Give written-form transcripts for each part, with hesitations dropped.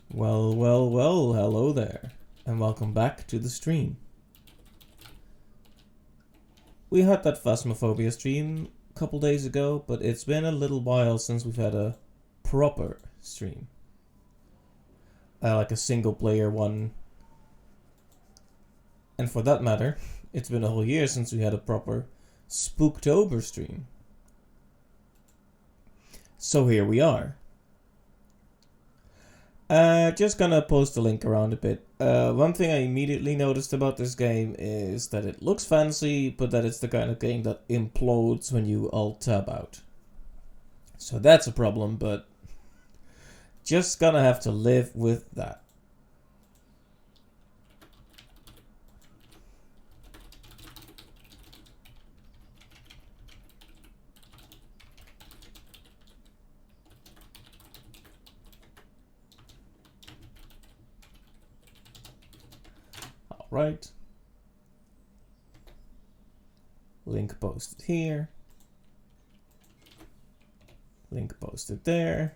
Well, hello there, and welcome back to the stream. We had that Phasmophobia stream a couple days ago, but it's been a little while since we've had a proper stream. Like a single player one. And for that matter, it's been a whole year since we had a proper Spooktober stream. So here we are. Just gonna post a link around a bit. One thing I immediately noticed about this game is that it looks fancy, but that it's the kind of game that implodes when you alt-tab out. So that's a problem, but just gonna have to live with that. Right. Link posted here. Link posted there.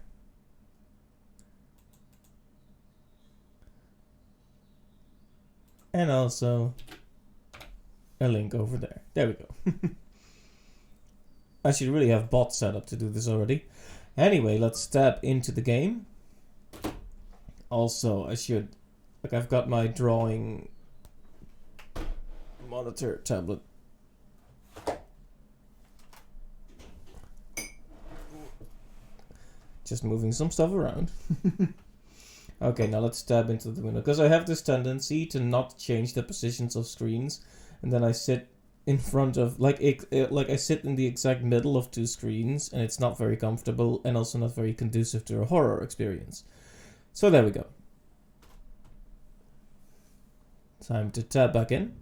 And also a link over there. There we go. I should really have bots set up to do this already. Anyway, let's tap into the game. Also, I've got my drawing monitor tablet. Just moving some stuff around. Okay, now let's tab into the window, because I have this tendency to not change the positions of screens, and then I sit in front of like I sit in the exact middle of two screens, and it's not very comfortable and also not very conducive to a horror experience. So there we go. Time to tab back in.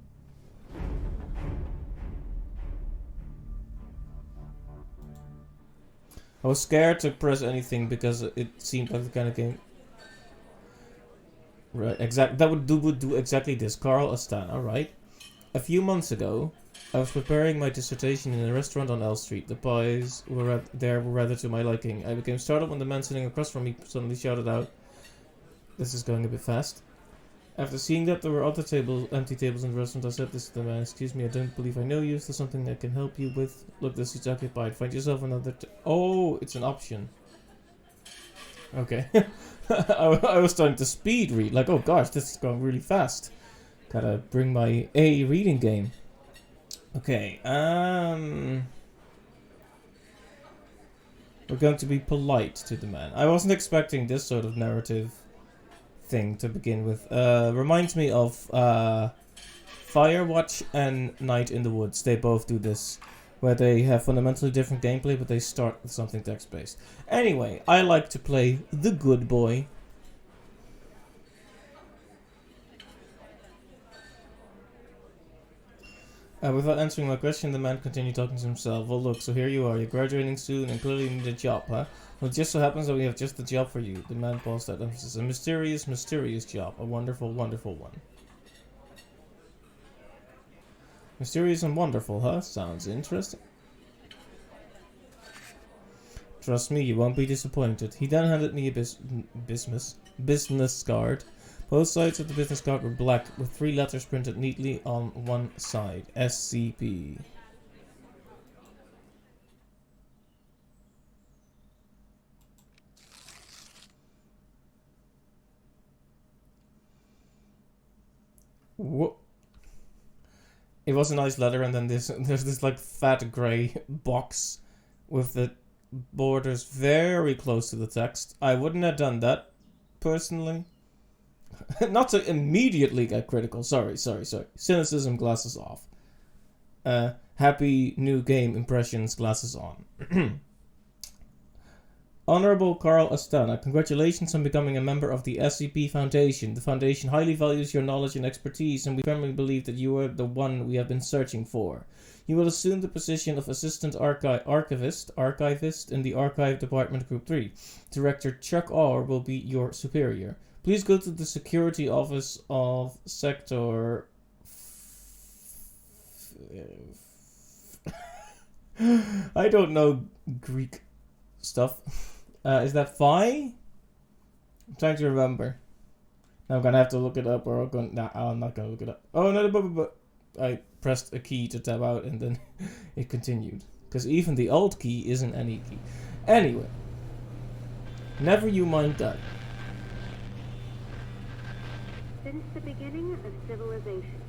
I was scared to press anything because it seemed like the kind of game. Right, that would do exactly this. Carl Astana, right? A few months ago, I was preparing my dissertation in a restaurant on L Street. The pies were rather to my liking. I became startled when the man sitting across from me suddenly shouted out, "This is going a bit fast." After seeing that there were other empty tables in the restaurant, I said this to the man. "Excuse me, I don't believe I know you. Is there something I can help you with? Look, this is occupied. Find yourself another Oh, it's an option. Okay. I was starting to speed read. Like, oh gosh, this is going really fast. Gotta bring my A reading game. Okay, we're going to be polite to the man. I wasn't expecting this sort of narrative thing to begin with. Reminds me of Firewatch and Night in the Woods. They both do this, where they have fundamentally different gameplay, but they start with something text-based. Anyway, I like to play the good boy. Without answering my question, the man continued talking to himself. Well, look, so here you are. You're graduating soon and clearly need a job, huh? Well, it just so happens that we have just the job for you. The man paused that emphasis. A mysterious, mysterious job. A wonderful, wonderful one. Mysterious and wonderful, huh? Sounds interesting. Trust me, you won't be disappointed. He then handed me a business card. Both sides of the business card were black, with 3 letters printed neatly on one side. SCP. Whoa. It was a nice letter, and then there's this like fat grey box with the borders very close to the text. I wouldn't have done that, personally. Not to immediately get critical. Sorry. Cynicism, glasses off. Happy new game impressions, glasses on. Honorable Carl Astana, congratulations on becoming a member of the SCP Foundation. The Foundation highly values your knowledge and expertise, and we firmly believe that you are the one we have been searching for. You will assume the position of Assistant Archivist in the Archive Department Group 3. Director Chuck Orr will be your superior. Please go to the security office of Sector... I don't know Greek stuff. Is that Phi? I'm trying to remember. Now I'm gonna have to look it up, or I'm not gonna look it up. Oh no, but I pressed a key to tab out, and then it continued. Because even the alt key isn't any key. Anyway, never you mind that. Since the beginning of civilization,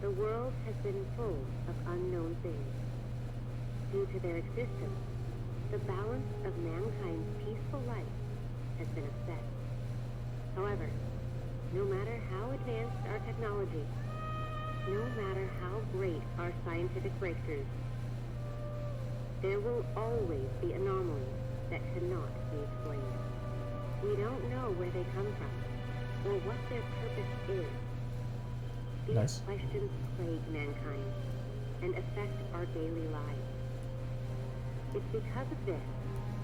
the world has been full of unknown things. Due to their existence, the balance of mankind's peaceful life has been upset. However, no matter how advanced our technology, no matter how great our scientific breakthroughs, there will always be anomalies that cannot be explained. We don't know where they come from, or what their purpose is. These questions plague mankind and affect our daily lives. It's because of this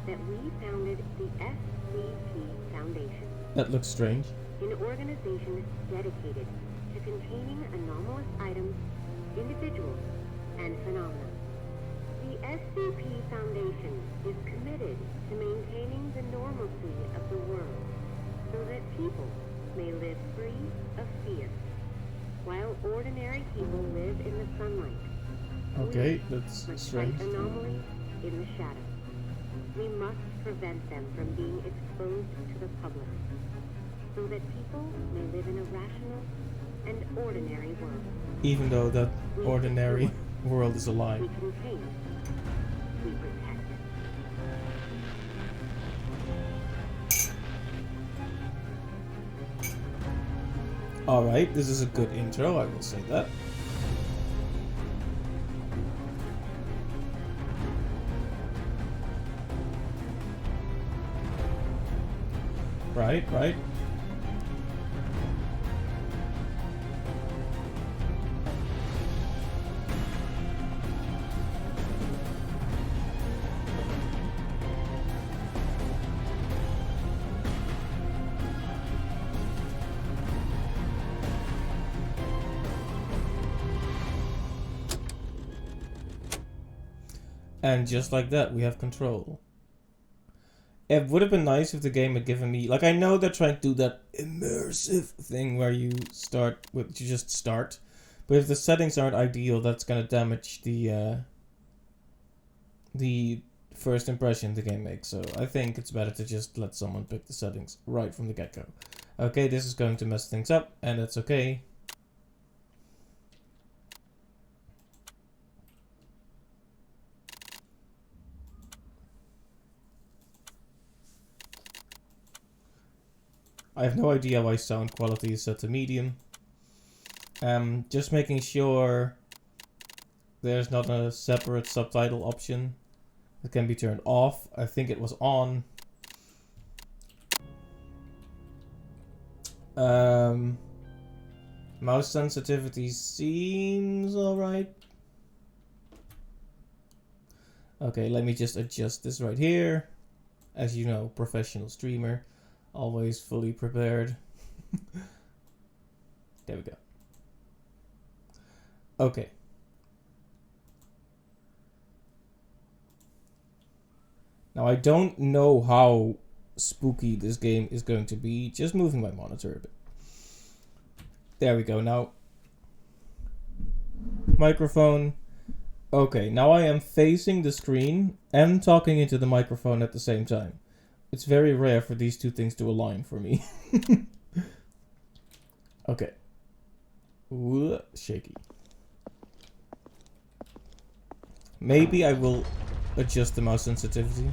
that we founded the SCP Foundation. That looks strange. An organization dedicated to containing anomalous items, individuals, and phenomena. The SCP Foundation is committed to maintaining the normalcy of the world so that people may live free of fear, while ordinary people live in the sunlight. Okay, that's strange. Fight anomalies in the shadows. We must prevent them from being exposed to the public, so that people may live in a rational and ordinary world. Even though that ordinary world is a lie. We contain, we protect. Alright, this is a good intro, I will say that. Right. And just like that, we have control. It would have been nice if the game had given me... Like, I know they're trying to do that immersive thing where you just start. But if the settings aren't ideal, that's going to damage the first impression the game makes. So I think it's better to just let someone pick the settings right from the get-go. Okay, this is going to mess things up, and that's okay. I have no idea why sound quality is set to medium. Just making sure there's not a separate subtitle option that can be turned off. I think it was on. Mouse sensitivity seems alright. Okay, let me just adjust this right here. As you know, professional streamer. Always fully prepared. There we go. Okay. Now I don't know how spooky this game is going to be. Just moving my monitor a bit. There we go. Now, microphone. Okay, now I am facing the screen and talking into the microphone at the same time. It's very rare for these two things to align for me. Okay. Ooh, shaky. Maybe I will adjust the mouse sensitivity.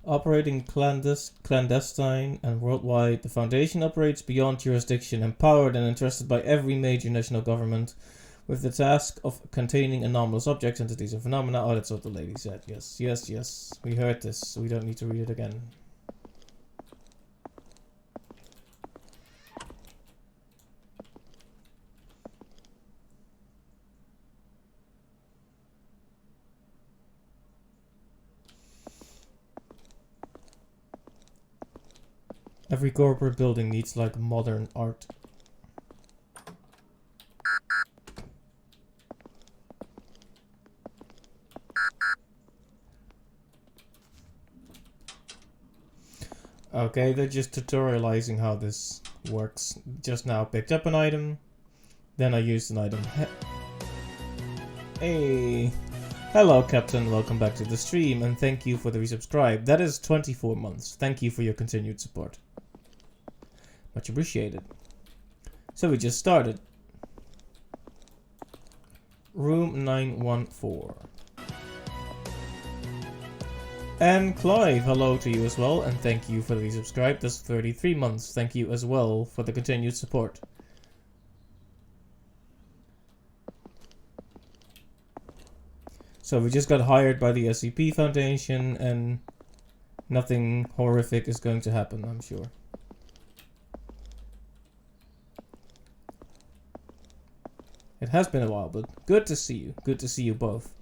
Operating clandestine and worldwide, the Foundation operates beyond jurisdiction, empowered and entrusted by every major national government with the task of containing anomalous objects, entities, and phenomena. Oh, that's what the lady said. Yes. We heard this, so we don't need to read it again. Every corporate building needs, like, modern art. Okay, they're just tutorializing how this works. Just now picked up an item, then I used an item. Hey! Hello, Captain. Welcome back to the stream, and thank you for the resubscribe. That is 24 months. Thank you for your continued support. Much appreciated. So we just started. Room 914. And Clive, hello to you as well, and thank you for the resubscribe. That's 33 months. Thank you as well for the continued support. So we just got hired by the SCP Foundation, and nothing horrific is going to happen, I'm sure. It has been a while, but good to see you. Good to see you both.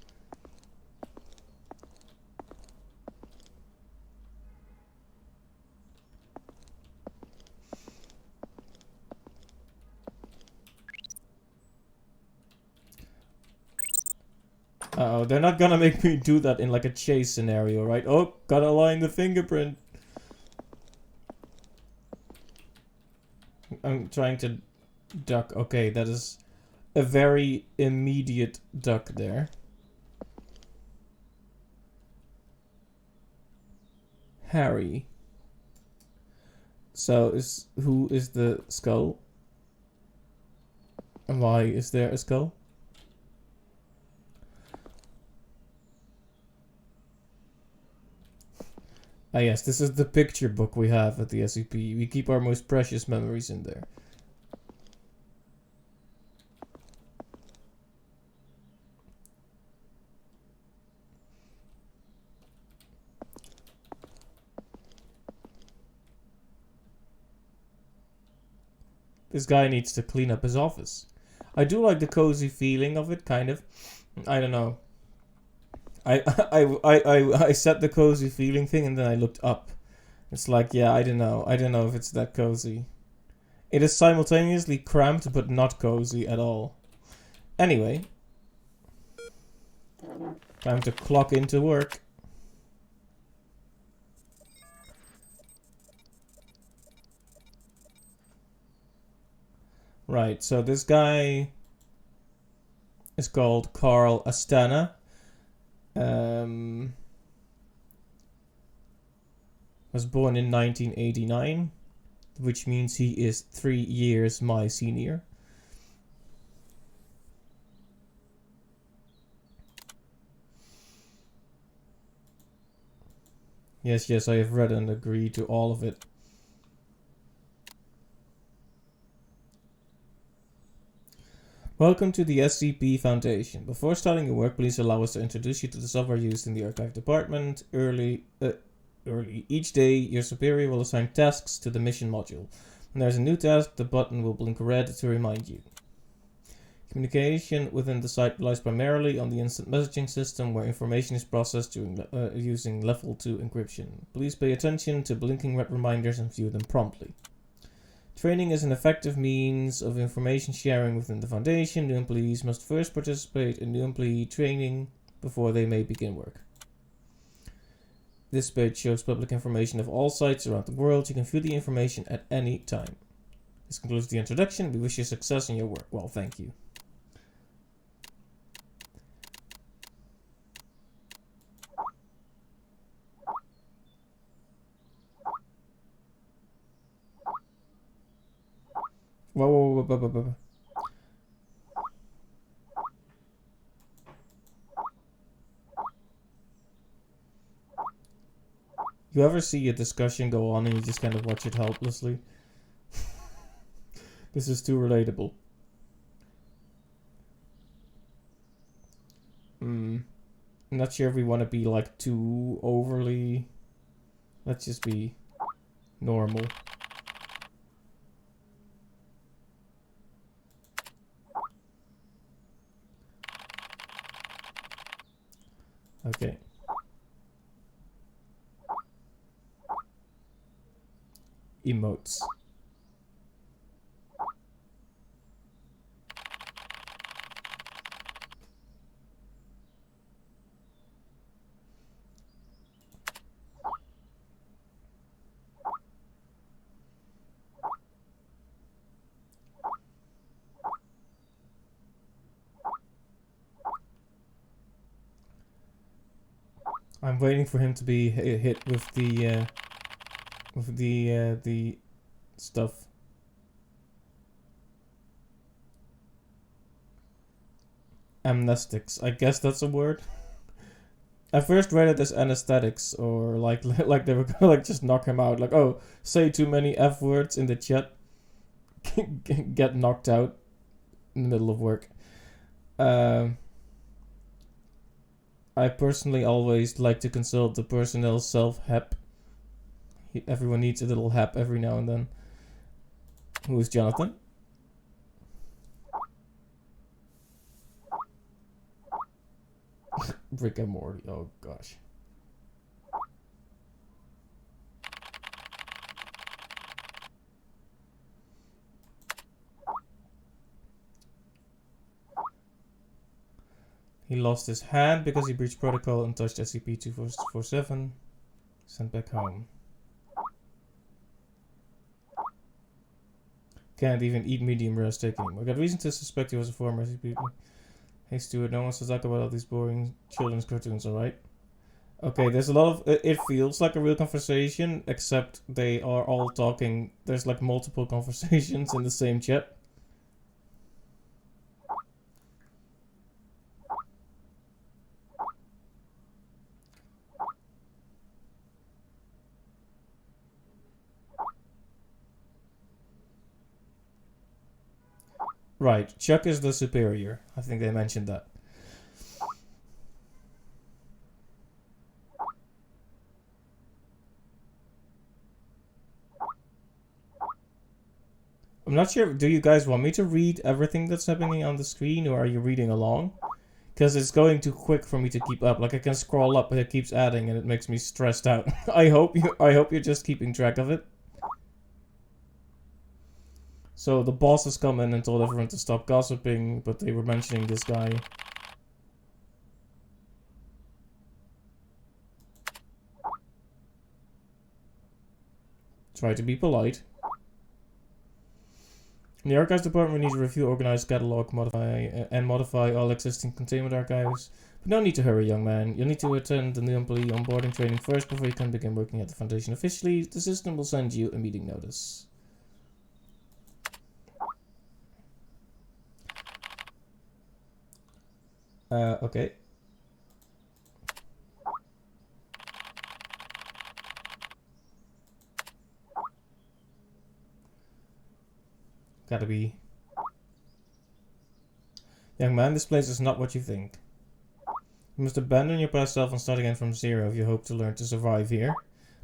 Uh-oh, they're not gonna make me do that in like a chase scenario, right? Oh, gotta align the fingerprint. I'm trying to duck. Okay, that is a very immediate duck there. Harry. So, who is the skull? And why is there a skull? Ah yes, this is the picture book we have at the SCP. We keep our most precious memories in there. This guy needs to clean up his office. I do like the cozy feeling of it, kind of. I don't know. I set the cozy feeling thing and then I looked up. It's like, yeah, I don't know. I don't know if it's that cozy. It is simultaneously cramped but not cozy at all. Anyway. Time to clock into work. Right, so this guy is called Carl Astana. Was born in 1989, which means he is 3 years my senior. Yes, I have read and agreed to all of it. Welcome to the SCP Foundation. Before starting your work, please allow us to introduce you to the software used in the archive department. Each day, your superior will assign tasks to the mission module. When there's a new task, the button will blink red to remind you. Communication within the site relies primarily on the instant messaging system, where information is processed using level 2 encryption. Please pay attention to blinking red reminders and view them promptly. Training is an effective means of information sharing within the Foundation. New employees must first participate in new employee training before they may begin work. This page shows public information of all sites around the world. You can view the information at any time. This concludes the introduction. We wish you success in your work. Well, thank you. Whoa. You ever see a discussion go on and you just kind of watch it helplessly? This is too relatable. I'm not sure if we want to be like too overly. Let's just be normal. Okay. Emotes. I'm waiting for him to be hit with the stuff. Amnestics. I guess that's a word. I first read it as anesthetics, or like like they were gonna like just knock him out. Like, oh, say too many F words in the chat, get knocked out in the middle of work. I personally always like to consult the personnel self-help. Everyone needs a little help every now and then. Who is Jonathan? Rick and Morty. Oh gosh. He lost his hand because he breached protocol and touched SCP-2447. Sent back home. Can't even eat medium rare steak anymore. Got reason to suspect he was a former SCP. Hey Stuart, no one wants to talk about all these boring children's cartoons, alright? Okay, there's a lot of... It feels like a real conversation, except they are all talking... There's like multiple conversations in the same chat. Right, Chuck is the superior. I think they mentioned that. I'm not sure, do you guys want me to read everything that's happening on the screen, or are you reading along? Because it's going too quick for me to keep up. Like, I can scroll up, but it keeps adding, and it makes me stressed out. I hope you're just keeping track of it. So the boss has come in and told everyone to stop gossiping, but they were mentioning this guy. Try to be polite. In the archives department, we need to review, organize, catalog, modify all existing containment archives. But no need to hurry, young man. You'll need to attend the new employee onboarding training first before you can begin working at the Foundation officially. The system will send you a meeting notice. Okay. Gotta be... Young man, this place is not what you think. You must abandon your past self and start again from zero if you hope to learn to survive here.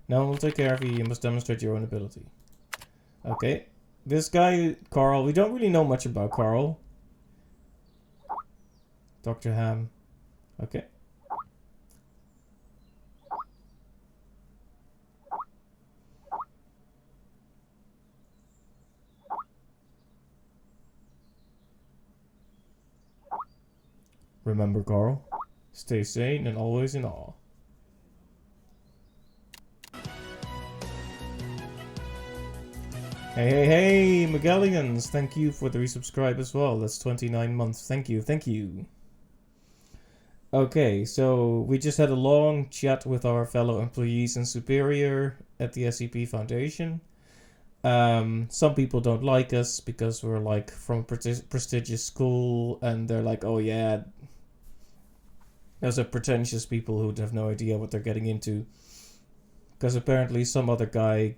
No one will take care of you, you must demonstrate your own ability. Okay. This guy, Carl, we don't really know much about Carl. Dr. Ham. Okay. Remember, Carl, stay sane and always in awe. Hey, Magellians, thank you for the resubscribe as well. That's 29 months. Thank you, thank you. Okay, so we just had a long chat with our fellow employees and superior at the SCP Foundation. Some people don't like us because we're like from a prestigious school, and they're like, oh yeah, those are pretentious people who have no idea what they're getting into. Because apparently some other guy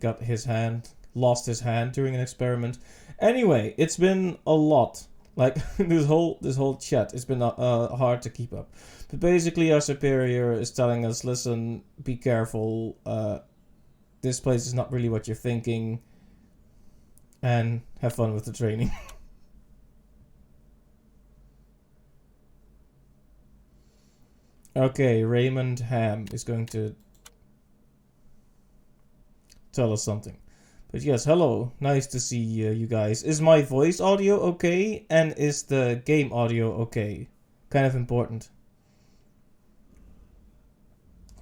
lost his hand during an experiment. Anyway, it's been a lot. Like this whole chat, it's been hard to keep up. But basically, our superior is telling us, listen, be careful. This place is not really what you're thinking. And have fun with the training. Okay, Raymond Ham is going to tell us something. But yes, hello. Nice to see you guys. Is my voice audio okay? And is the game audio okay? Kind of important.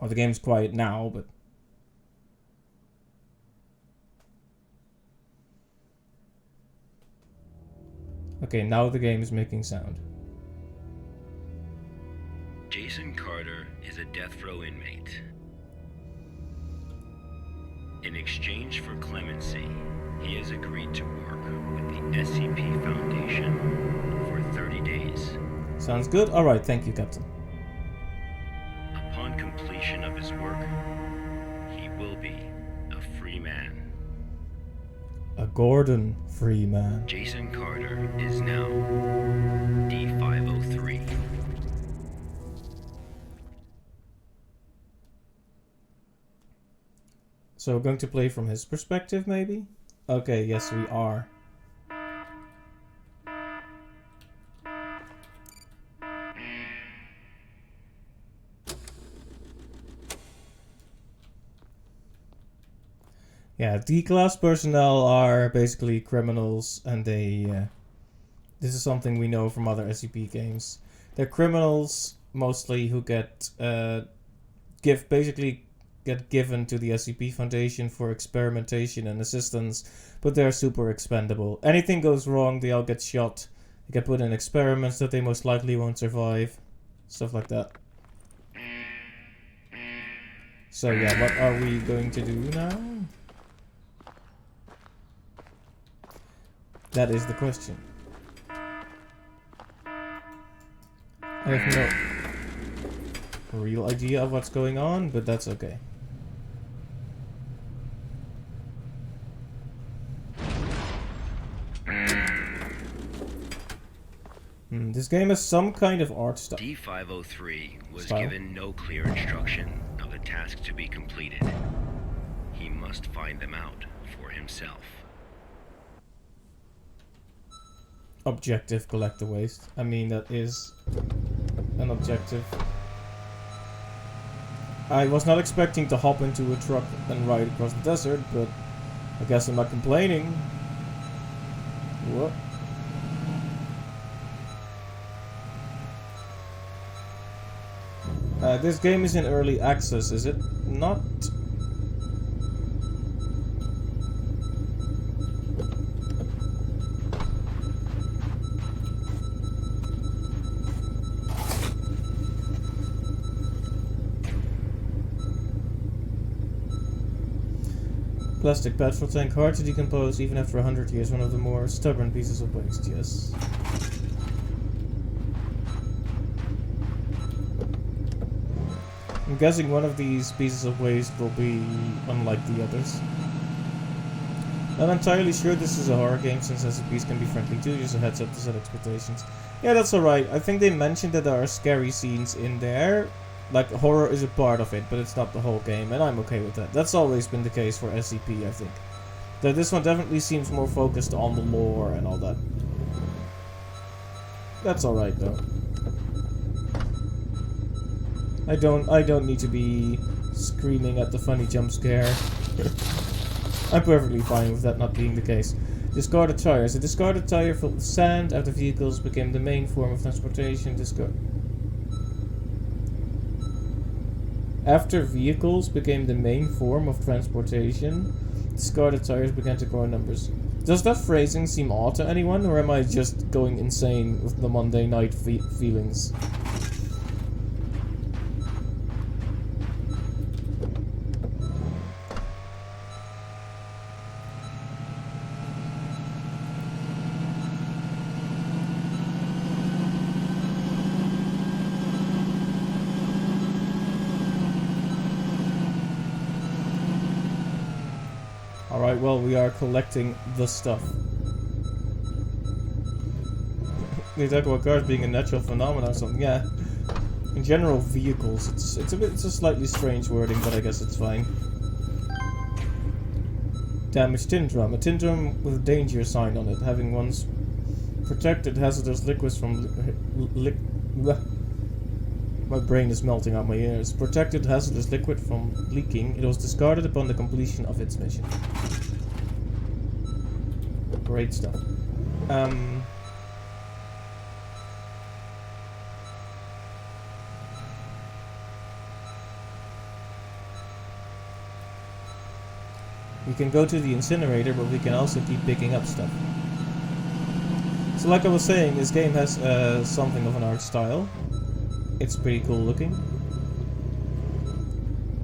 Well, the game's quiet now, but... Okay, now the game is making sound. Jason Carter is a death row inmate. In exchange for clemency, he has agreed to work with the SCP Foundation for 30 days. Sounds good. Alright, thank you, Captain. Upon completion of his work, he will be a free man. A Gordon free man. Jason Carter is now D503. So we're going to play from his perspective, maybe? Okay, yes we are. Yeah, D-class personnel are basically criminals, and they... this is something we know from other SCP games. They're criminals, mostly, who get... basically get given to the SCP Foundation for experimentation and assistance, but they're super expendable. Anything goes wrong, they all get shot. They get put in experiments that they most likely won't survive. Stuff like that. So yeah, what are we going to do now? That is the question. I have no real idea of what's going on, but that's okay. This game has some kind of art style. D503 was given no clear instruction of the task to be completed. He must find them out for himself. Objective, collect the waste. I mean, that is an objective. I was not expecting to hop into a truck and ride across the desert, but I guess I'm not complaining. What? This game is in early access, is it not? Plastic petrol tank, hard to decompose even after 100 years, one of the more stubborn pieces of waste, yes. I'm guessing one of these pieces of waste will be unlike the others. Not entirely sure this is a horror game since SCPs can be friendly too, just a heads up to set expectations. Yeah, that's alright. I think they mentioned that there are scary scenes in there. Like, horror is a part of it, but it's not the whole game, and I'm okay with that. That's always been the case for SCP, I think. Though this one definitely seems more focused on the lore and all that. That's alright, though. I don't need to be screaming at the funny jump scare. I'm perfectly fine with that not being the case. Discarded tires. A discarded tire full of sand after vehicles became the main form of transportation. After vehicles became the main form of transportation, discarded tires began to grow in numbers. Does that phrasing seem odd to anyone, or am I just going insane with the Monday night feelings? Alright, well, we are collecting the stuff. They talk about cars being a natural phenomenon or something, yeah. In general, vehicles, it's a slightly strange wording, but I guess it's fine. Damaged tin drum. A tin drum with a danger sign on it, having once protected hazardous liquids from my brain is melting out my ears. Protected hazardous liquid from leaking. It was discarded upon the completion of its mission. Great stuff. We can go to the incinerator, but we can also keep picking up stuff. So like I was saying, this game has something of an art style. It's pretty cool looking.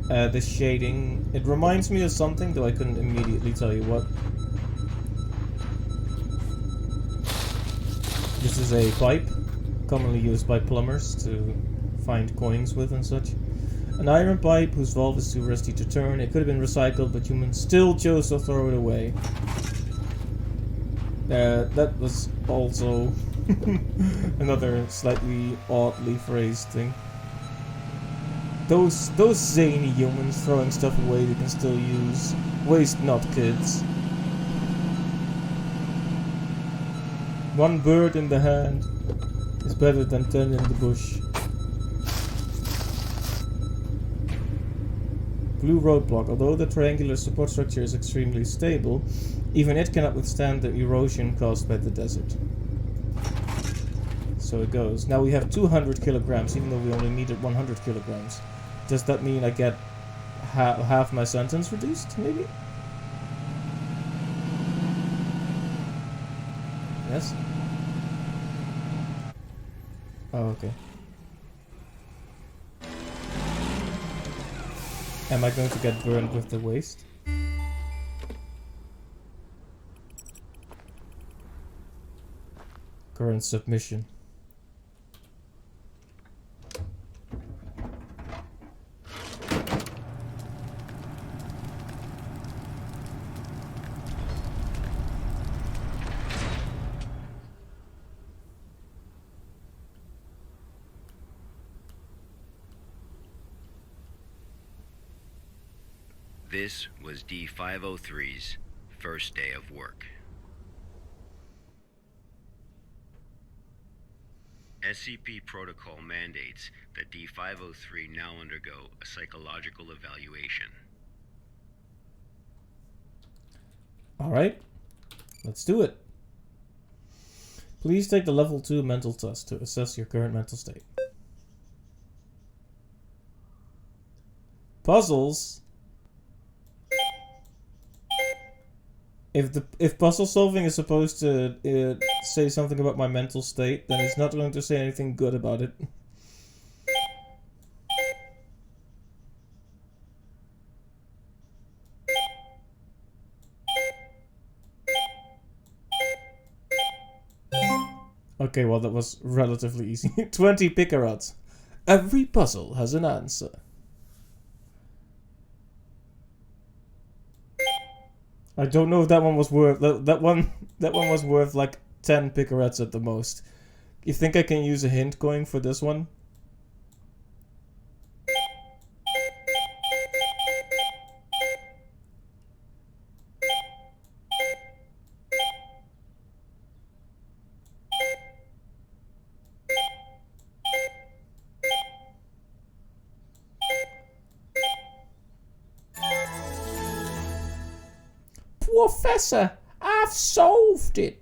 The shading, it reminds me of something, though I couldn't immediately tell you what. This is a pipe, commonly used by plumbers to find coins with and such. An iron pipe whose valve is too rusty to turn. It could have been recycled, but humans still chose to throw it away. That was also another slightly oddly phrased thing. Those zany humans throwing stuff away they can still use. Waste not, kids. One bird in the hand is better than 10 in the bush. Blue roadblock. Although the triangular support structure is extremely stable, even it cannot withstand the erosion caused by the desert. So it goes. Now we have 200 kilograms, even though we only needed 100 kilograms. Does that mean I get half my sentence reduced, maybe? Yes? Oh, okay. Am I going to get burned with the waste? Current submission. This was D503's first day of work. SCP protocol mandates that D503 now undergo a psychological evaluation. Alright, let's do it. Please take the level 2 mental test to assess your current mental state. Puzzles? If puzzle solving is supposed to say something about my mental state, then it's not going to say anything good about it. Okay, well that was relatively easy. 20 picarots. Every puzzle has an answer. I don't know if that one was worth that one was worth like 10 picarettes at the most. You think I can use a hint coin for this one? Professor, I've solved it.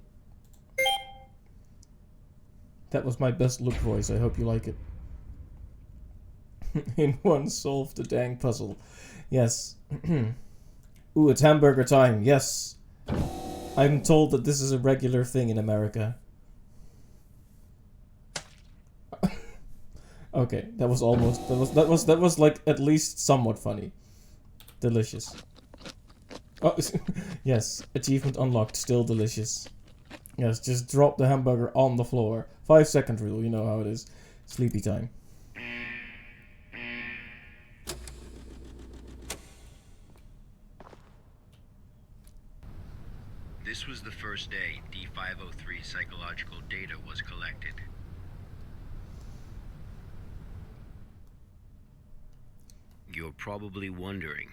That was my best look voice. I hope you like it. In one, solved the dang puzzle. Yes. Ooh, it's hamburger time. Yes. I'm told that this is a regular thing in America. Okay, that was almost that was like at least somewhat funny. Delicious. Oh, yes, achievement unlocked, still delicious. Yes, just drop the hamburger on the floor. 5-second rule, you know how it is. Sleepy time. This was the first day D503 psychological data was collected. You're probably wondering,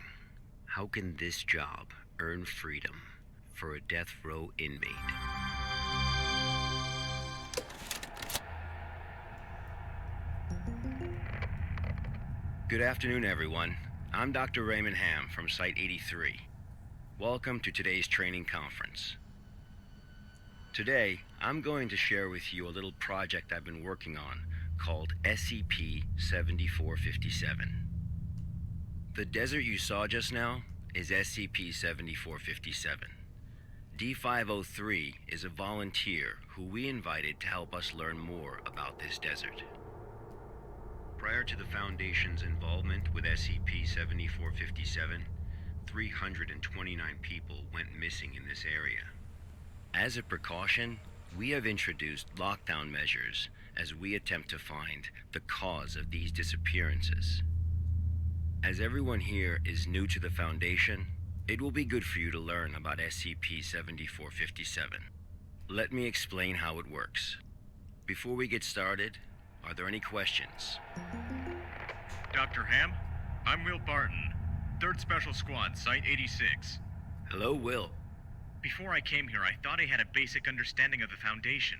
how can this job earn freedom for a death row inmate? Good afternoon, everyone. I'm Dr. Raymond Ham from Site 83. Welcome to today's training conference. Today, I'm going to share with you a little project I've been working on called SCP-7457. The desert you saw just now is SCP-7457. D503 is a volunteer who we invited to help us learn more about this desert. Prior to the Foundation's involvement with SCP-7457, 329 people went missing in this area. As a precaution, we have introduced lockdown measures as we attempt to find the cause of these disappearances. As everyone here is new to the Foundation, it will be good for you to learn about SCP-7457. Let me explain how it works. Before we get started, are there any questions? Dr. Ham, I'm Will Barton, 3rd Special Squad, Site 86. Hello, Will. Before I came here, I thought I had a basic understanding of the Foundation.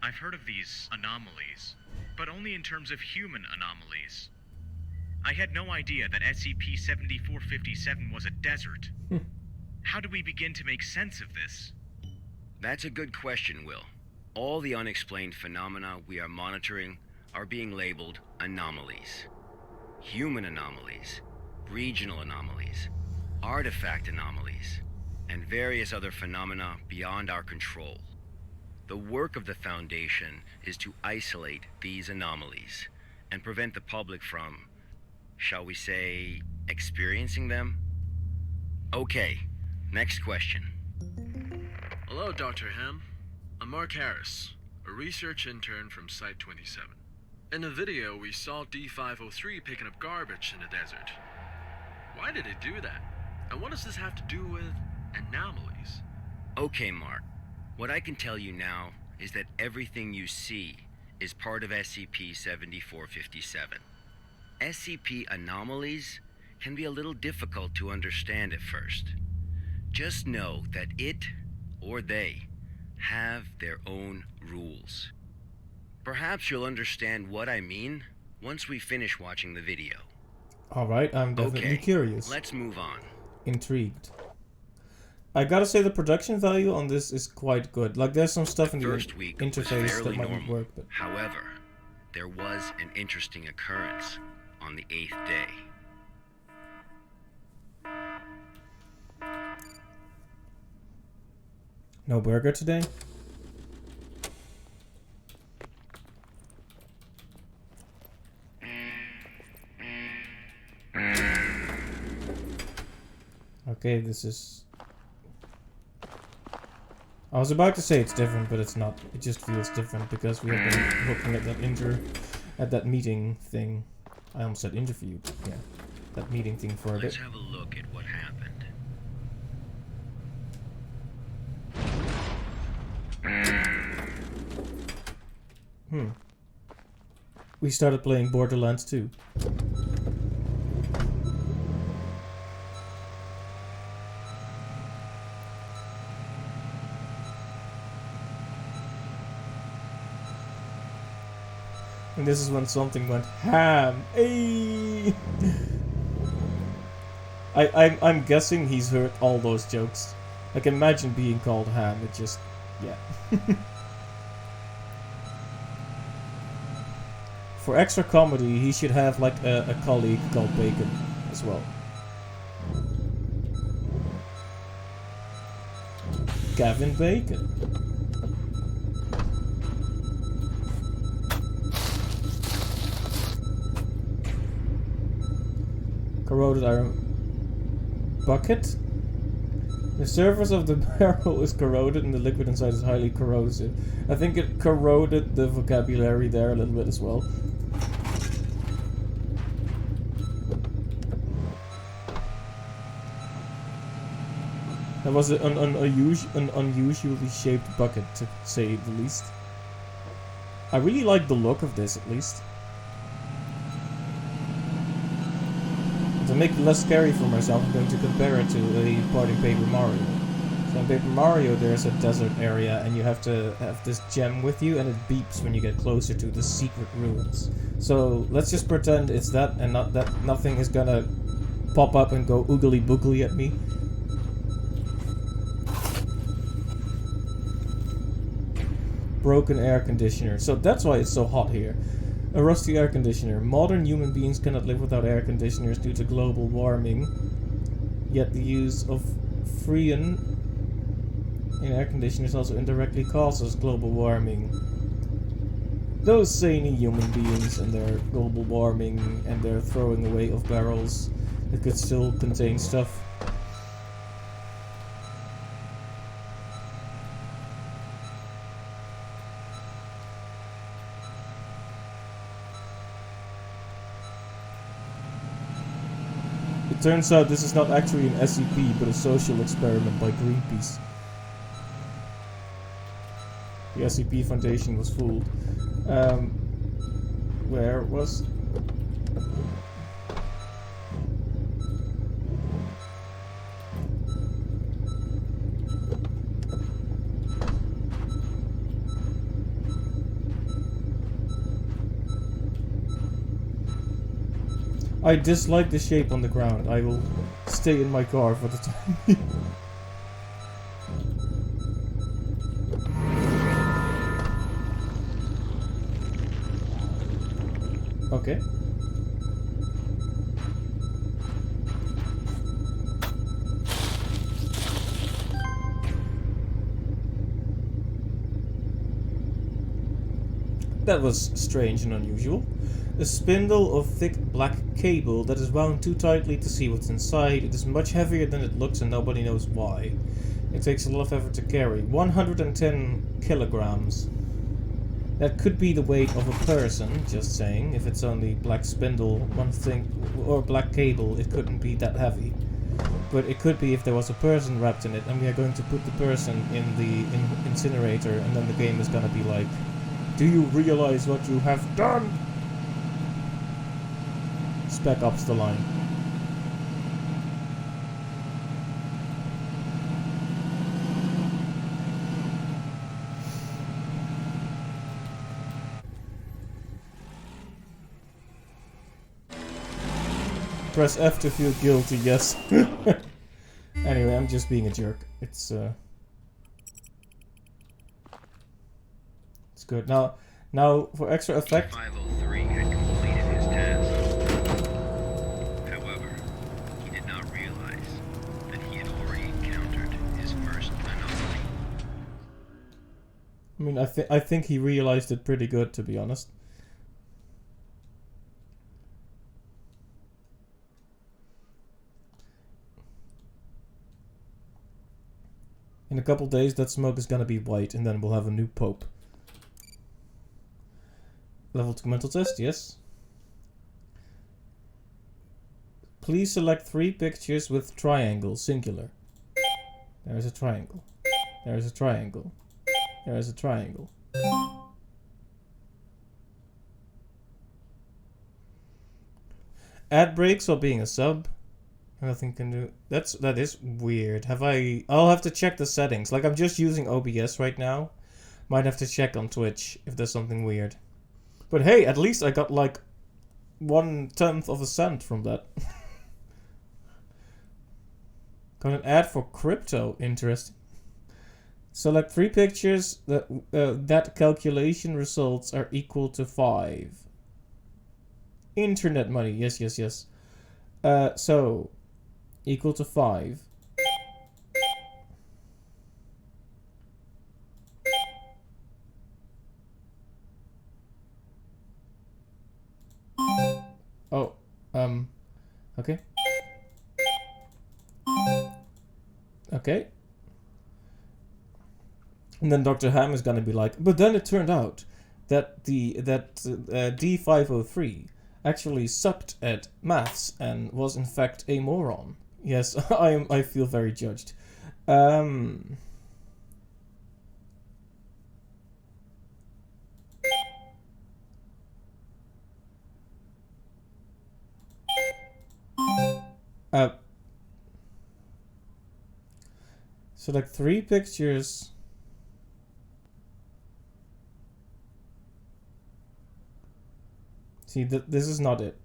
I've heard of these anomalies, but only in terms of human anomalies. I had no idea that SCP-7457 was a desert. How do we begin to make sense of this? That's a good question, Will. All the unexplained phenomena we are monitoring are being labeled anomalies. Human anomalies, regional anomalies, artifact anomalies, and various other phenomena beyond our control. The work of the Foundation is to isolate these anomalies and prevent the public from, shall we say, experiencing them? Okay, next question. Hello, Dr. Ham. I'm Mark Harris, a research intern from Site 27. In the video, we saw D503 picking up garbage in the desert. Why did it do that? And what does this have to do with anomalies? Okay, Mark. What I can tell you now is that everything you see is part of SCP-7457. SCP anomalies can be a little difficult to understand at first. Just know that it, or they, have their own rules. Perhaps you'll understand what I mean once we finish watching the video. Alright, I'm definitely curious. Let's move on. Intrigued. I gotta say the production value on this is quite good. Like there's some stuff in the First week was interface that fairly might not normal. work, but... However, there was an interesting occurrence on the 8th day. No burger today? Okay, this is... I was about to say it's different, but it's not. It just feels different because we have been looking at that meeting thing. I almost said interview, but yeah. That meeting thing for a Let's bit. have a look at what happened. We started playing Borderlands 2. And this is when something went ham. Hey! I'm guessing he's heard all those jokes. Like imagine being called ham. It just, yeah. For extra comedy, he should have like a colleague called Bacon as well. Gavin Bacon. Corroded iron bucket. The surface of the barrel is corroded and the liquid inside is highly corrosive. I think it corroded the vocabulary there a little bit as well. That was an unusually shaped bucket, to say the least. I really like the look of this, at least. To make it less scary for myself, I'm going to compare it to the part in Paper Mario. So in Paper Mario, there's a desert area, and you have to have this gem with you, and it beeps when you get closer to the secret ruins. So let's just pretend it's that, and not that nothing is gonna pop up and go oogly boogly at me. Broken air conditioner. So that's why it's so hot here. A rusty air conditioner. Modern human beings cannot live without air conditioners due to global warming. Yet the use of freon in air conditioners also indirectly causes global warming. Those zany human beings and their global warming and their throwing away of barrels that could still contain stuff. It turns out this is not actually an SCP, but a social experiment by Greenpeace. The SCP Foundation was fooled. Where was... I dislike the shape on the ground. I will stay in my car for the time being. Okay. That was strange and unusual. A spindle of thick black cable that is wound too tightly to see what's inside. It is much heavier than it looks and nobody knows why. It takes a lot of effort to carry. 110 kilograms. That could be the weight of a person, just saying. If it's only black spindle, one thing, or black cable, it couldn't be that heavy. But it could be if there was a person wrapped in it, and we are going to put the person in the incinerator, and then the game is gonna be like, do you realize what you have done? Spec Ops the line. Press F to feel guilty, yes. Anyway, I'm just being a jerk. It's good. Now for extra effect. 503 had completed his task. However, he did not realize that he had already encountered his first anomaly. I mean, I think he realized it pretty good, to be honest. In a couple days, that smoke is gonna be white, and then we'll have a new pope. Level 2 mental test, yes. Please select 3 pictures with triangle, singular. There is a triangle. There is a triangle. There is a triangle. Ad breaks while being a sub. Nothing can do. That is weird. I'll have to check the settings. Like, I'm just using OBS right now. Might have to check on Twitch if there's something weird. But hey, at least I got like 1/10 of a cent from that. Got an ad for crypto. Interesting. Select 3 pictures that calculation results are equal to 5. Internet money. Yes, yes, yes. So equal to 5. Oh, okay. Okay. And then Dr. Ham is gonna be like, but then it turned out that D503 actually sucked at maths and was in fact a moron. Yes, I feel very judged. So like 3 pictures. See, this is not it.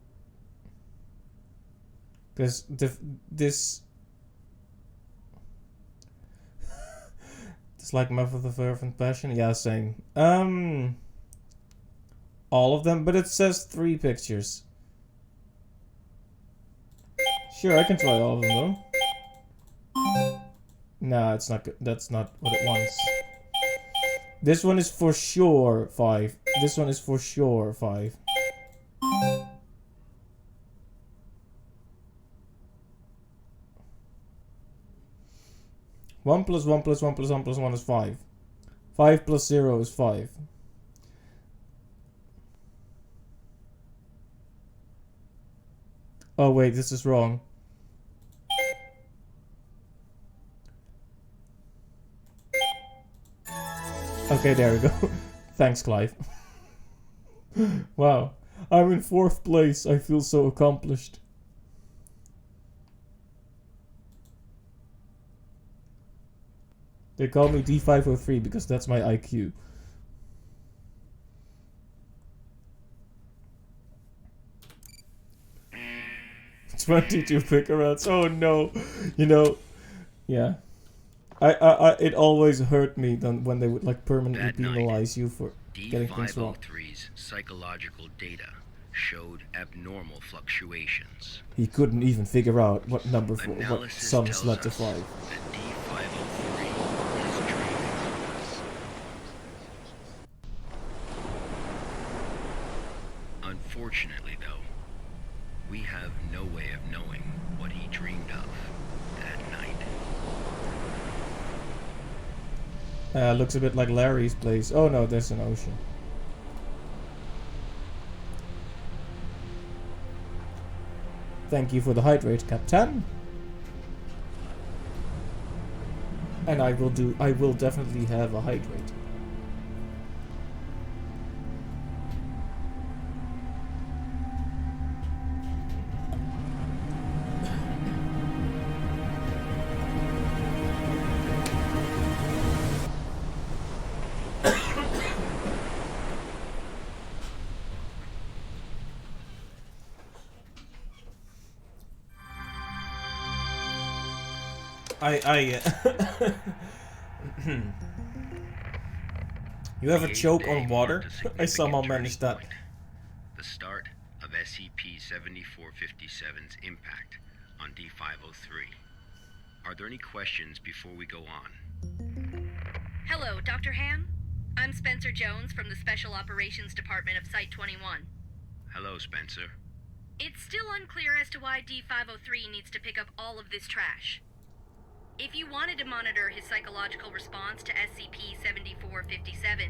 Because this... It's like Mouth of the Fervent Passion. Yeah, same. All of them, but it says 3 pictures. Sure, I can try all of them though. Nah, it's not good. That's not what it wants. This one is for sure 5. This one is for sure 5. One plus 1 plus 1 plus 1 plus 1 is 5. 5 plus 0 is 5. Oh wait, this is wrong. Okay, there we go. Thanks, Clive. Wow. I'm in 4th place. I feel so accomplished. They call me D503 because that's my IQ. "22 picarats. Oh no. You know, yeah. It always hurt me when they would like permanently That night, penalize you for getting things wrong. D503's psychological data showed abnormal fluctuations. He couldn't even figure out what number what Analysis sums tells led to us 5. that D503 is dreaming. Unfortunately, though, we have no way of knowing what he dreamed of that night. Looks a bit like Larry's place. Oh no, there's an ocean. Thank you for the hydrate, Captain. And I will definitely have a hydrate. You have a The choke eighth on day water? marked a I significant somehow turning managed that. point. The start of SCP-7457's impact on D503. Are there any questions before we go on? Hello, Dr. Ham. I'm Spencer Jones from the Special Operations Department of Site-21. Hello, Spencer. It's still unclear as to why D503 needs to pick up all of this trash. If you wanted to monitor his psychological response to SCP-7457,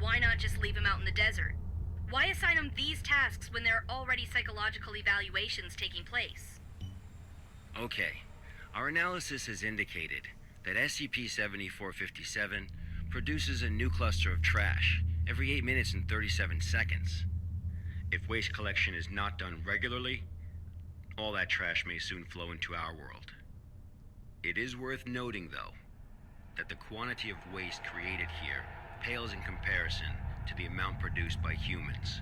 why not just leave him out in the desert? Why assign him these tasks when there are already psychological evaluations taking place? Okay. Our analysis has indicated that SCP-7457 produces a new cluster of trash every 8 minutes and 37 seconds. If waste collection is not done regularly, all that trash may soon flow into our world. It is worth noting, though, that the quantity of waste created here pales in comparison to the amount produced by humans.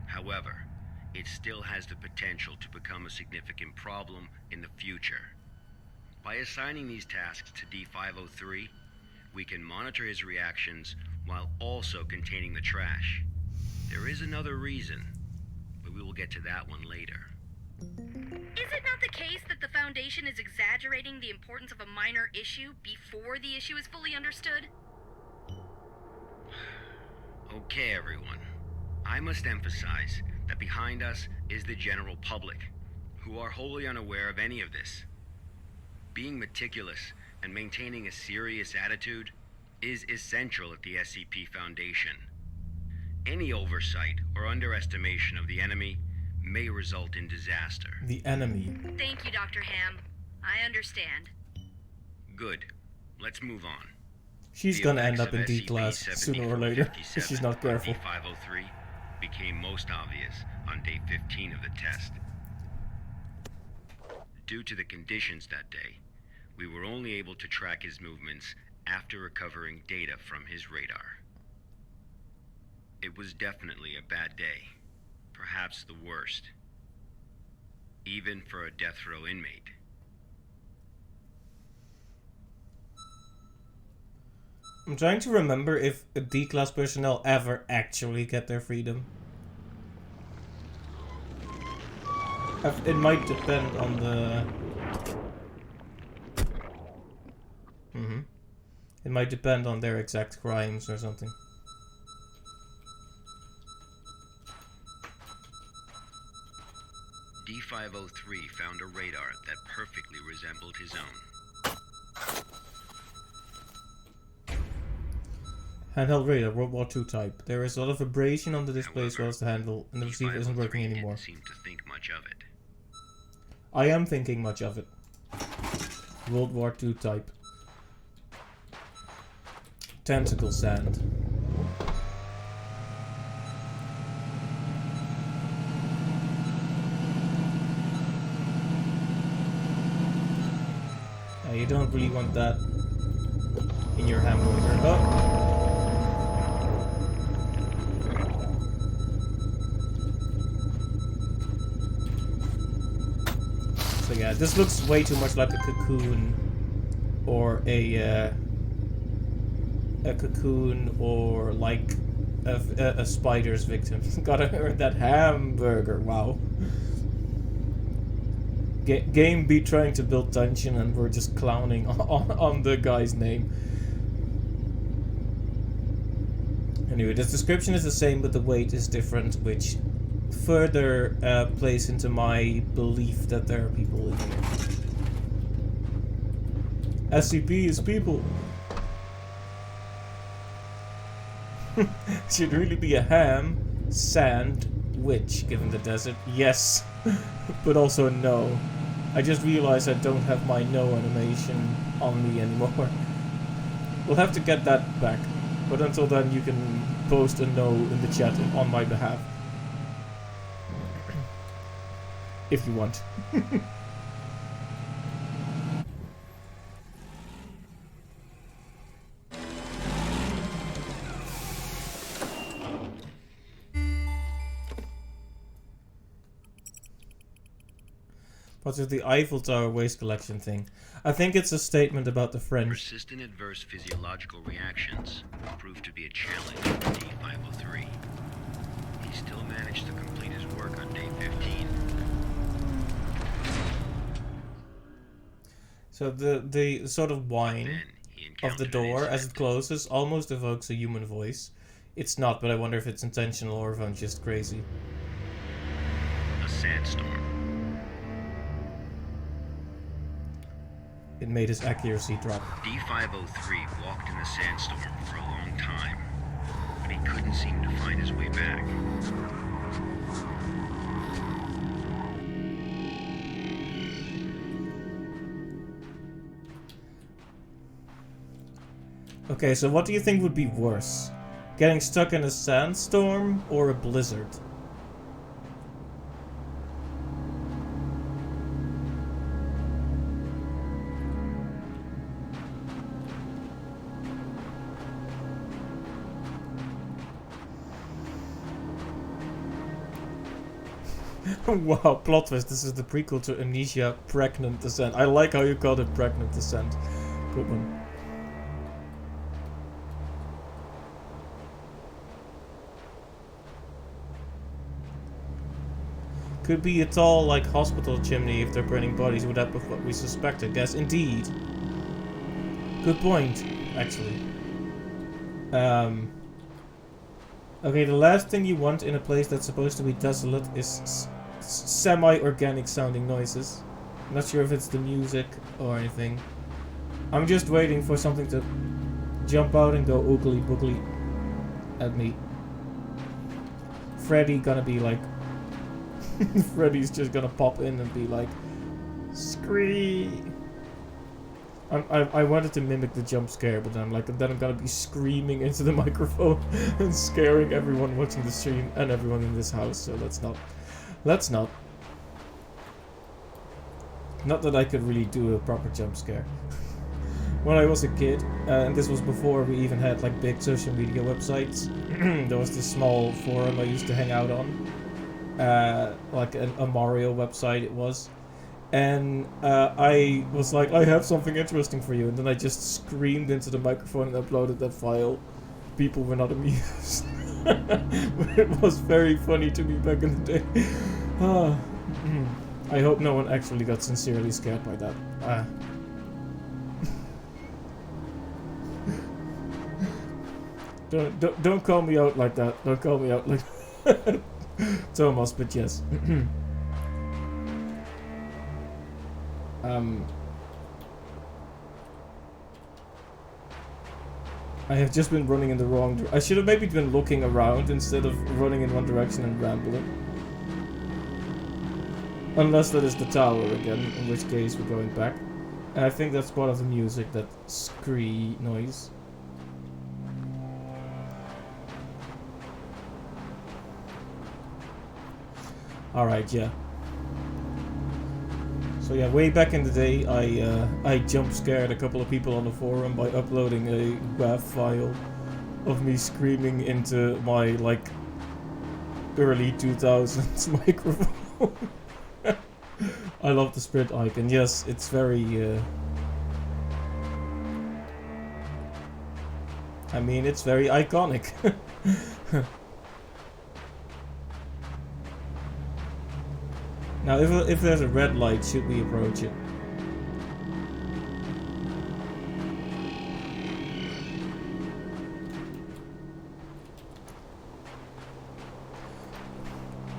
However, it still has the potential to become a significant problem in the future. By assigning these tasks to D503, we can monitor his reactions while also containing the trash. There is another reason, but we will get to that one later. Is it not the case that the Foundation is exaggerating the importance of a minor issue before the issue is fully understood? Okay, everyone. I must emphasize that behind us is the general public, who are wholly unaware of any of this. Being meticulous and maintaining a serious attitude is essential at the SCP Foundation. Any oversight or underestimation of the enemy may result in disaster. The enemy. Thank you, Dr. Ham. I understand. Good. Let's move on. She's The gonna end effects up in of D class sooner or later if she's not careful. D503 became most obvious on day 15 of the test. Due to the conditions that day, we were only able to track his movements after recovering data from his radar. It was definitely a bad day, perhaps the worst, even for a death row inmate. I'm trying to remember if D-class personnel ever actually get their freedom. It might depend on the... It might depend on their exact crimes or something. D503 found a radar that perfectly resembled his own. Handheld radar, World War II type. There is a lot of vibration on the display as well However, as the handle, and the receiver isn't working D503 anymore. didn't seem to think much of it. I am thinking much of it. World War II type. Tentacle sand. You don't really want that in your hamburger. Oh. So yeah, this looks way too much like a cocoon, or a cocoon, or like a spider's victim. Gotta earn that hamburger. Wow. Game be trying to build tension, and we're just clowning on the guy's name. Anyway, the description is the same, but the weight is different, which further plays into my belief that there are people in here. SCP is people. Should really be a ham sandwich given the desert. Yes, but also no. I just realized I don't have my no animation on me anymore. We'll have to get that back. But until then, you can post a no in the chat on my behalf. If you want. What's with the Eiffel Tower waste collection thing? I think it's a statement about the French. Persistent adverse physiological reactions proved to be a challenge for D503. He still managed to complete his work on day 15. So the sort of whine Then he of the encountered an door as it incident. closes almost evokes a human voice. It's not, but I wonder if it's intentional or if I'm just crazy. A sandstorm. It made his accuracy drop. D503 walked in the sandstorm for a long time, but he couldn't seem to find his way back. Okay, so what do you think would be worse? Getting stuck in a sandstorm or a blizzard? Wow, plot twist. This is the prequel to Amnesia Pregnant Descent. I like how you called it Pregnant Descent. Good one. Could be a tall, like, hospital chimney if they're burning bodies. Would that be what we suspected? Yes, indeed. Good point, actually. Okay, the last thing you want in a place that's supposed to be desolate is semi-organic sounding noises. I'm not sure if it's the music or anything. I'm just waiting for something to jump out and go oogly boogly at me. Freddy gonna be like... Freddy's just gonna pop in and be like... Scream! I wanted to mimic the jump scare, but then I'm like, then I'm gonna be screaming into the microphone and scaring everyone watching the stream and everyone in this house, so let's not. Let's not. Not that I could really do a proper jump scare. When I was a kid, and this was before we even had like big social media websites, there was this small forum I used to hang out on. Like a Mario website it was. And I was like, I have something interesting for you, and then I just screamed into the microphone and uploaded that file. People were not amused. But it was very funny to me back in the day. I hope no one actually got sincerely scared by that. Don't call me out like that. Don't call me out like that. Thomas, but yes. I have just been running in the wrong direction. I should have maybe been looking around instead of running in one direction and rambling. Unless that is the tower again, in which case we're going back. And I think that's part of the music, that scree noise. Alright, yeah. So yeah, way back in the day, I jump scared a couple of people on the forum by uploading a WAV file of me screaming into my, like, early 2000s microphone. I love the sprint icon. Yes, it's very, I mean, it's very iconic. Now, if there's a red light, should we approach it?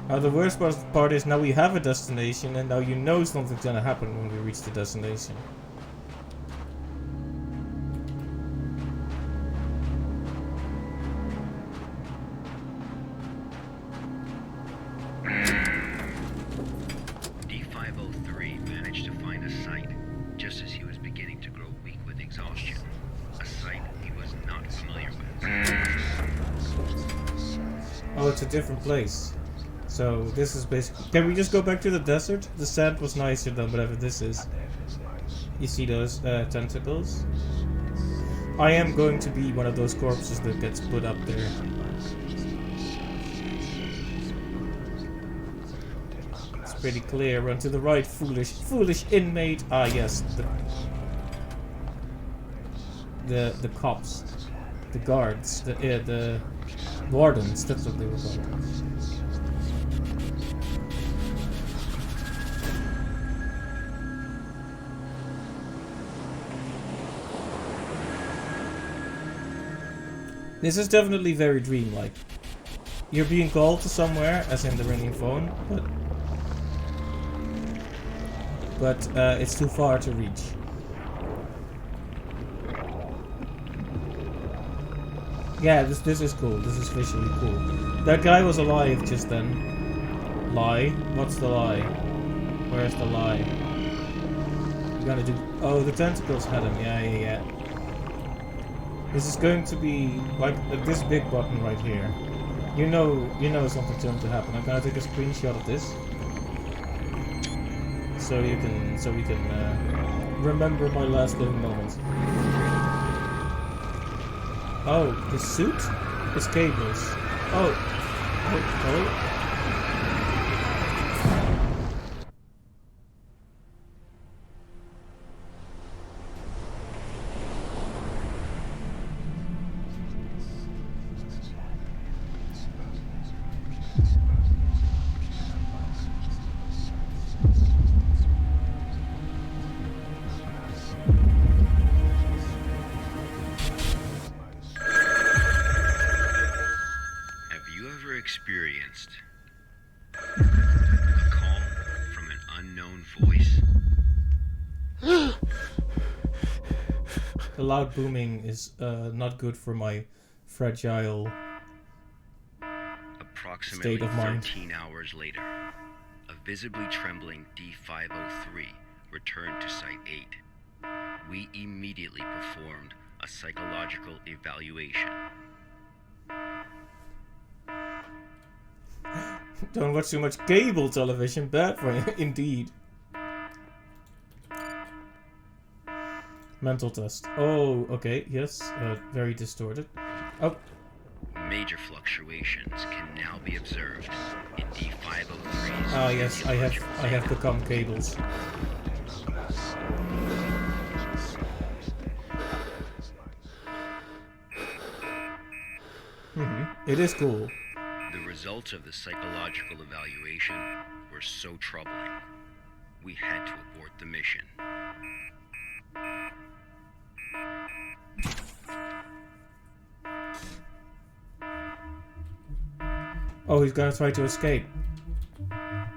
Now, the worst part is now we have a destination, and now you know something's gonna happen when we reach the destination. Oh, it's a different place. So this is basically... Can we just go back to the desert? The sand was nicer than whatever this is. You see those tentacles? I am going to be one of those corpses that gets put up there. It's pretty clear. Run to the right, foolish inmate. Ah, yes. The cops. The guards. The wardens, that's what they were called. This is definitely very dreamlike. You're being called to somewhere, as in the ringing phone, but it's too far to reach. Yeah, this is cool. This is visually cool. That guy was alive just then. Lie? What's the lie? Where's the lie? You gotta do... Oh, the tentacles had him. Yeah. This is going to be like this big button right here. You know something's going to happen. I'm gonna take a screenshot of this, so we can remember my last living moments. Oh, the suit is cables. Oh. Experienced a call from an unknown voice. The loud booming is not good for my fragile Approximately state of mind. 13 hours later, a visibly trembling D503 returned to Site 8. We immediately performed a psychological evaluation. Don't watch too much cable television, bad for you, indeed. Mental test. Oh, okay, yes, very distorted. Oh. Major fluctuations can now be observed in D503's Ah, yes, I have become cables. It is cool. The results of the psychological evaluation were so troubling, we had to abort the mission. Oh, he's gonna try to escape.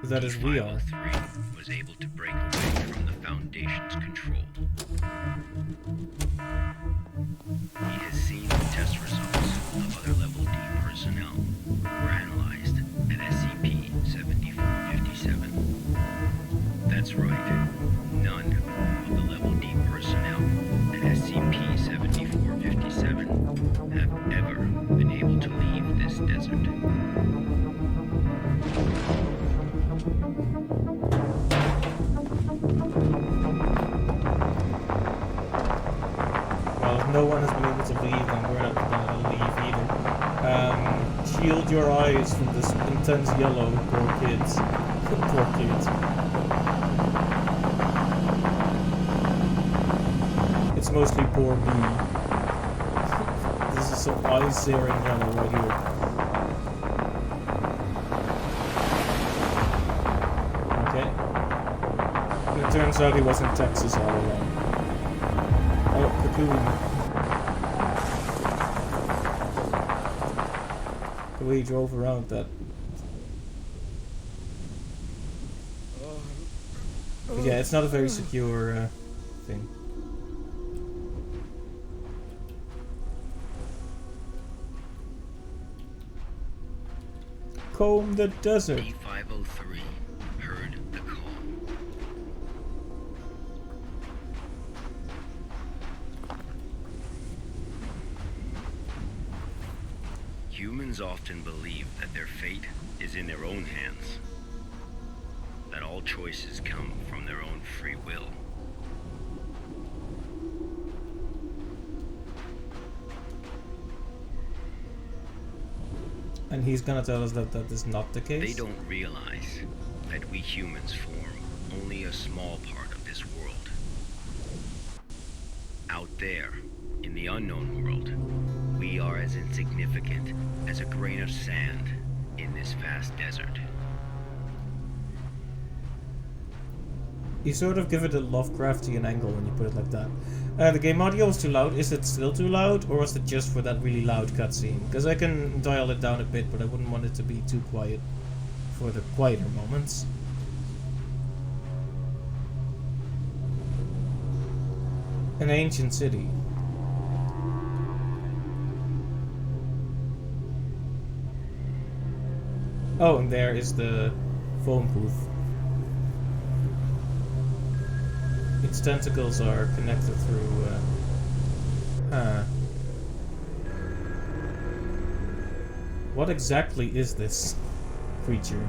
That is we are. D503 was able to break away from the Foundation no one has been able to leave, and we're not gonna leave either. Shield your eyes from this intense yellow. Poor kids. Poor kids. It's mostly poor me. This is some eye-searing yellow right here. Okay. And it turns out he was in Texas all along. Oh, cocoon. The way he drove around that. But yeah, it's not a very secure thing. Comb the desert. D503 heard the call. Humans often believe that their fate is in their own hands, that all choices come from their own free will. And he's gonna tell us that that is not the case? They don't realize that we humans form only a small part of this world. Out there, in the unknown world, we are as insignificant as a grain of sand in this vast desert. You sort of give it a Lovecraftian angle when you put it like that. The game audio is too loud. Is it still too loud, or was it just for that really loud cutscene? Because I can dial it down a bit, but I wouldn't want it to be too quiet for the quieter moments. An ancient city. Oh, and there is the phone booth. Its tentacles are connected through, What exactly is this creature?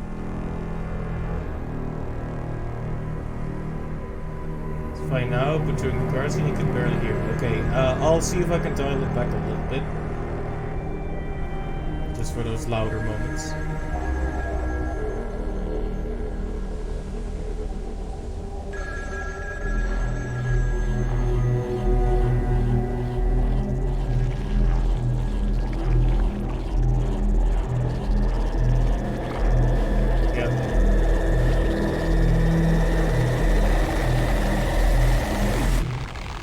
It's fine now, but during the cutscene you can barely hear it. Okay, I'll see if I can dial it back a little bit. Just for those louder moments.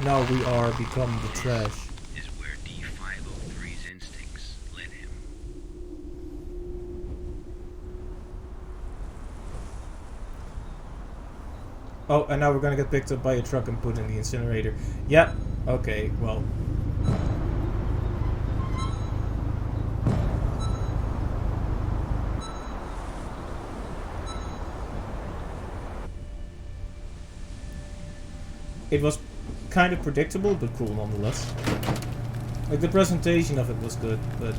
Now we are become the trash. Is where D503's instincts led him. Oh, and now we're gonna get picked up by a truck and put in the incinerator. Yeah, okay, well. It was kind of predictable, but cool nonetheless. Like, the presentation of it was good, but...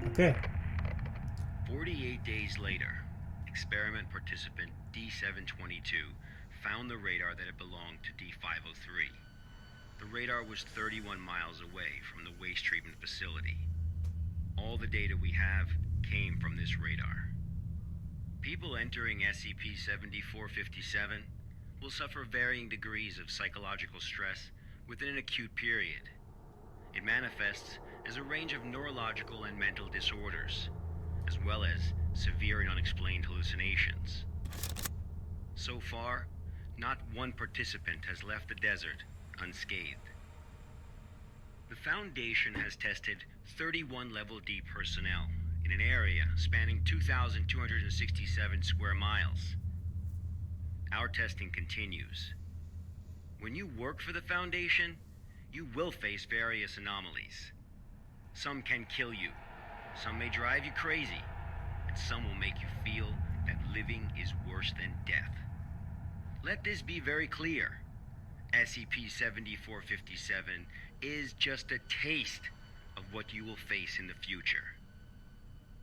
Okay. 48 days later, experiment participant D722 found the radar that had belonged to D503. The radar was 31 miles away from the waste treatment facility. All the data we have came from this radar. People entering SCP-7457 will suffer varying degrees of psychological stress within an acute period. It manifests as a range of neurological and mental disorders, as well as severe and unexplained hallucinations. So far, not one participant has left the desert unscathed. The Foundation has tested 31 Level D personnel in an area spanning 2,267 square miles. Our testing continues. When you work for the Foundation, you will face various anomalies. Some can kill you, some may drive you crazy, and some will make you feel that living is worse than death. Let this be very clear. SCP-7457 is just a taste of what you will face in the future.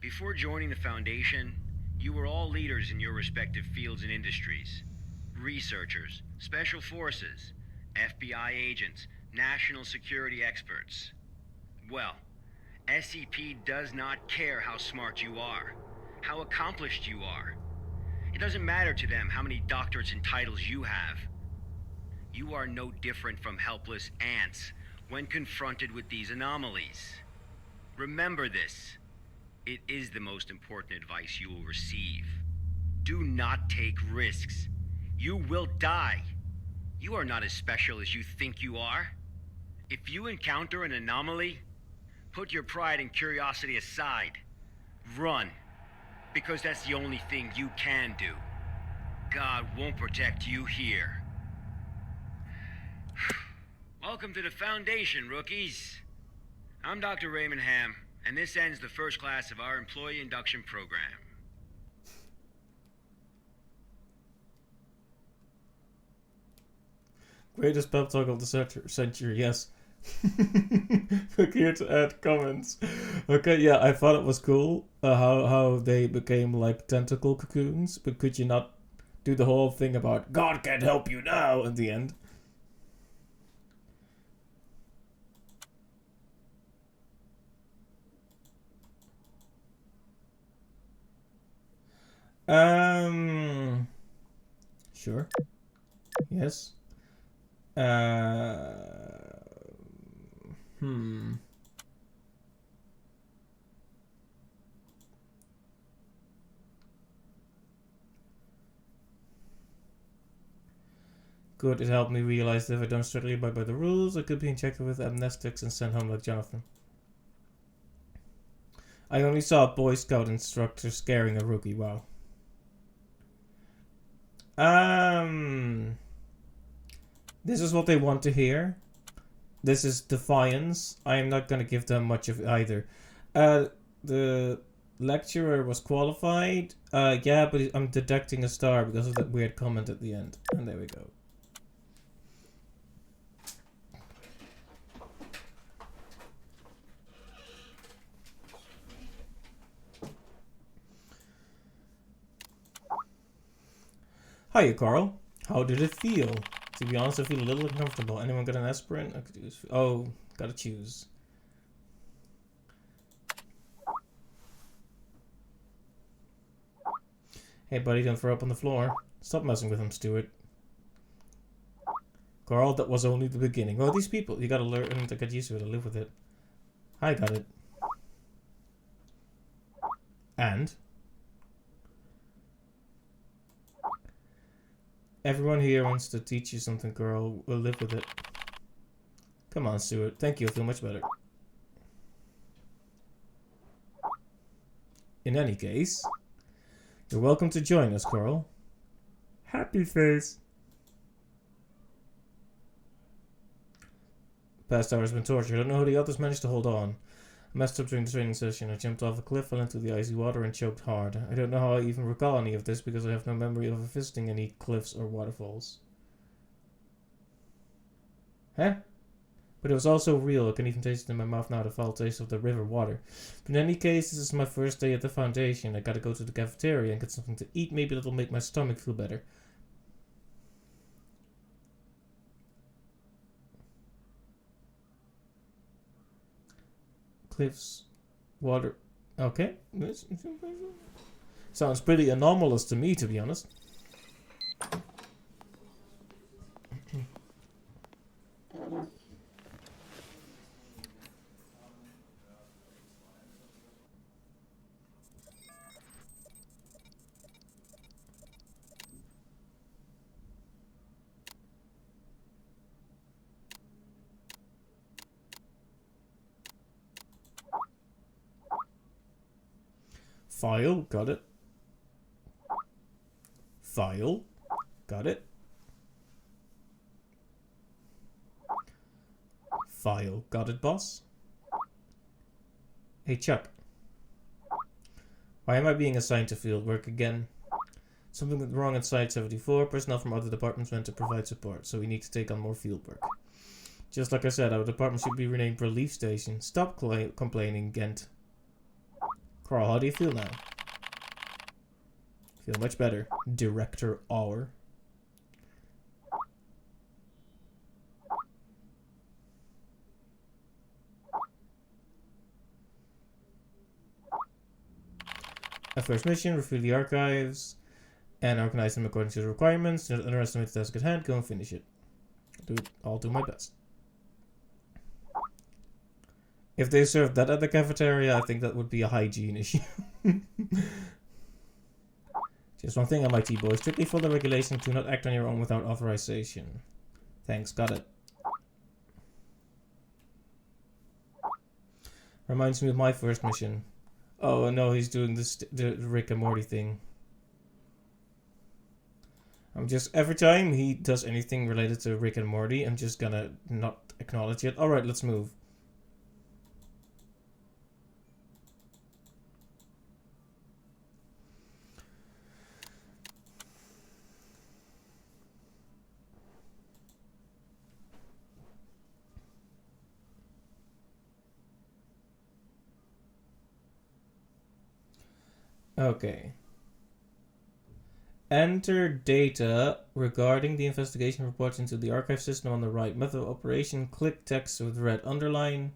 Before joining the Foundation, you were all leaders in your respective fields and industries. Researchers, special forces, FBI agents, national security experts. Well, SCP does not care how smart you are, how accomplished you are. It doesn't matter to them how many doctorates and titles you have. You are no different from helpless ants when confronted with these anomalies. Remember this. It is the most important advice you will receive. Do not take risks. You will die. You are not as special as you think you are. If you encounter an anomaly, put your pride and curiosity aside. Run. Because that's the only thing you can do. God won't protect you here. Welcome to the Foundation, rookies. I'm Dr. Raymond Ham, and this ends the first class of our employee induction program. Greatest pep talk of the century, yes. Click here to add comments. Okay, yeah, I thought it was cool how they became like tentacle cocoons, but could you not do the whole thing about God can't help you now at the end? Sure. Yes. Good, it helped me realize that if I don't strictly abide by the rules, I could be injected with amnestics and sent home like Jonathan. I only saw a Boy Scout instructor scaring a rookie, wow. This is what they want to hear. This is defiance. I am not going to give them much of either. The lecturer was qualified. Yeah, but I'm deducting a star because of that weird comment at the end. And there we go. Hiya, Carl. How did it feel? To be honest, I feel a little uncomfortable. Anyone got an aspirin? I could use. Oh, gotta choose. Hey, buddy, don't throw up on the floor. Stop messing with him, Stuart. Carl, that was only the beginning. Oh, these people, you gotta learn to get used to it and live with it. I got it. And? Everyone here wants to teach you something, girl. We'll live with it. Come on, Stuart. Thank you. I feel much better. In any case, you're welcome to join us, Carl. Happy face. Past hour has been torture. I don't know how the others managed to hold on. I messed up during the training session. I jumped off a cliff, fell into the icy water, and choked hard. I don't know how I even recall any of this because I have no memory of visiting any cliffs or waterfalls. Huh? But it was also real. I can even taste it in my mouth now, the foul taste of the river water. But in any case, this is my first day at the Foundation. I gotta go to the cafeteria and get something to eat. Maybe that'll make my stomach feel better. Cliffs, water. Okay. Sounds pretty anomalous to me, to be honest. File, got it. File, got it. File, got it, boss. Hey, Chuck. Why am I being assigned to field work again? Something went wrong at Site 74. Personnel from other departments went to provide support, so we need to take on more field work. Just like I said, our department should be renamed Relief Station. Stop complaining, Gent. Carl, how do you feel now? Feel much better. Director Auer. Our first mission, retrieve the archives and organize them according to the requirements. Do not underestimate the task at hand. Go and finish it. I'll do my best. If they served that at the cafeteria, I think that would be a hygiene issue. Just one thing, MIT boys. Strictly follow the regulations. Do not act on your own without authorization. Thanks, got it. Reminds me of my first mission. Oh no, he's doing the Rick and Morty thing. I'm just, every time he does anything related to Rick and Morty, I'm just gonna not acknowledge it. Alright, let's move. Okay. Enter data regarding the investigation reports into the archive system on the right. Method of operation, click text with red underline.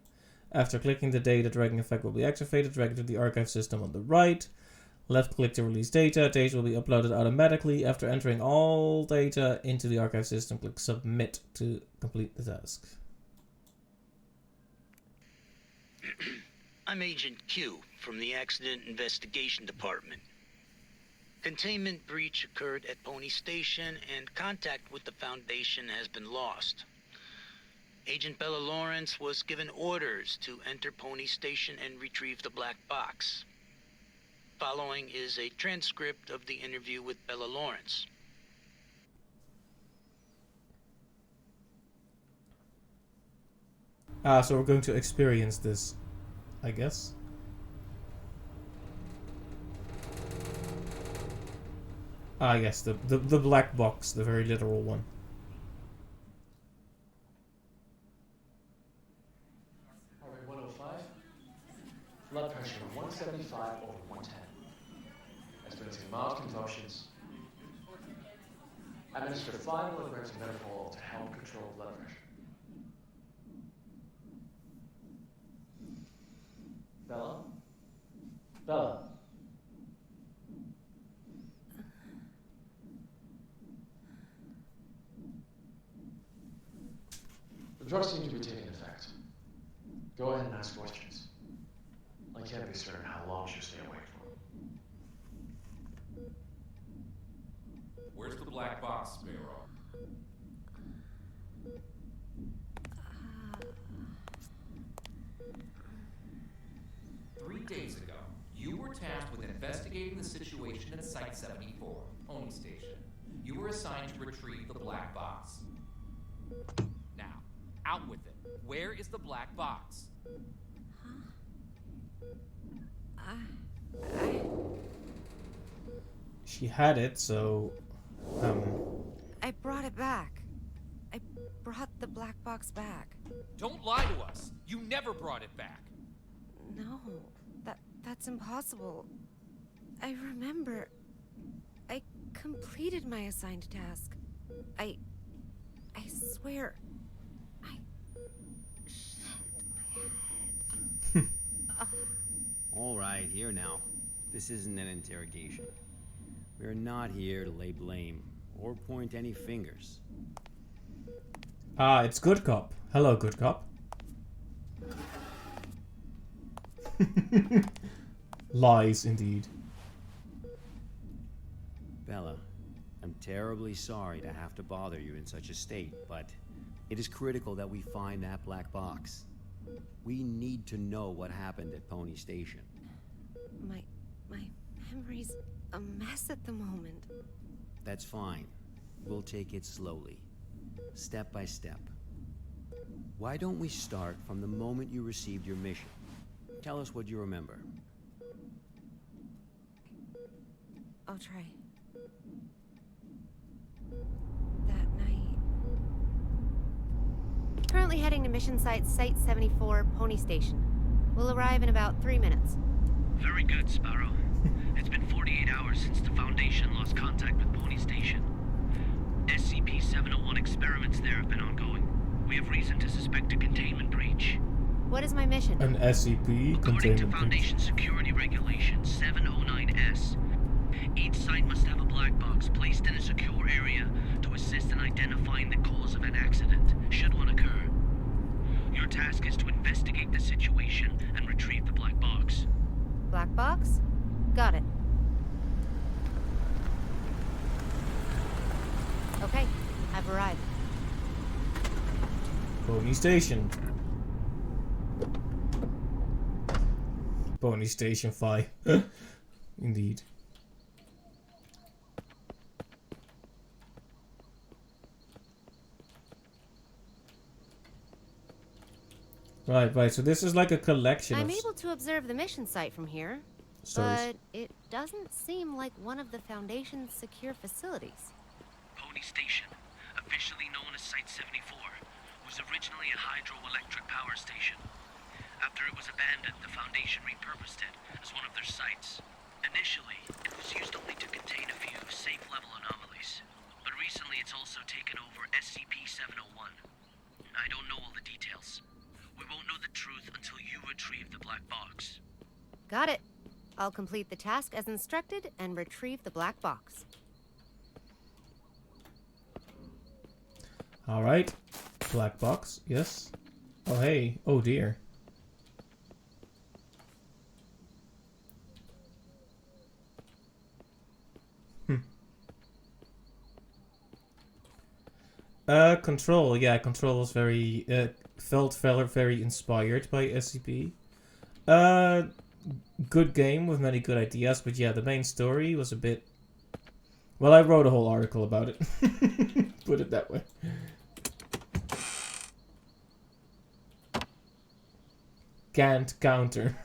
After clicking the data, dragging effect will be activated. Drag it to the archive system on the right. Left click to release data. Data will be uploaded automatically. After entering all data into the archive system, click submit to complete the task. I'm Agent Q from the Accident Investigation Department. Containment breach occurred at Pony Station and contact with the Foundation has been lost. Agent Bella Lawrence was given orders to enter Pony Station and retrieve the black box. Following is a transcript of the interview with Bella Lawrence. So we're going to experience this, I guess. Yes, the black box, the very literal one. Alright, 105. Blood pressure of 175 over 110. Experiencing mild convulsions. Administer 5 milligrams of metformin to help control blood pressure. Bella? Bella? The drugs seem to be taking effect. Go ahead and ask questions. I can't be certain how long she'll stay awake for. Where's the black box, Miro? Days ago, you were tasked with investigating the situation at Site 74, Pony Station. You were assigned to retrieve the black box. Now, out with it. Where is the black box? She had it, so... I brought it back. I brought the black box back. Don't lie to us! You never brought it back! No. That's impossible. I remember. I completed my assigned task. I swear. Shit, my head. All right, here now. This isn't an interrogation. We're not here to lay blame or point any fingers. It's Good Cop. Hello, Good Cop. Lies, indeed. Bella, I'm terribly sorry to have to bother you in such a state, but it is critical that we find that black box. We need to know what happened at Pony Station. My memory's a mess at the moment. That's fine. We'll take it slowly, step by step. Why don't we start from the moment you received your mission? Tell us what you remember. I'll try. heading to mission site Site 74, Pony Station. We'll arrive in about 3 minutes. Very good, Sparrow. It's been 48 hours since the Foundation lost contact with Pony Station. SCP-701 experiments there have been ongoing. We have reason to suspect a containment breach. What is my mission? An SCP According to containment breach. Foundation Security Regulation 709S, each site must have a black box placed in a secure area to assist in identifying the cause of an accident, should one occur. Your task is to investigate the situation and retrieve the black box. Black box? Got it. Okay, I've arrived. Pony Station. Pony Station 5. Indeed. Right, so this is like a collection I'm of able to observe the mission site from here, stories. but it doesn't seem like one of the Foundation's secure facilities. Pony Station, officially known as Site 74, was originally a hydroelectric power station. After it was abandoned, the Foundation repurposed it as one of their sites. Initially, it was used only to contain a few safe-level anomalies, but recently it's also taken over SCP-701. I don't know all the details. We won't know the truth until you retrieve the black box. Got it. I'll complete the task as instructed and retrieve the black box. Alright. Black box, yes. Oh hey, oh dear. Control. Yeah, Control was very, felt very inspired by SCP. Good game with many good ideas, but yeah, the main story was a bit... Well, I wrote a whole article about it. Put it that way. Can't counter.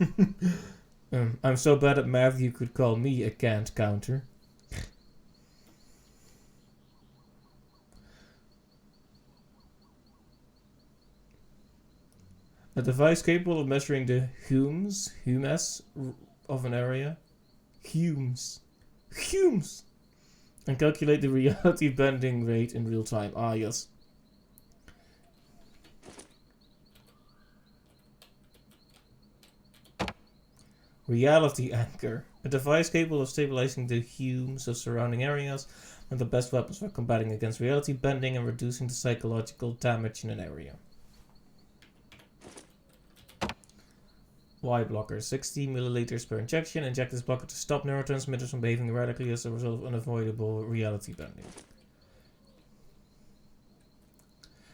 I'm so bad at math you could call me a can't counter. A device capable of measuring the humes of an area. Humes. And calculate the reality bending rate in real time. Ah, yes. Reality anchor. A device capable of stabilizing the humes of surrounding areas and the best weapons for combating against reality bending and reducing the psychological damage in an area. Y blocker, 60 milliliters per injection. Inject this blocker to stop neurotransmitters from behaving erratically as a result of unavoidable reality bending.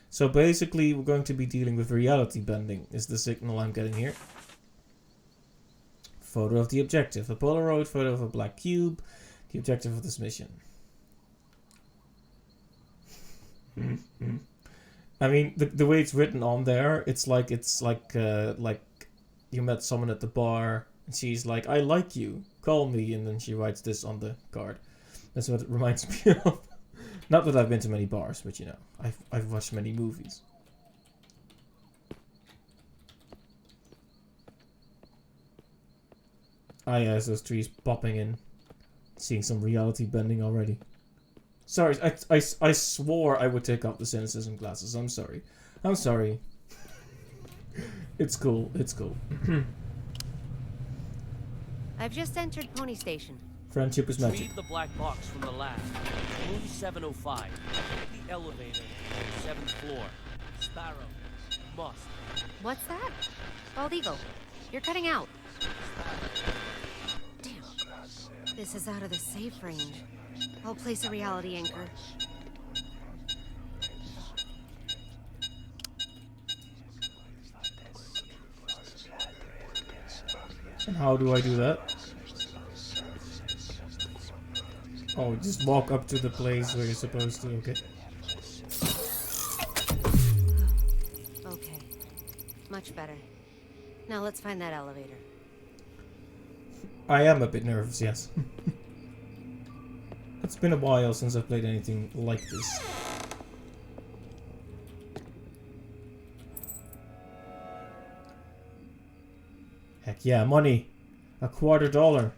So basically we're going to be dealing with reality bending, is the signal I'm getting here. Photo of the objective. A Polaroid photo of a black cube. The objective of this mission. I mean, the way it's written on there, it's like you met someone at the bar and she's like, I like you, call me, and then she writes this on the card. That's what it reminds me of. Not that I've been to many bars, but you know, I've watched many movies. Ah yeah, those trees popping in. Seeing some reality bending already. Sorry, I swore I would take off the cynicism glasses. I'm sorry. I'm sorry. It's cool. It's cool. I've just entered Pony Station. Friendship is magic. Retrieve the black box from the lab. Room 705. The elevator. 7th floor. Sparrow. Must. What's that? Bald Eagle. You're cutting out. Damn. This is out of the safe range. I'll place a reality anchor. And how do I do that? Oh, just walk up to the place where you're supposed to, okay. Okay. Much better. Now let's find that elevator. I am a bit nervous, yes. It's been a while since I've played anything like this. Like, yeah, money. $25.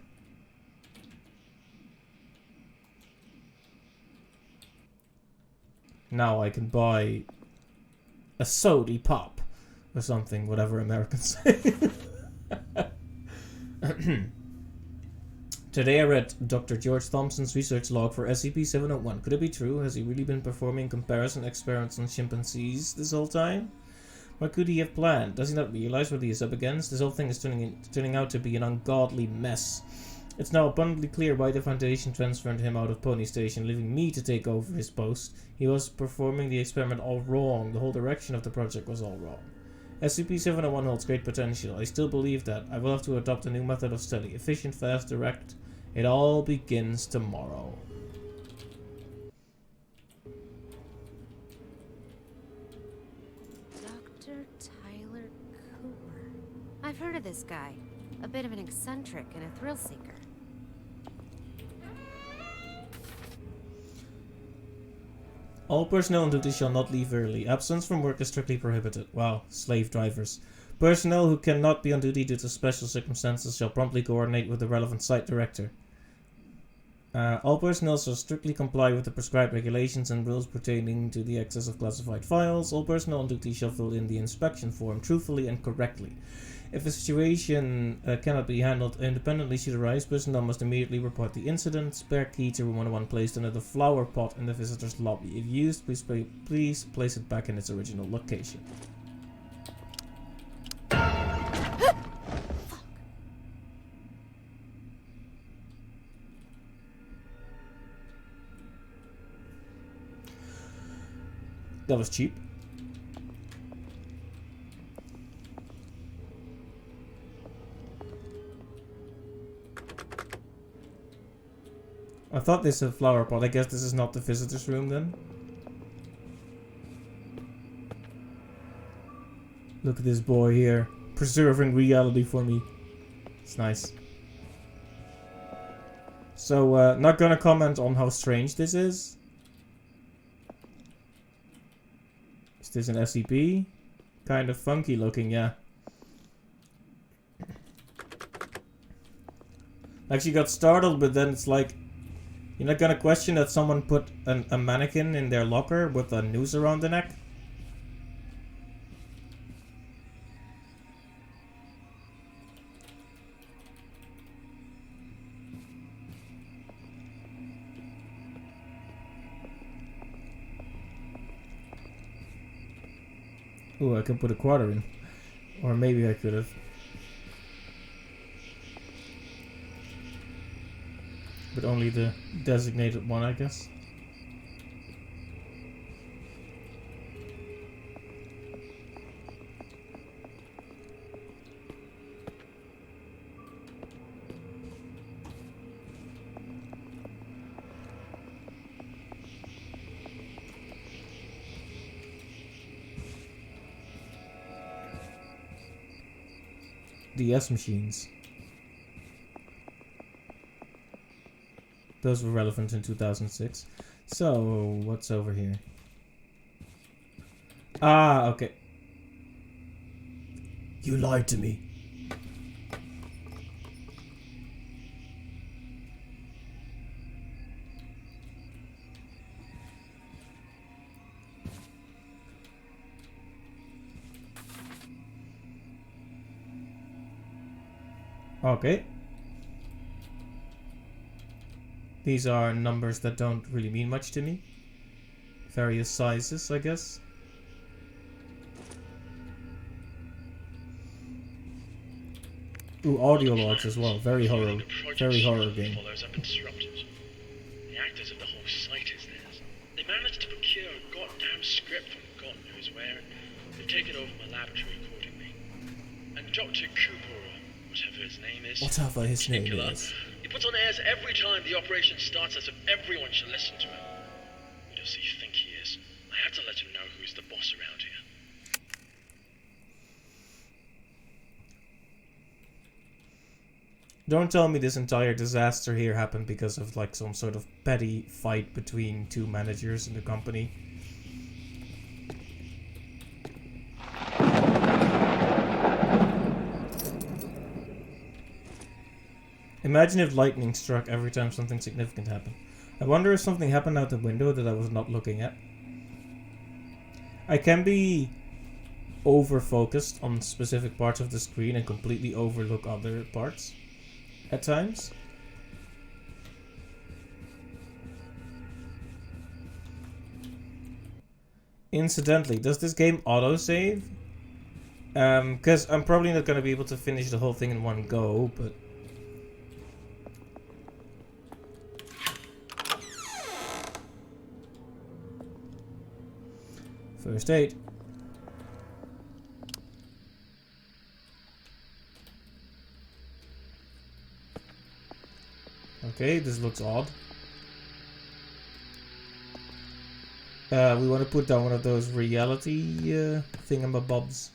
Now I can buy a sody pop or something, whatever Americans say. Today I read Dr. George Thompson's research log for SCP-701. Could it be true? Has he really been performing comparison experiments on chimpanzees this whole time? What could he have planned? Does he not realize what he is up against? This whole thing is turning out to be an ungodly mess. It's now abundantly clear why the Foundation transferred him out of Pony Station, leaving me to take over his post. He was performing the experiment all wrong. The whole direction of the project was all wrong. SCP-701 holds great potential. I still believe that. I will have to adopt a new method of study. Efficient, fast, direct. It all begins tomorrow. Dr. Tyler Cooper. I've heard of this guy. A bit of an eccentric and a thrill seeker. All personnel on duty shall not leave early. Absence from work is strictly prohibited. Wow, slave drivers. Personnel who cannot be on duty due to special circumstances shall promptly coordinate with the relevant site director. All personnel shall strictly comply with the prescribed regulations and rules pertaining to the access of classified files. All personnel on duty shall fill in the inspection form truthfully and correctly. If a situation cannot be handled independently should arise, personnel must immediately report the incident. Spare key to room 101 placed under the flower pot in the visitor's lobby. If used, please place it back in its original location. That was cheap. I thought this was a flower pot. I guess this is not the visitor's room then. Look at this boy here, preserving reality for me. It's nice. So, not gonna comment on how strange this is. Is this an SCP? Kind of funky looking, yeah. Actually got startled, but then it's like, you're not gonna question that someone put a mannequin in their locker with a noose around the neck? Ooh, I can put a quarter in. Or maybe I could have. But only the designated one, I guess. DS machines. Those were relevant in 2006. So, what's over here? Ah, okay. You lied to me. Okay. These are numbers that don't really mean much to me. Various sizes, I guess. Ooh, audio logs as well. Very horror game. Follows up and disrupted. The actors of the whole site is theirs. They managed to procure a goddamn script from God knows where, and they've taken over my laboratory accordingly. And Dr. Cooper, or whatever his name is, Whatever his name is. He puts on airs every time the operation starts as if everyone should listen to him. Who does he think he is? I have to let him know who's the boss around here. Don't tell me this entire disaster here happened because of like some sort of petty fight between two managers in the company. Imagine if lightning struck every time something significant happened. I wonder if something happened out the window that I was not looking at. I can be over-focused on specific parts of the screen and completely overlook other parts at times. Incidentally, does this game autosave? Because I'm probably not going to be able to finish the whole thing in one go, but... First aid. Okay, this looks odd. We want to put down one of those reality thingamabobs.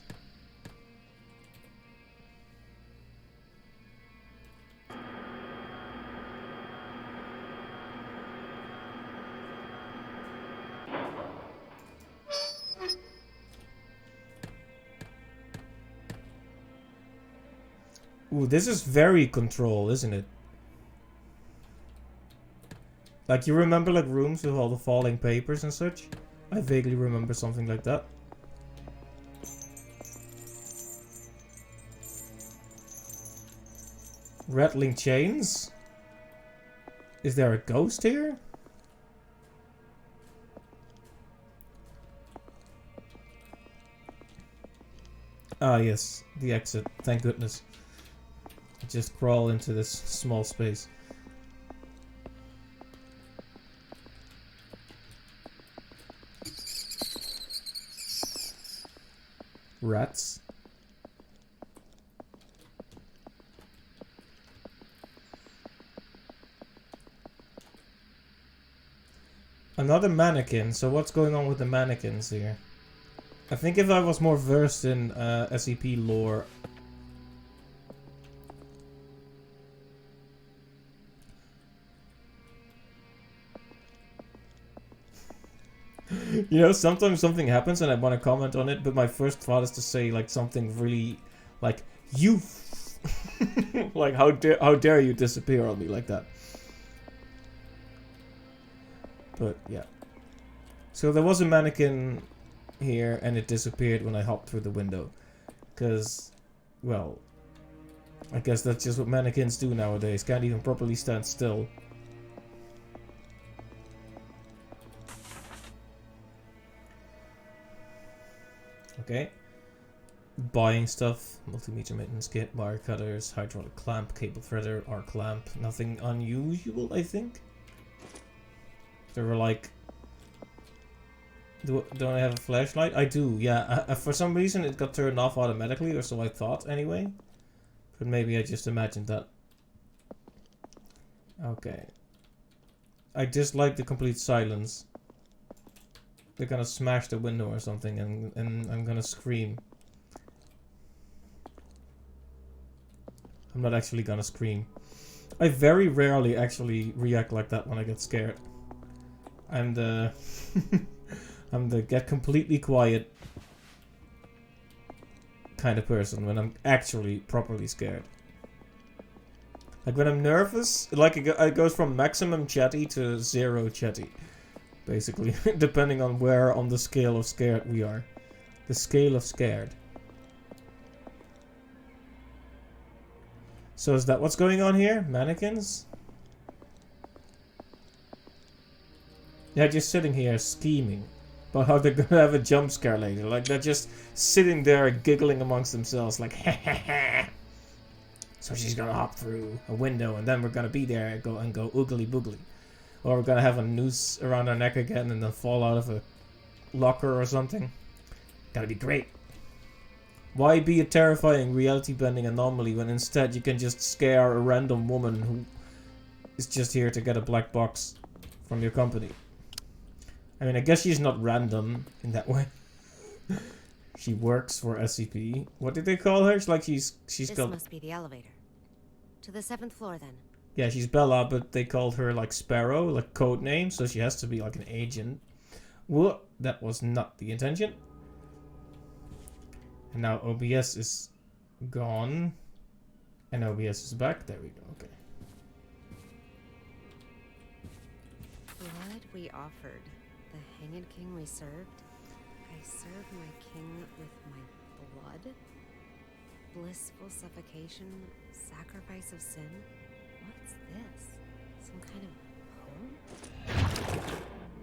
Ooh, this is very Control, isn't it? Like, you remember, like, rooms with all the falling papers and such? I vaguely remember something like that. Rattling chains? Is there a ghost here? Ah, yes. The exit. Thank goodness. Just crawl into this small space. Rats. Another mannequin, so what's going on with the mannequins here? I think if I was more versed in SCP lore... You know, sometimes something happens and I want to comment on it, but my first thought is to say, like, something really, like, you... like, how dare you disappear on me like that? But, yeah. So there was a mannequin here, and it disappeared when I hopped through the window. Because, well, I guess that's just what mannequins do nowadays. Can't even properly stand still. Okay. Buying stuff. Multimeter maintenance kit, wire cutters, hydraulic clamp, cable threader, arc lamp. Nothing unusual, I think. There were like... Don't I have a flashlight? I do, yeah. For some reason it got turned off automatically, or so I thought anyway. But maybe I just imagined that. Okay. I dislike the complete silence. They're gonna smash the window or something and I'm gonna scream. I'm not actually gonna scream. I very rarely actually react like that when I get scared. I'm the... I'm the get completely quiet kind of person when I'm actually properly scared. Like when I'm nervous, like it goes from maximum chatty to zero chatty. Basically, depending on where on the scale of scared we are. The scale of scared. So is that what's going on here? Mannequins? They're just sitting here scheming about how they're gonna have a jump scare later. Like they're just sitting there giggling amongst themselves like ha ha ha. So she's gonna hop through a window and then we're gonna be there and go oogly boogly. Or we're gonna have a noose around our neck again and then fall out of a locker or something. Gotta be great. Why be a terrifying reality-bending anomaly when instead you can just scare a random woman who is just here to get a black box from your company? I mean, I guess she's not random in that way. She works for SCP. What did they call her? It's like she's This called... must be the elevator. To the 7th floor, then. Yeah, she's Bella, but they called her like Sparrow, like code name, so she has to be like an agent. Whoa, that was not the intention. And now OBS is gone. And OBS is back. There we go, okay. What we offered, the hanged king we served. I served my king with my blood? Blissful suffocation, sacrifice of sin? What's this? Some kind of poem?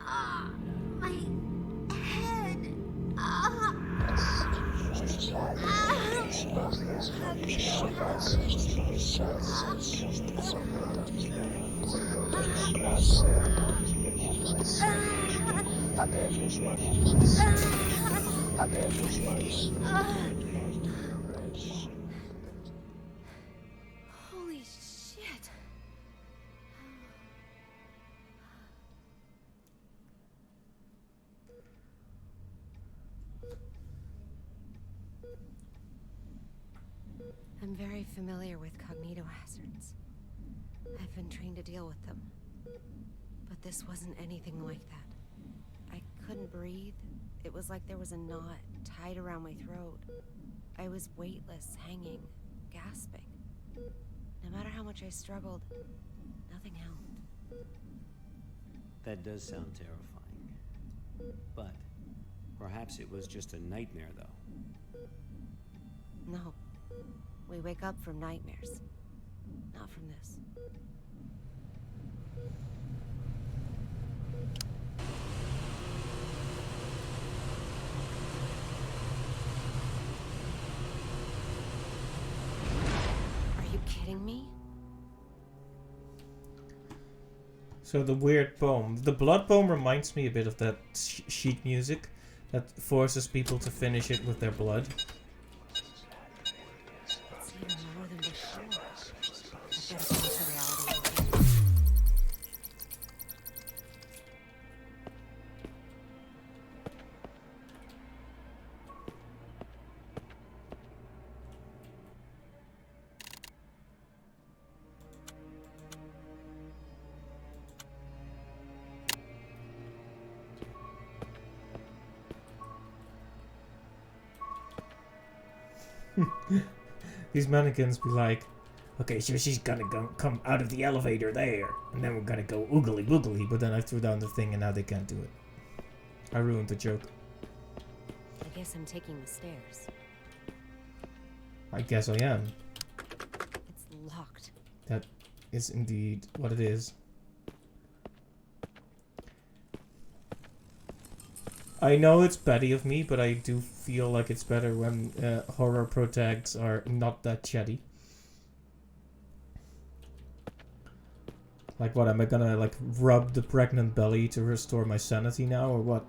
Ah, my head! Ah! Holy shit. I'm very familiar with cognito hazards. I've been trained to deal with them. But this wasn't anything like that. I couldn't breathe. It was like there was a knot tied around my throat. I was weightless, hanging, gasping. No matter how much I struggled, nothing helped. That does sound terrifying. But perhaps it was just a nightmare, though. No. We wake up from nightmares. Not from this. Are you kidding me? So the weird poem. The blood poem reminds me a bit of that sheet music that forces people to finish it with their blood. It's even more than before. I've got to face the reality. These mannequins be like, okay, so she's gonna come out of the elevator there, and then we're gonna go oogly boogly, but then I threw down the thing and now they can't do it. I ruined the joke. I guess I'm taking the stairs. I guess I am. It's locked. That is indeed what it is. I know it's petty of me, but I do feel like it's better when horror protags are not that chatty. Like what, am I gonna like rub the pregnant belly to restore my sanity now, or what?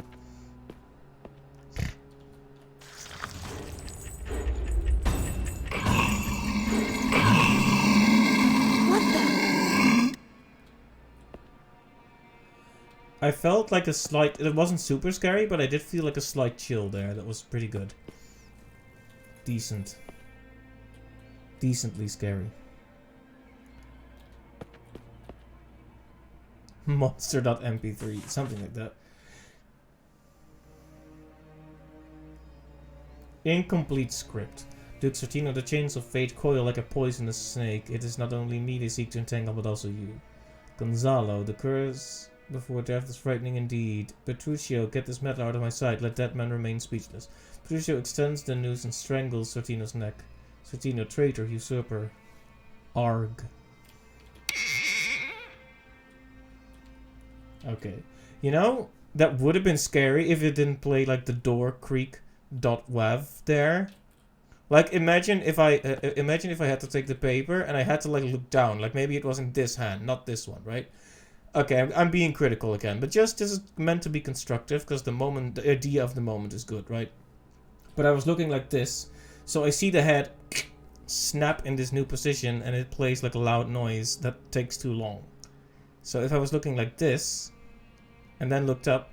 I felt like a slight... It wasn't super scary, but I did feel like a slight chill there. That was pretty good. Decent. Decently scary. Monster.mp3. Something like that. Incomplete script. Dude, Sortino, the chains of fate coil like a poisonous snake. It is not only me they seek to entangle, but also you. Gonzalo, the curse... before death is frightening indeed. Petruccio, get this metal out of my sight. Let that man remain speechless. Petruccio extends the noose and strangles Sortino's neck. Sortino, traitor, usurper. Arg. Okay. You know, that would have been scary if it didn't play like the door creak .wav there. Like, imagine if I had to take the paper and I had to like look down. Like maybe it was in this hand, not this one, right? Okay, I'm being critical again, but just this is meant to be constructive because the idea of the moment is good, right? But I was looking like this, so I see the head snap in this new position and it plays like a loud noise that takes too long. So if I was looking like this and then looked up,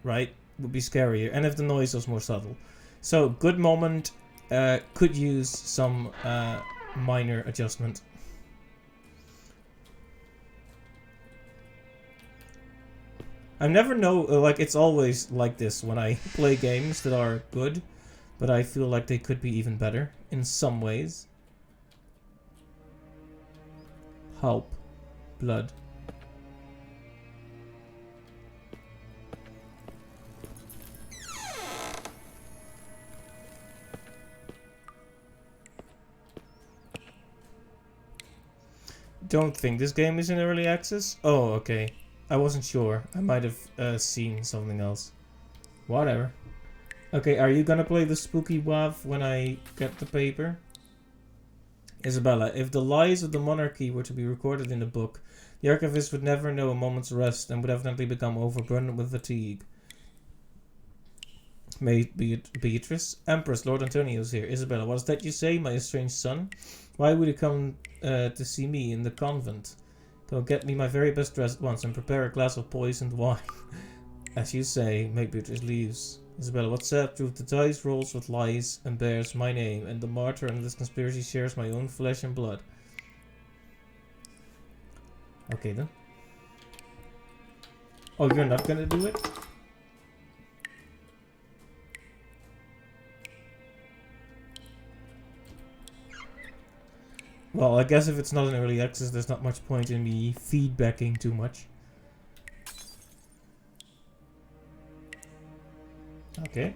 right, would be scarier. And if the noise was more subtle. So good moment, could use some minor adjustment. I never know, like, it's always like this when I play games that are good, but I feel like they could be even better in some ways. Help. Blood. don't think this game is in early access. Oh, okay. I wasn't sure. I might have seen something else. Whatever. Okay, are you gonna play the spooky WAV when I get the paper? Isabella, if the lies of the monarchy were to be recorded in the book, the archivist would never know a moment's rest and would evidently become overburdened with fatigue. Beatrice, Empress, Lord Antonio's here. Isabella, what is that you say, my estranged son? Why would you come to see me in the convent? Go get me my very best dress at once and prepare a glass of poisoned wine. As you say, make Beatrice leaves. Isabella, what's sad truth? The dice rolls with lies and bears my name, and the martyr in this conspiracy shares my own flesh and blood. Okay then. Oh, you're not gonna do it? Well, I guess if it's not in early access, there's not much point in me feedbacking too much. Okay.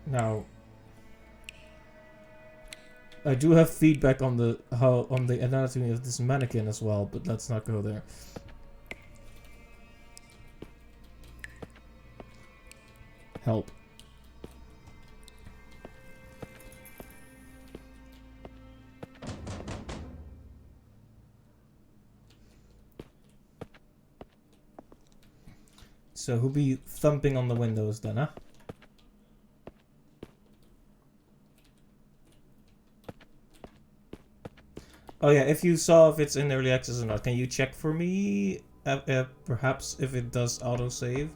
Now, I do have feedback on the anatomy of this mannequin as well, but let's not go there. Help. So who'll be thumping on the windows then, huh? Oh yeah, if you saw if it's in early access or not, can you check for me? Perhaps if it does autosave?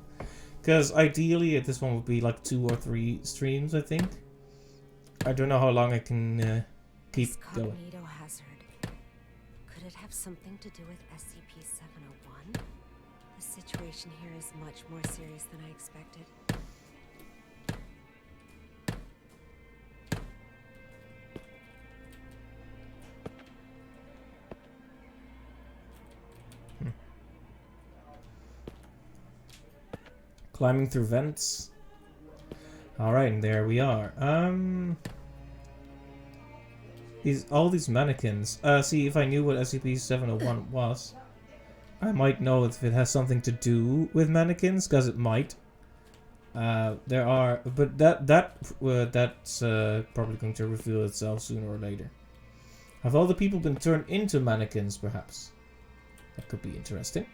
Because ideally this one would be like 2 or 3 streams, I think. I don't know how long I can keep going. Cognito hazard. Could it have something to do with SCP-701? The situation here is much more serious than I expected. Climbing through vents. Alright, and there we are. All these mannequins. See, if I knew what SCP-701 was, I might know if it has something to do with mannequins, because it might. There are, but that's probably going to reveal itself sooner or later. Have all the people been turned into mannequins, perhaps? That could be interesting.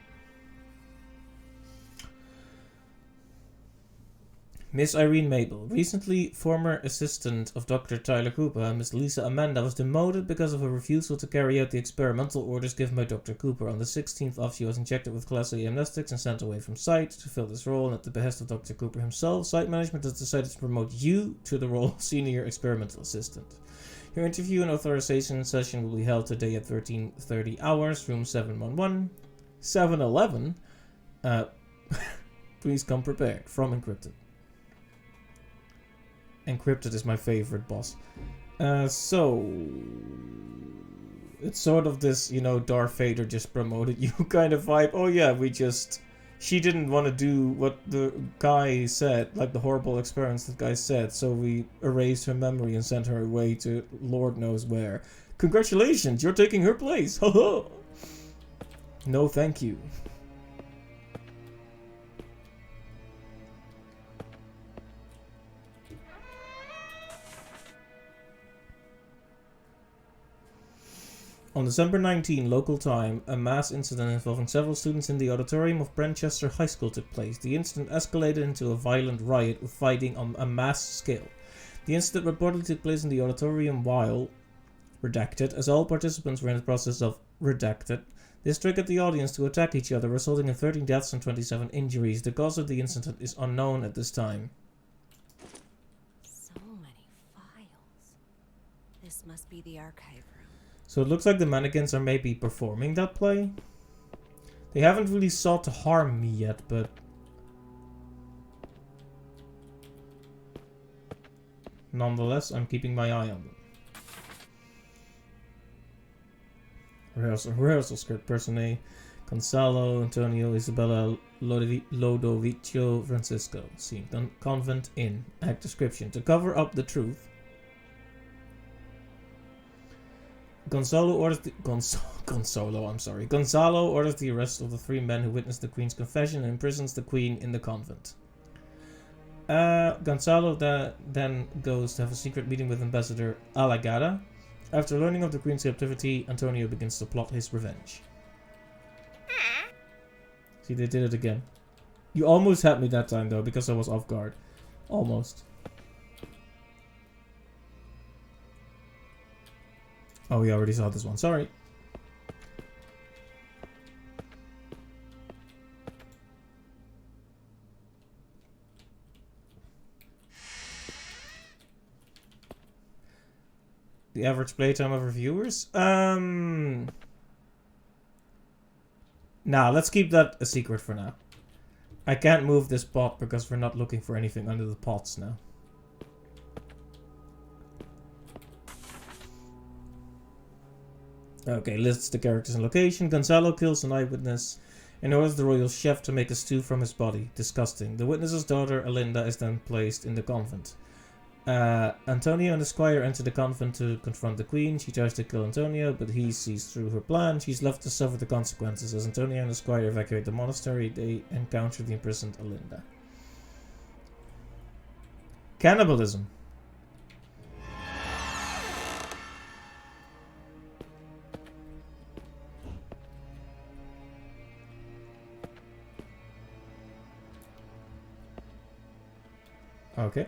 Miss Irene Mabel. Recently, former assistant of Dr. Tyler Cooper, Miss Lisa Amanda, was demoted because of her refusal to carry out the experimental orders given by Dr. Cooper. On the 16th of, she was injected with Class A amnestics and sent away from site to fill this role, and at the behest of Dr. Cooper himself, site management has decided to promote you to the role of Senior Experimental Assistant. Your interview and authorization session will be held today at 13:30 hours, room 711. 711? Please come prepared. From Encrypted. Encrypted is my favorite boss. So it's sort of this, you know, Darth Vader just promoted you kind of vibe. Oh yeah, she didn't want to do what the guy said, like the horrible experiments the guy said, so we erased her memory and sent her away to Lord knows where. Congratulations, you're taking her place. Haha. No, thank you. On December 19, local time, a mass incident involving several students in the auditorium of Brentchester High School took place. The incident escalated into a violent riot with fighting on a mass scale. The incident reportedly took place in the auditorium while, redacted, as all participants were in the process of, redacted, this triggered the audience to attack each other, resulting in 13 deaths and 27 injuries. The cause of the incident is unknown at this time. So many files. This must be the archive room. So it looks like the mannequins are maybe performing that play. They haven't really sought to harm me yet, but... nonetheless, I'm keeping my eye on them. Rehearsal script personnel. Gonzalo, Antonio, Isabella, Lodovicio, Francisco. Scene, convent, inn. Act description. To cover up the truth, Gonzalo orders the Gonzalo orders the arrest of the 3 men who witnessed the Queen's confession and imprisons the Queen in the convent. Gonzalo then goes to have a secret meeting with Ambassador Alagada. After learning of the Queen's captivity, Antonio begins to plot his revenge. See, they did it again. You almost had me that time, though, because I was off guard. Almost. Oh, we already saw this one. Sorry. The average playtime of our viewers? Nah, let's keep that a secret for now. I can't move this pot because we're not looking for anything under the pots now. Okay, lists the characters and location. Gonzalo kills an eyewitness and orders the royal chef to make a stew from his body. Disgusting. The witness's daughter, Alinda, is then placed in the convent. Antonio and the squire enter the convent to confront the queen. She tries to kill Antonio, but he sees through her plan. She's left to suffer the consequences. As Antonio and the squire evacuate the monastery, they encounter the imprisoned Alinda. Cannibalism. Okay.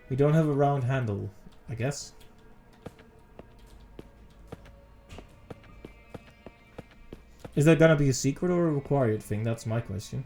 We don't have a round handle, I guess. Is that gonna be a secret or a required thing? That's my question.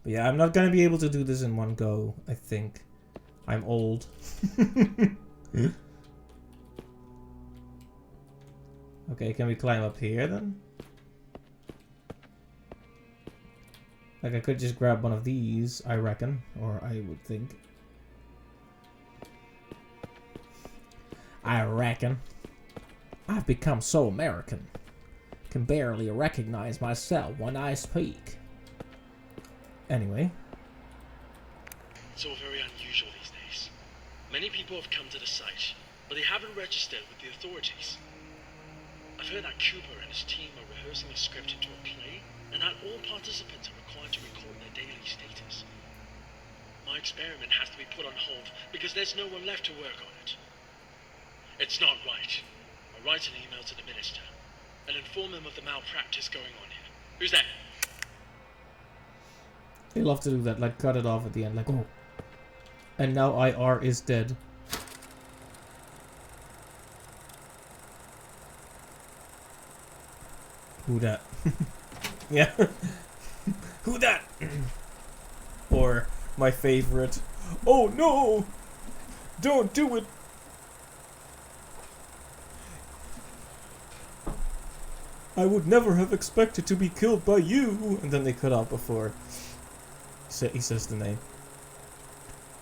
But yeah, I'm not gonna be able to do this in one go, I think. I'm old. Okay, can we climb up here then? Like I could just grab one of these, I reckon. Or I would think. I reckon. I've become so American. Can barely recognize myself when I speak. Anyway. It's all very unusual these days. Many people have come to the site, but they haven't registered with the authorities. I've heard that Cooper and his team are rehearsing a script into a play, and that all participants are required to record their daily status. My experiment has to be put on hold because there's no one left to work on it. It's not right. I'll write an email to the minister and inform him of the malpractice going on here. Who's that? They love to do that, like cut it off at the end, like, oh. And now IR is dead. Who that? Yeah. Who that? Or my favorite. Oh no! Don't do it! I would never have expected to be killed by you! And then they cut off before he says the name.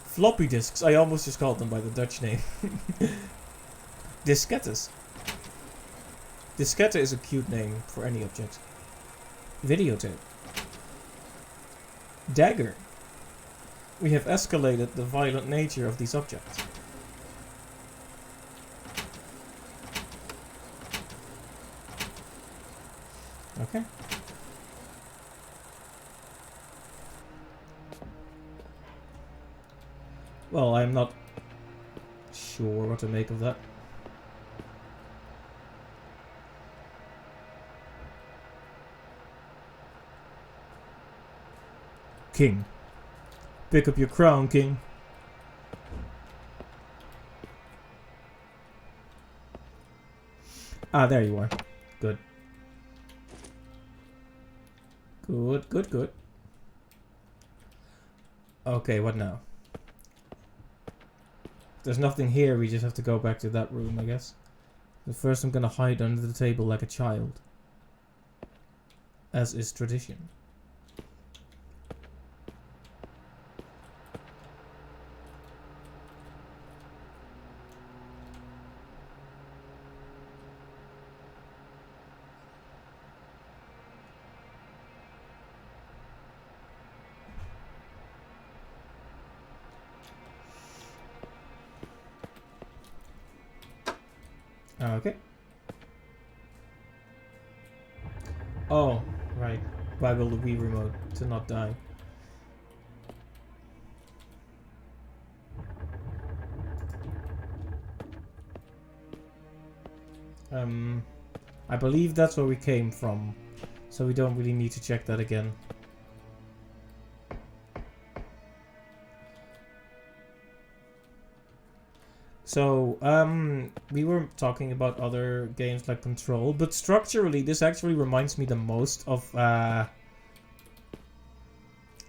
Floppy disks. I almost just called them by the Dutch name. Diskettes. Diskette is a cute name for any object. Videotape. Dagger. We have escalated the violent nature of these objects. Okay. Well, I'm not sure what to make of that. King. Pick up your crown, King. Ah, there you are. Good. Good, good, good. Okay, what now? There's nothing here, we just have to go back to that room, I guess. But first I'm gonna hide under the table like a child. As is tradition. Okay. Oh, right. Waggle the Wii remote to not die. I believe that's where we came from, so we don't really need to check that again. So, we were talking about other games like Control, but structurally this actually reminds me the most of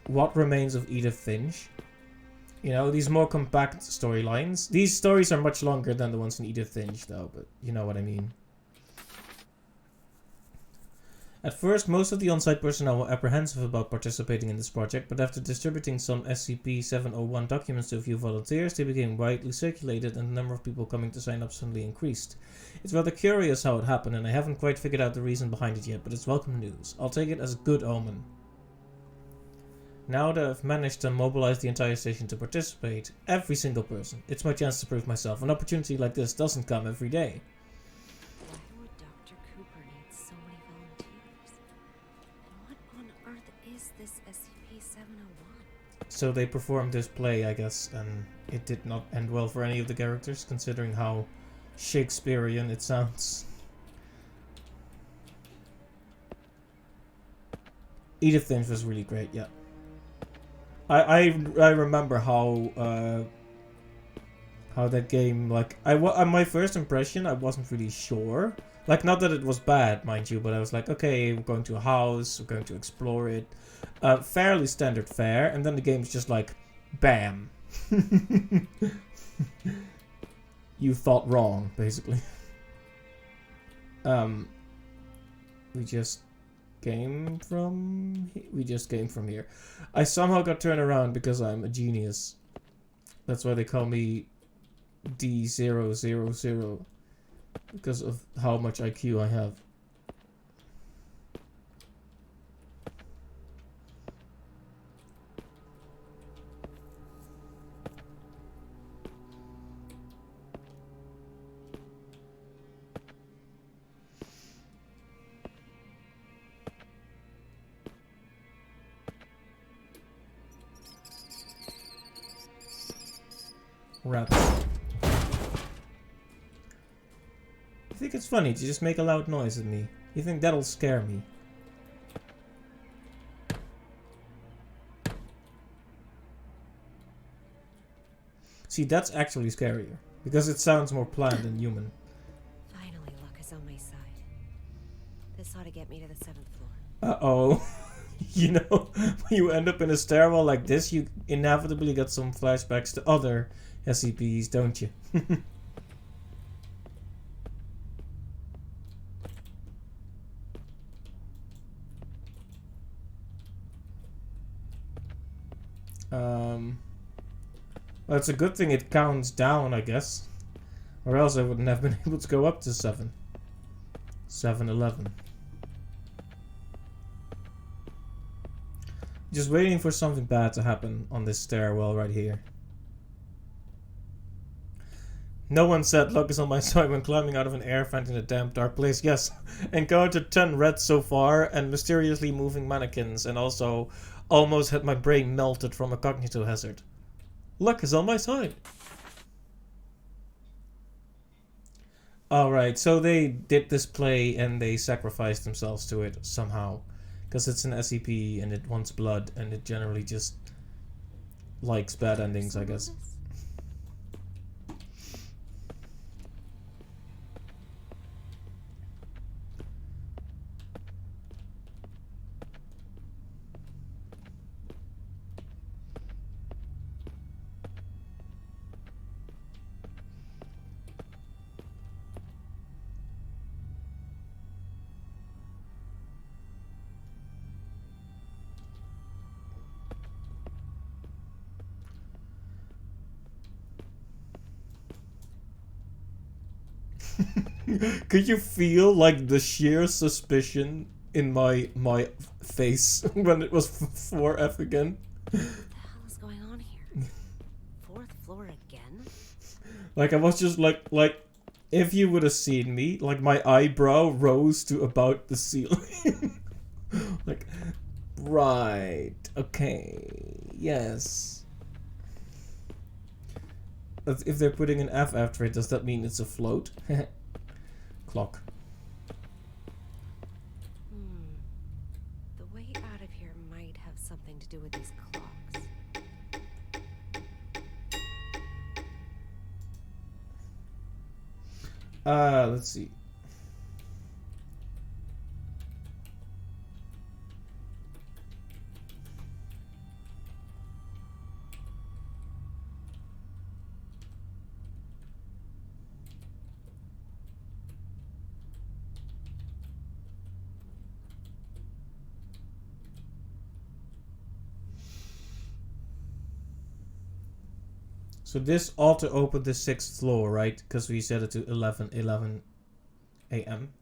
What Remains of Edith Finch. You know, these more compact storylines. These stories are much longer than the ones in Edith Finch though, but you know what I mean. At first, most of the on-site personnel were apprehensive about participating in this project, but after distributing some SCP-701 documents to a few volunteers, they became widely circulated and the number of people coming to sign up suddenly increased. It's rather curious how it happened, and I haven't quite figured out the reason behind it yet, but it's welcome news. I'll take it as a good omen. Now that I've managed to mobilize the entire station to participate, every single person, it's my chance to prove myself. An opportunity like this doesn't come every day. So they performed this play, I guess, and it did not end well for any of the characters, considering how Shakespearean it sounds. Edith Finch was really great, yeah. I remember how that game, like, my first impression, I wasn't really sure. Like, not that it was bad, mind you, but I was like, okay, we're going to a house, we're going to explore it. Fairly standard fare, and then the game's just like, bam. You thought wrong, basically. We just came from here. I somehow got turned around because I'm a genius. That's why they call me D000, because of how much IQ I have. Rats. You think it's funny to just make a loud noise at me? You think that'll scare me? See, that's actually scarier, because it sounds more planned and human. Finally, luck is on my side. This ought to get me to the 7th floor. Uh-oh. You know, when you end up in a stairwell like this, you inevitably get some flashbacks to other SCPs, don't you? Well, it's a good thing it counts down, I guess. Or else I wouldn't have been able to go up to 7. 7-11. Just waiting for something bad to happen on this stairwell right here. No one said luck is on my side when climbing out of an air vent in a damp dark place. Yes, encountered 10 rats so far and mysteriously moving mannequins, and also almost had my brain melted from a cognitive hazard. Luck is on my side. Alright, so they did this play and they sacrificed themselves to it somehow. Because it's an SCP and it wants blood and it generally just likes bad endings, I guess. Could you feel like the sheer suspicion in my face when it was 4F again? What the hell is going on here? 4th floor again? Like I was just like If you would have seen me, like my eyebrow rose to about the ceiling. Like, right, okay, yes. If they're putting an F after it, does that mean it's a float? Clock. The way out of here might have something to do with these clocks. Let's see. So this ought to open the 6th floor, right? Because we set it to 11 a.m.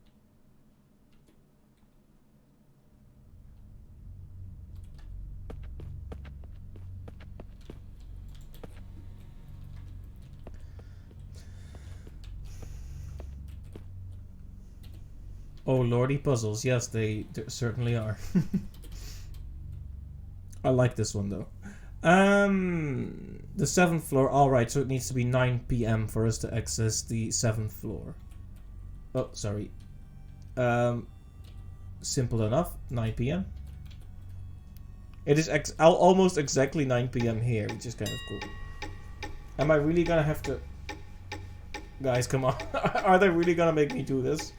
Oh lordy puzzles, yes, they certainly are. I like this one though. The 7th floor, alright, so it needs to be 9 p.m. for us to access the 7th floor. Oh, sorry. Simple enough, 9 p.m. It is almost exactly 9 p.m. here, which is kind of cool. Am I really gonna have to... Guys, come on. Are they really gonna make me do this?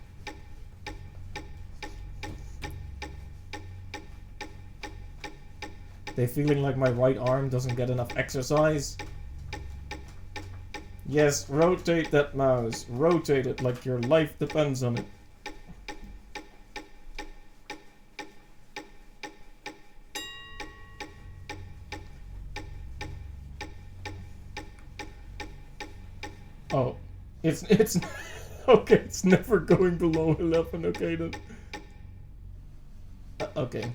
They feeling like my right arm doesn't get enough exercise? Yes, rotate that mouse. Rotate it like your life depends on it. Oh, it's okay, it's never going below 11, okay then. Okay.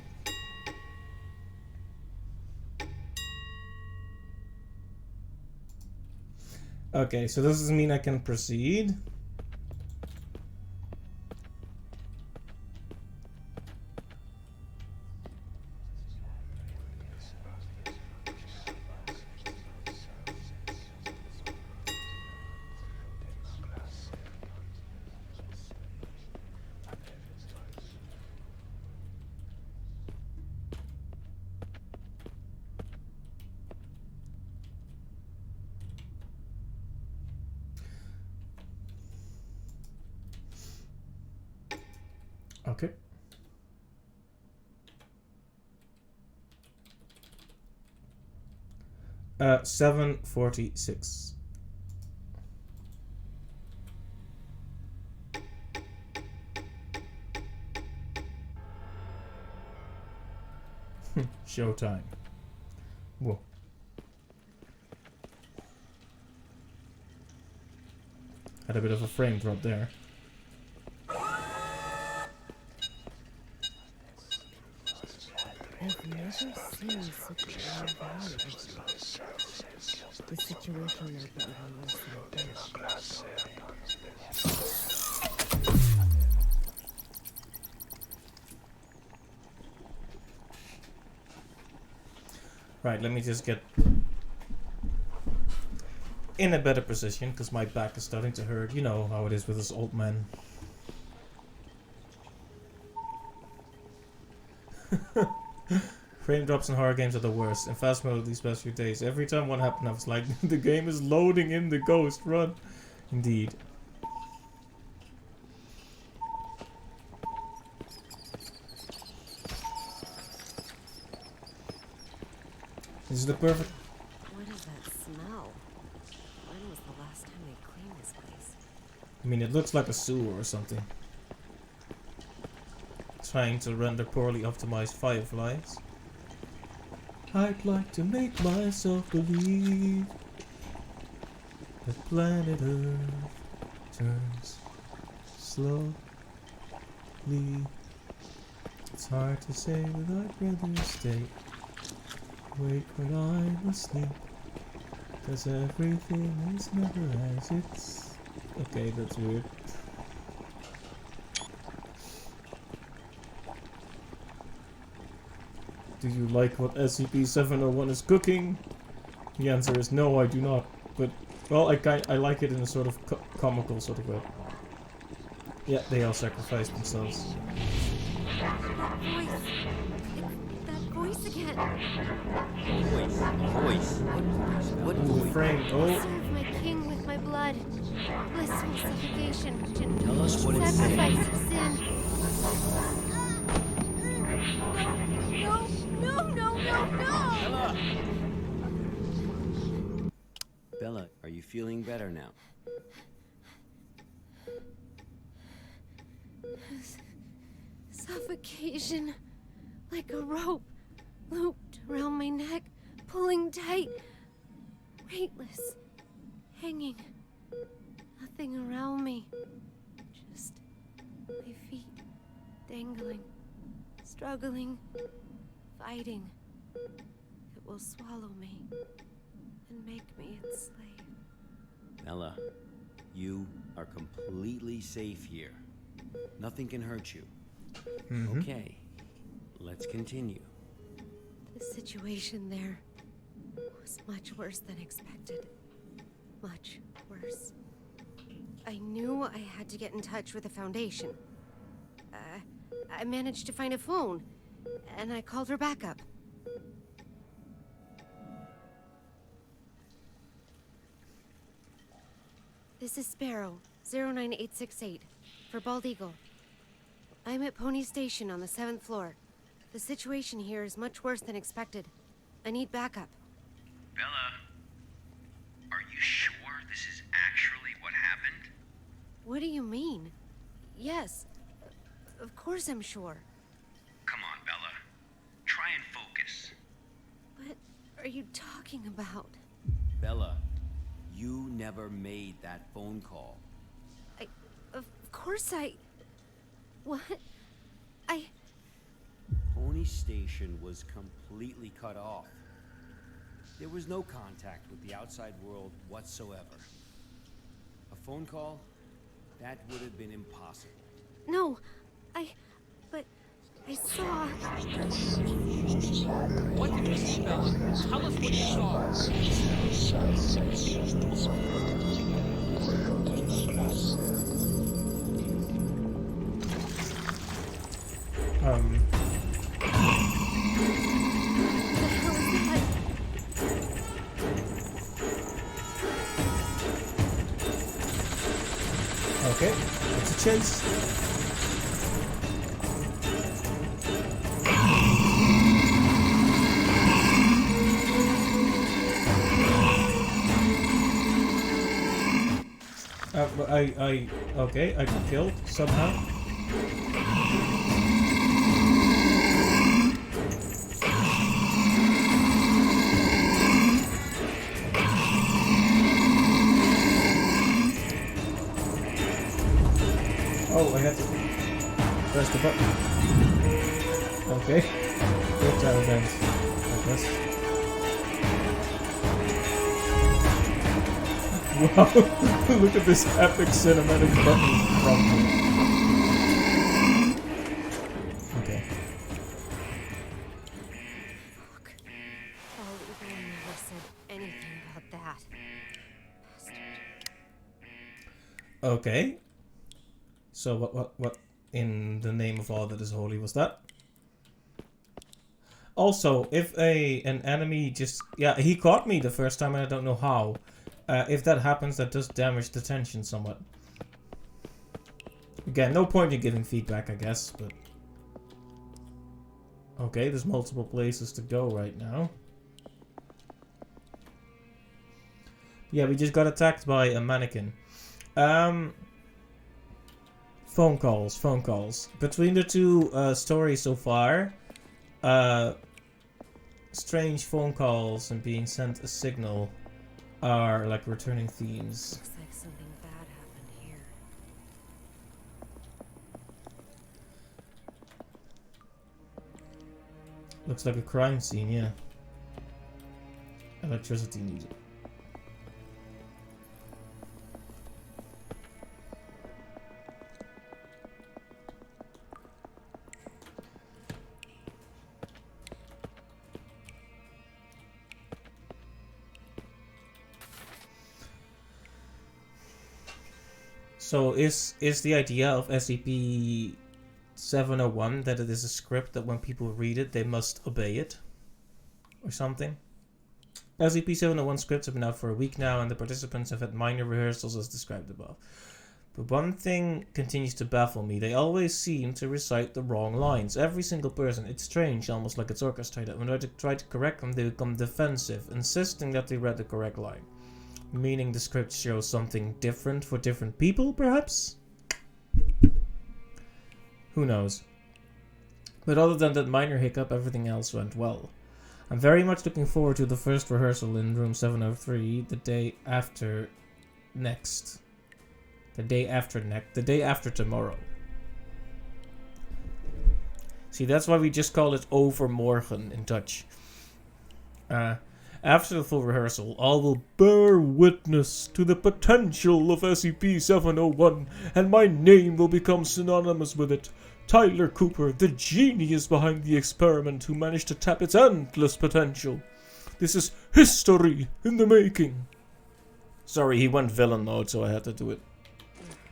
Okay, so does this mean I can proceed? Okay. Uh, 7:46. Showtime. Whoa. Had a bit of a frame drop there. I've never seen such a value. The situation might be even worse than this. Right, let me just get in a better position, because my back is starting to hurt. You know how it is with us old men. Frame drops in horror games are the worst. In fast mode these past few days, every time one happened I was like, the game is loading in the ghost, run. Indeed. This is the perfect... What is that smell? When was the last time they cleaned this place? I mean, it looks like a sewer or something. Trying to render poorly optimized fireflies. I'd like to make myself believe that planet Earth turns slowly. It's hard to say that I'd rather stay awake when I'm asleep, 'cause everything is never as it's Okay, that's weird. Do you like what SCP-701 is cooking? The answer is no, I do not. But, well, I like it in a sort of comical sort of way. Yeah, they all sacrificed themselves. That voice again. Voice. What Ooh, the frame. Oh. Serve my king with my blood. Blissful suffocation. Tell us what it Sacrifice says. of sin. No! Bella, are you feeling better now? Suffocation. Like a rope. Looped around my neck. Pulling tight. Weightless. Hanging. Nothing around me. Just my feet. Dangling. Struggling. Fighting. It will swallow me. And make me its slave. Bella, you are completely safe here. Nothing can hurt you. Okay, let's continue. The situation there was much worse than expected. Much worse. I knew I had to get in touch with the Foundation. I managed to find a phone, and I called her backup. This is Sparrow, 09868, for Bald Eagle. I'm at Pony Station on the 7th floor. The situation here is much worse than expected. I need backup. Bella, are you sure this is actually what happened? What do you mean? Yes. Of course I'm sure. Come on, Bella. Try and focus. What are you talking about? Bella, you never made that phone call. Of course What? Pony Station was completely cut off. There was no contact with the outside world whatsoever. A phone call? That would have been impossible. No, but I saw... What did you see, Bella? Tell us what you saw. Okay, it's a chase. Okay, I got killed somehow. Oh, I had to press the button. Okay. Good time, guys. I guess. Wow, look at this epic cinematic button crumble. Okay. Fuck. Oh, Eagle never said anything about that. Bastard. Okay. So what in the name of all that is holy was that? Also, if an enemy just... Yeah, he caught me the first time and I don't know how. If that happens, that does damage the tension somewhat. Again, no point in giving feedback, I guess, but... Okay, there's multiple places to go right now. Yeah, we just got attacked by a mannequin. Phone calls. Between the two stories so far, strange phone calls and being sent a signal are like returning themes. Looks like something bad happened here. Looks like a crime scene, yeah. Electricity needed. So is the idea of SCP 701 that it is a script that when people read it they must obey it or something? SCP 701 scripts have been out for a week now and the participants have had minor rehearsals as described above. But one thing continues to baffle me. They always seem to recite the wrong lines. Every single person. It's strange, almost like it's orchestrated. When I try to correct them, they become defensive, insisting that they read the correct line. Meaning the script shows something different for different people, perhaps? Who knows? But other than that minor hiccup, everything else went well. I'm very much looking forward to the first rehearsal in room 703 the day after next. The day after tomorrow. See, that's why we just call it overmorgen in Dutch. After the full rehearsal, all will bear witness to the potential of SCP-701, and my name will become synonymous with it. Tyler Cooper, the genius behind the experiment who managed to tap its endless potential. This is history in the making. Sorry, he went villain mode, so I had to do it.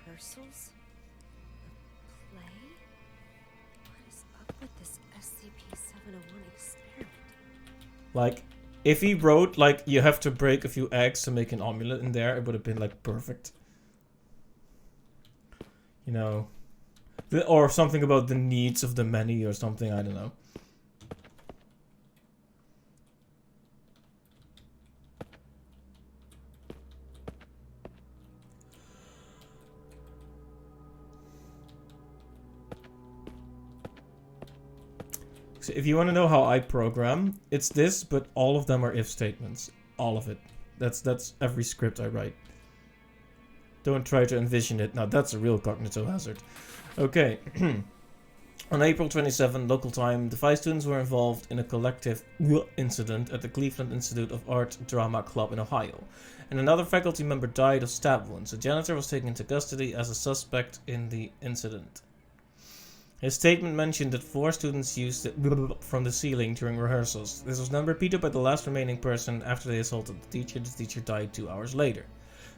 Rehearsals? A play? What is up with this SCP-701 experiment? Like, if he wrote, like, you have to break a few eggs to make an omelet in there, it would have been, like, perfect. You know. Or something about the needs of the many or something, I don't know. So if you want to know how I program, it's this, but all of them are if statements. All of it. That's every script I write. Don't try to envision it. Now that's a real cognitive hazard. Okay. On April 27, local time, the 5 students were involved in a collective incident at the Cleveland Institute of Art Drama Club in Ohio. And another faculty member died of stab wounds. A janitor was taken into custody as a suspect in the incident. His statement mentioned that 4 students used it from the ceiling during rehearsals. This was then repeated by the last remaining person after they assaulted the teacher. The teacher died 2 hours later.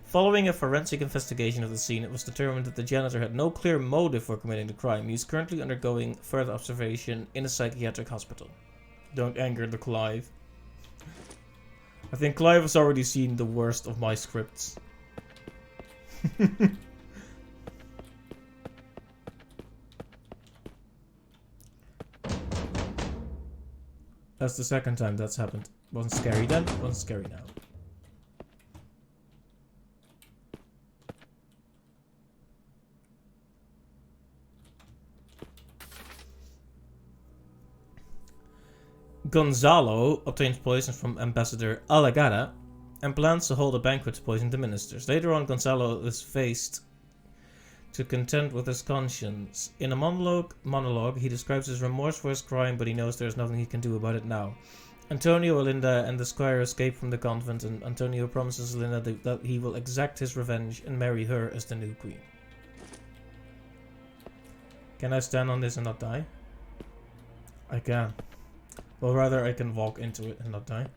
Following a forensic investigation of the scene, it was determined that the janitor had no clear motive for committing the crime. He is currently undergoing further observation in a psychiatric hospital. Don't anger the Clive. I think Clive has already seen the worst of my scripts. That's the second time that's happened. Wasn't scary then, wasn't scary now. Gonzalo obtains poison from Ambassador Alagada and plans to hold a banquet to poison the ministers. Later on, Gonzalo is faced to contend with his conscience. In a monologue, he describes his remorse for his crime, but he knows there is nothing he can do about it now. Antonio, Olinda, and the squire escape from the convent, and Antonio promises Olinda that he will exact his revenge and marry her as the new queen. Can I stand on this and not die? I can. Well, rather, I can walk into it and not die.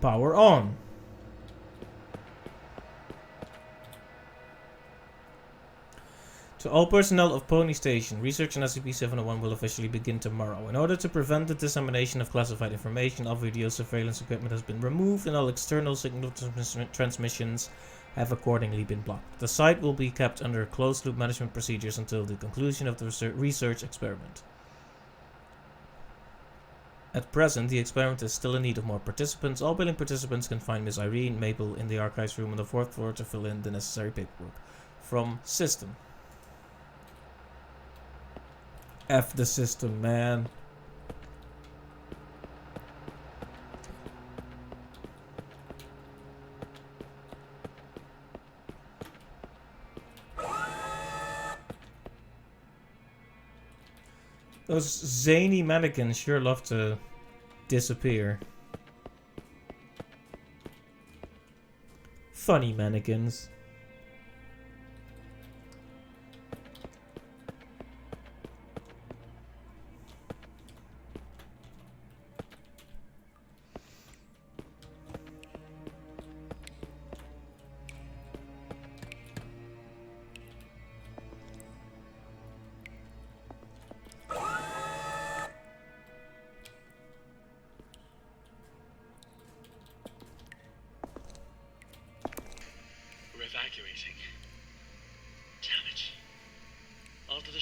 Power on! To all personnel of Pony Station, research on SCP-701 will officially begin tomorrow. In order to prevent the dissemination of classified information, all video surveillance equipment has been removed and all external signal transmissions have accordingly been blocked. The site will be kept under closed-loop management procedures until the conclusion of the research experiment. At present, the experiment is still in need of more participants. All willing participants can find Miss Irene Maple in the archives room on the 4th floor to fill in the necessary paperwork. From System. F the system, man. Those zany mannequins sure love to disappear. Funny mannequins.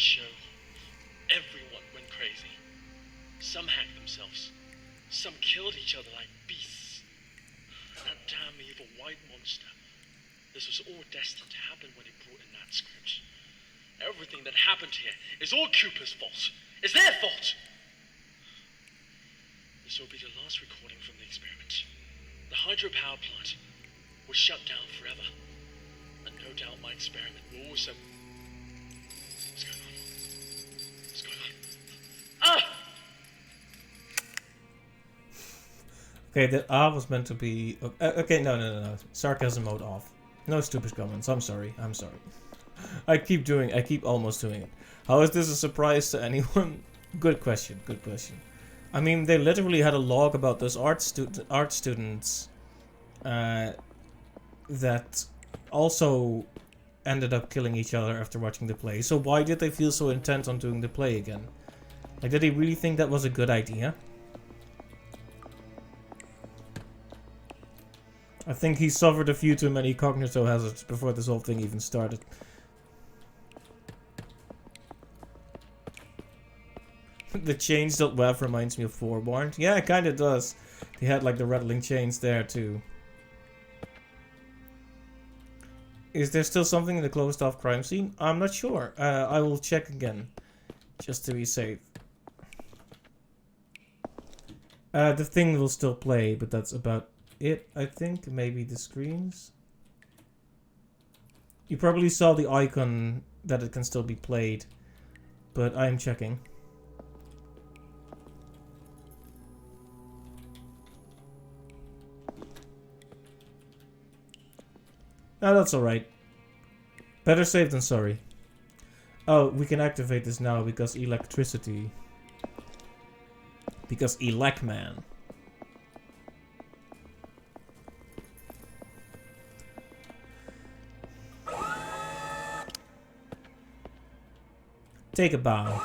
show, everyone went crazy. Some hacked themselves. Some killed each other like beasts. And that damn evil white monster. This was all destined to happen when he brought in that script. Everything that happened here is all Cooper's fault. It's their fault! This will be the last recording from the experiment. The hydropower plant was shut down forever. And no doubt my experiment will also... What's going on? What's going on? Ah! Okay, the was meant to be... Okay, no. Sarcasm mode off. No stupid comments. I'm sorry. I keep almost doing it. How is this a surprise to anyone? Good question. I mean, they literally had a log about those art students that also ended up killing each other after watching the play. So why did they feel so intent on doing the play again? Like, did they really think that was a good idea? I think he suffered a few too many cognitive hazards before this whole thing even started. The chains.web reminds me of Forewarned. Yeah, it kinda does. He had like the rattling chains there too. Is there still something in the closed off crime scene? I'm not sure. I will check again. Just to be safe. The thing will still play, but that's about it, I think. Maybe the screens. You probably saw the icon that it can still be played, but I'm checking. No, that's alright. Better safe than sorry. Oh, we can activate this now because electricity. Because elec man. Take a bow.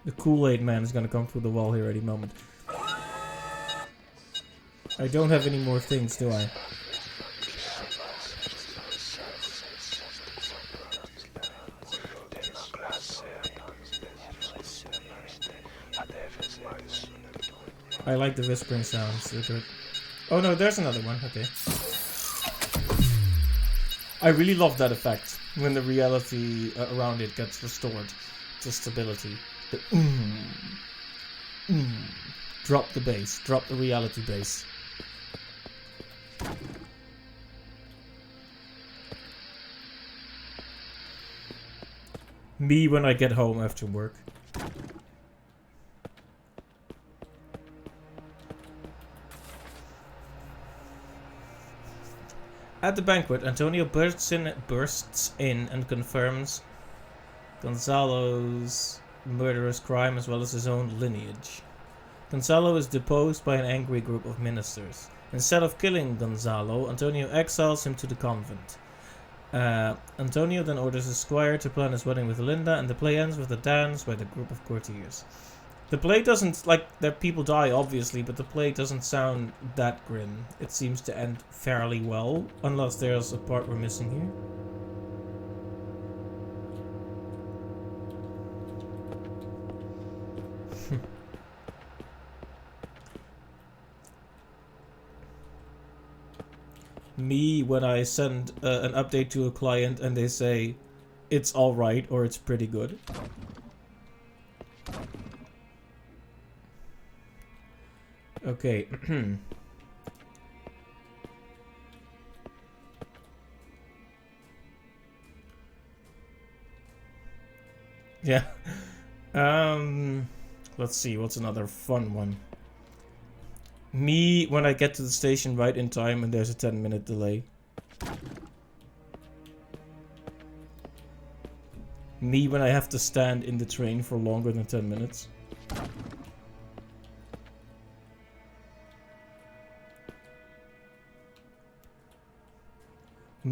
The Kool-Aid man is gonna come through the wall here any moment. I don't have any more things, do I? I like the whispering sounds. They're good. Oh no, there's another one. Okay. I really love that effect when the reality around it gets restored to stability. The Drop the bass. Drop the reality bass. Me when I get home after work. At the banquet, Antonio bursts in and confirms Gonzalo's murderous crime as well as his own lineage. Gonzalo is deposed by an angry group of ministers. Instead of killing Gonzalo, Antonio exiles him to the convent. Antonio then orders his squire to plan his wedding with Linda, and the play ends with a dance by the group of courtiers. The play doesn't, like, there people die obviously, but the play doesn't sound that grim. It seems to end fairly well, unless there's a part we're missing here. Me when I send an update to a client and they say it's alright or it's pretty good. Okay. Yeah. Let's see, what's another fun one? Me when I get to the station right in time and there's a 10-minute delay. Me when I have to stand in the train for longer than 10 minutes.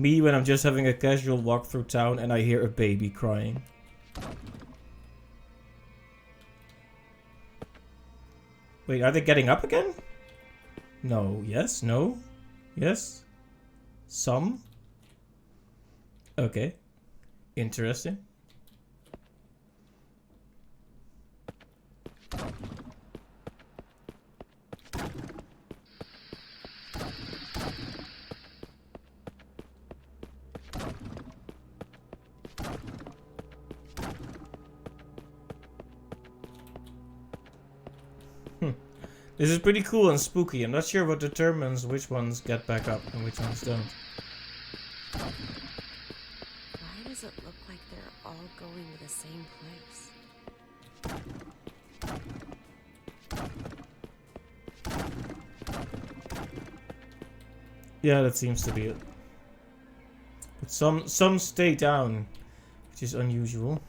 Me when I'm just having a casual walk through town and I hear a baby crying. Wait, are they getting up again? No. Yes? No? Yes? Some? Okay. Interesting. This is pretty cool and spooky. I'm not sure what determines which ones get back up and which ones don't. Why does it look like they're all going to the same place? Yeah, that seems to be it. But some stay down, which is unusual.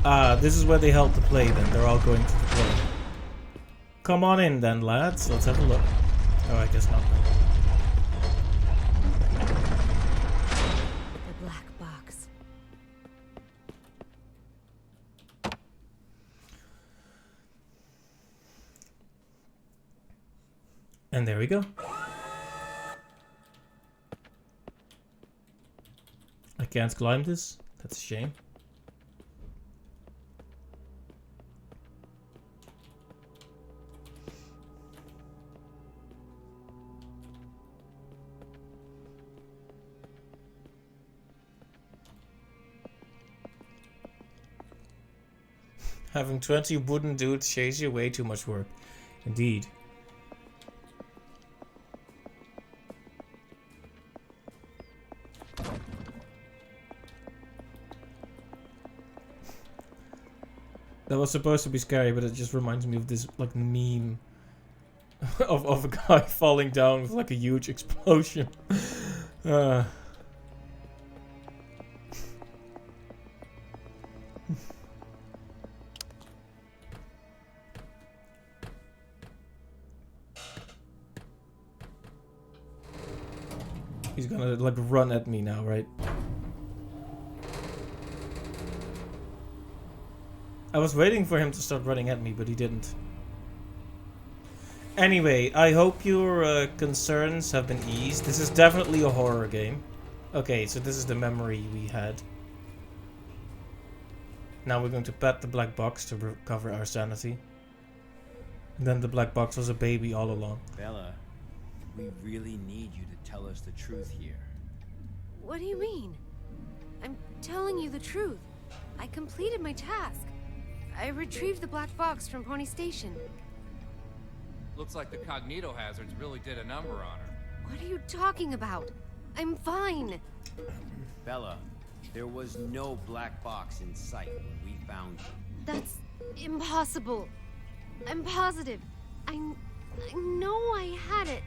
Ah, this is where they held the play then. They're all going to the play. Come on in then, lads. Let's have a look. Oh, I guess not. The black box. And there we go. I can't climb this. That's a shame. Having 20 wooden dudes chase you way too much work. Indeed. That was supposed to be scary, but it just reminds me of this like meme of a guy falling down with like a huge explosion. He's gonna like run at me now, right? I was waiting for him to start running at me, but he didn't. Anyway, I hope your concerns have been eased. This is definitely a horror game. Okay, so this is the memory we had. Now we're going to pet the black box to recover our sanity. And then the black box was a baby all along. Bella, we really need you to tell us the truth here. What do you mean? I'm telling you the truth. I completed my task. I retrieved the black box from Pony Station. Looks like the cognito hazards really did a number on her. What are you talking about? I'm fine. Bella, there was no black box in sight when we found you. That's impossible. I'm positive. I know I had it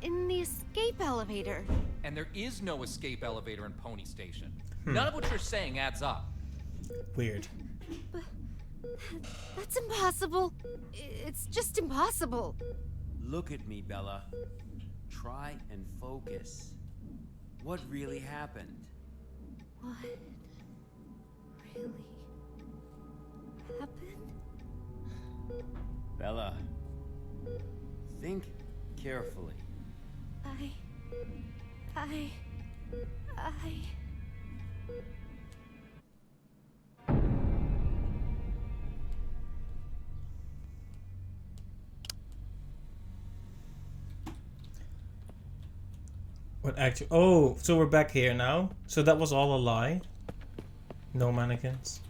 in the escape elevator. And there is no escape elevator in Pony Station. None of what you're saying adds up. Weird. But that's impossible. It's just impossible. Look at me, Bella. Try and focus. What really happened? What really happened? Bella, think carefully. I... What actually? Oh, so we're back here now. So that was all a lie. No mannequins.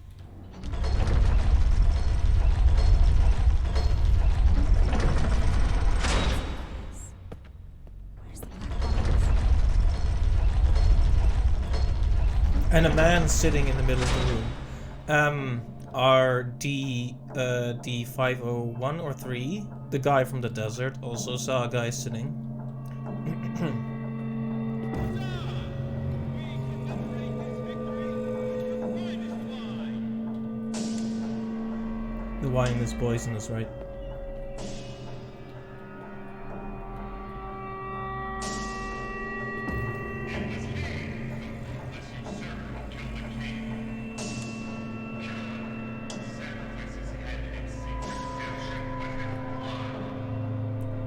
And a man sitting in the middle of the room. Our D501 or 3, the guy from the desert, also saw a guy sitting. wine is poisonous, right?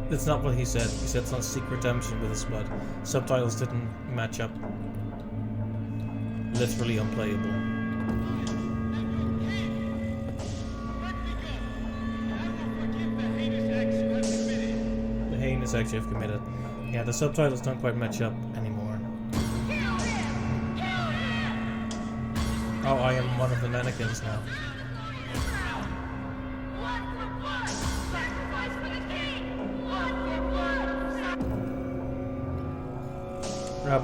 That's not what he said. He said some secret redemption with his blood. Subtitles didn't match up. Literally unplayable. The heinous acts you have committed. Yeah, the subtitles don't quite match up anymore. Oh, I am one of the mannequins now.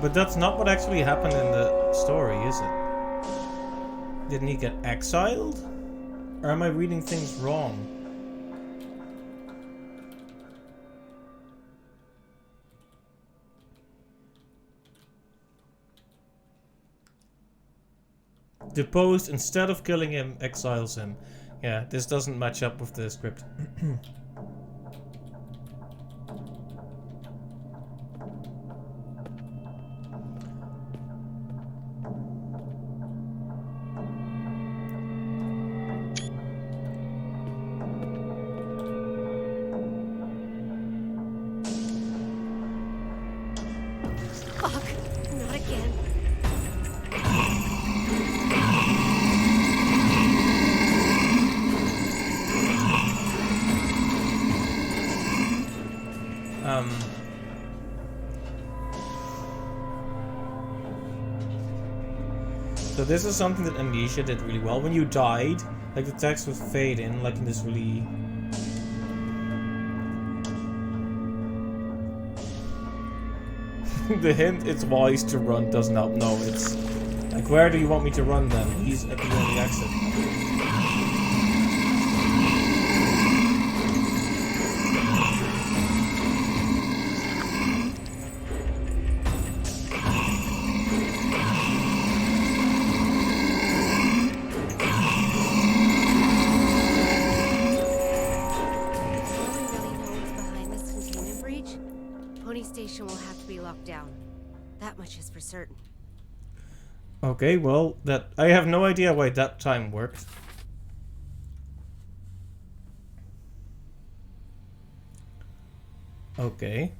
But that's not what actually happened in the story, is it? Didn't he get exiled? Or am I reading things wrong? Deposed instead of killing him, exiles him. Yeah, this doesn't match up with the script. Fuck, not again. So this is something that Amnesia did really well. When you died, like the text would fade in, like in this really... The hint, it's wise to run, doesn't help. No, it's... Like, where do you want me to run then? He's at the only exit. Station will have to be locked down. That much is for certain. Okay, well, that I have no idea why that time worked. Okay.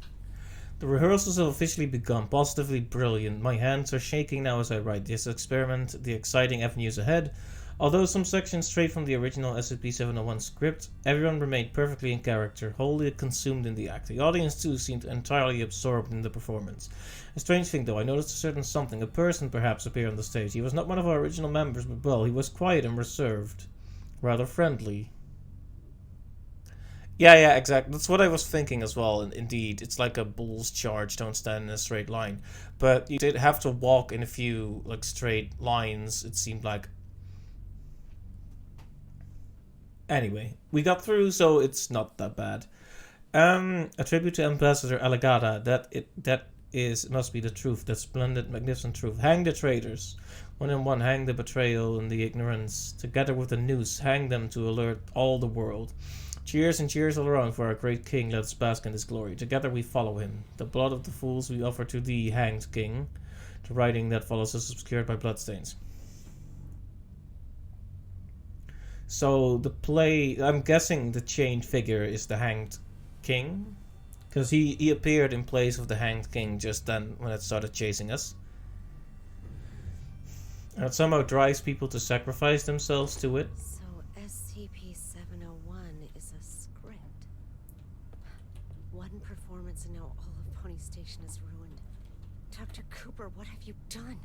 The rehearsals have officially begun. Positively brilliant. My hands are shaking now as I write this experiment, the exciting avenues ahead. Although some sections strayed from the original SCP-701 script, everyone remained perfectly in character, wholly consumed in the act. The audience too seemed entirely absorbed in the performance. A strange thing though, I noticed a certain something, a person perhaps, appear on the stage. He was not one of our original members, but well, he was quiet and reserved. Rather friendly. Yeah, exactly. That's what I was thinking as well, indeed. It's like a bull's charge, don't stand in a straight line. But you did have to walk in a few, like, straight lines, it seemed like. Anyway, we got through, so it's not that bad. A tribute to Ambassador Allegada. That must be the truth. That splendid, magnificent truth. Hang the traitors. One and one, hang the betrayal and the ignorance. Together with the noose, hang them to alert all the world. Cheers and cheers all around for our great king. Let us bask in his glory. Together we follow him. The blood of the fools we offer to thee, hanged king. The writing that follows is obscured by bloodstains. So the play, I'm guessing the chained figure is the hanged king, because he appeared in place of the hanged king just then when it started chasing us. And it somehow drives people to sacrifice themselves to it. So SCP-701 is a script. One performance and now all of Pony Station is ruined. Dr. Cooper, what have you done?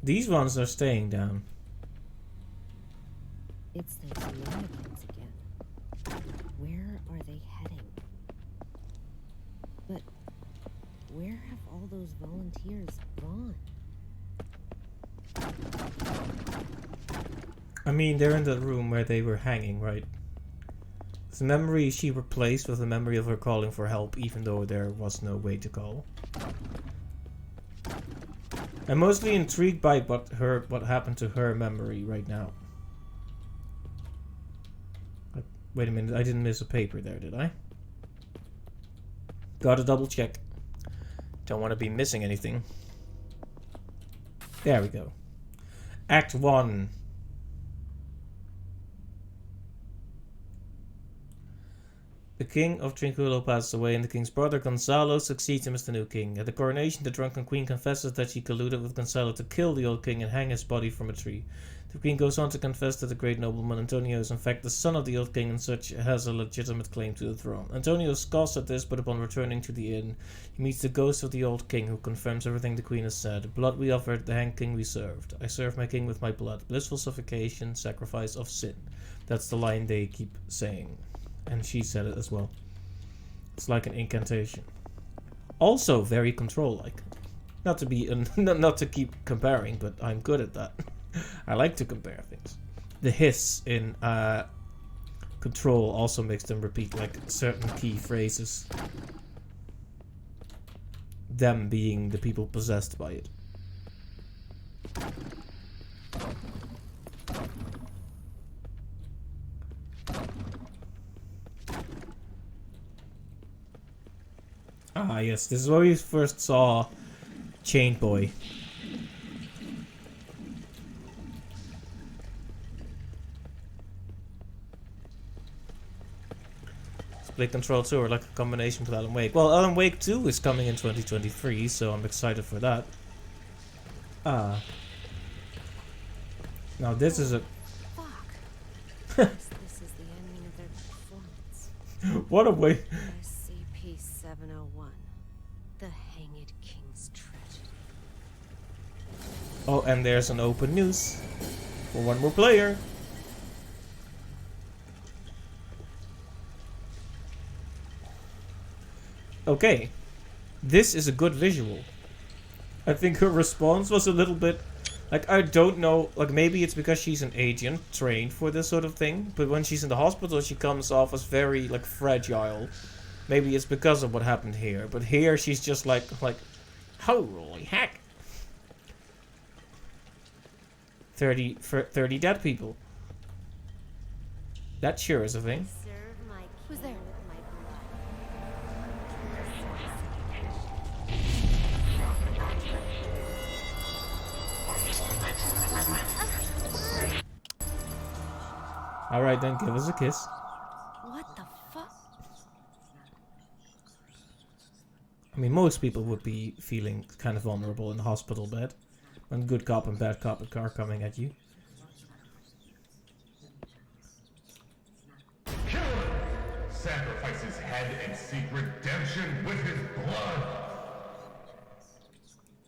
These ones are staying down. It's those mannequins again. Where are they heading? But where have all those volunteers gone? I mean, they're in the room where they were hanging, right? The memory she replaced with the memory of her calling for help, even though there was no way to call. I'm mostly intrigued by what happened to her memory right now. Wait a minute, I didn't miss a paper there, did I? Gotta double check. Don't want to be missing anything. There we go. Act 1. The king of Trinculo passes away and the king's brother Gonzalo succeeds him as the new king. At the coronation, the drunken queen confesses that she colluded with Gonzalo to kill the old king and hang his body from a tree. The queen goes on to confess that the great nobleman Antonio is in fact the son of the old king and such has a legitimate claim to the throne. Antonio scoffs at this, but upon returning to the inn, he meets the ghost of the old king who confirms everything the queen has said. Blood we offered, the hanged king we served. I serve my king with my blood. Blissful suffocation, sacrifice of sin. That's the line they keep saying. And she said it as well. It's like an incantation. Also very control-like. Not to be not to keep comparing, but I'm good at that. I like to compare things. The hiss in Control also makes them repeat like certain key phrases. Them being the people possessed by it. Ah, yes, this is where we first saw Chained Boy. Split Control 2 or like a combination with Alan Wake. Well, Alan Wake 2 is coming in 2023, so I'm excited for that. Ah. Now this is a... Fuck. This is the ending of their performance. What a way... SCP-701. The Hanged King's Tragedy. Oh, and there's an open news for one more player. Okay, this is a good visual. I think her response was a little bit... Like, I don't know, like maybe it's because she's an agent trained for this sort of thing, but when she's in the hospital she comes off as very, like, fragile. Maybe it's because of what happened here, but here she's just like, holy heck. 30 dead people. That sure is a thing. Who's there? Alright then, give us a kiss. What the fuck? I mean, most people would be feeling kind of vulnerable in the hospital bed when good cop and bad cop are coming at you. Kill him! Sacrifice his head and seek redemption with his blood!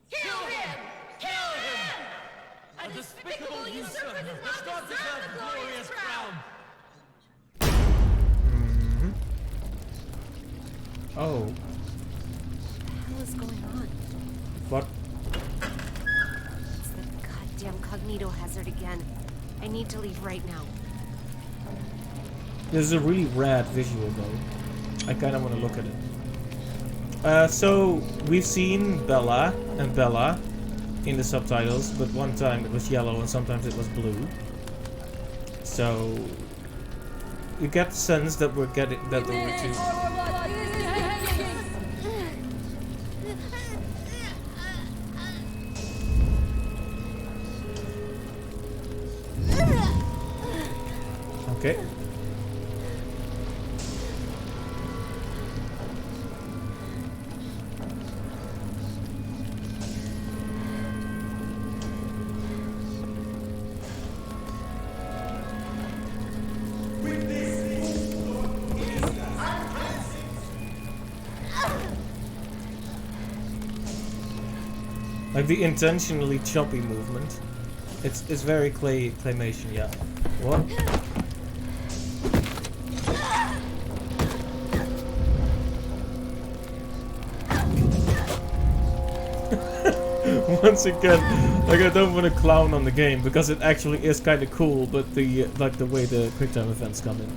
Kill him! Kill him! A despicable usurper does not deserve the glorious crown! Oh. What the hell is going on? What? It's the goddamn cognito hazard again. I need to leave right now. This is a really rad visual though. I kind of want to look at it. So, we've seen Bella and Bella in the subtitles, but one time it was yellow and sometimes it was blue. So, you get the sense that we're getting that there were two. Okay. Like the intentionally choppy movement. It's very claymation, yeah. What? Once again, like I don't want to clown on the game because it actually is kind of cool, but the like the way the quick time events come in.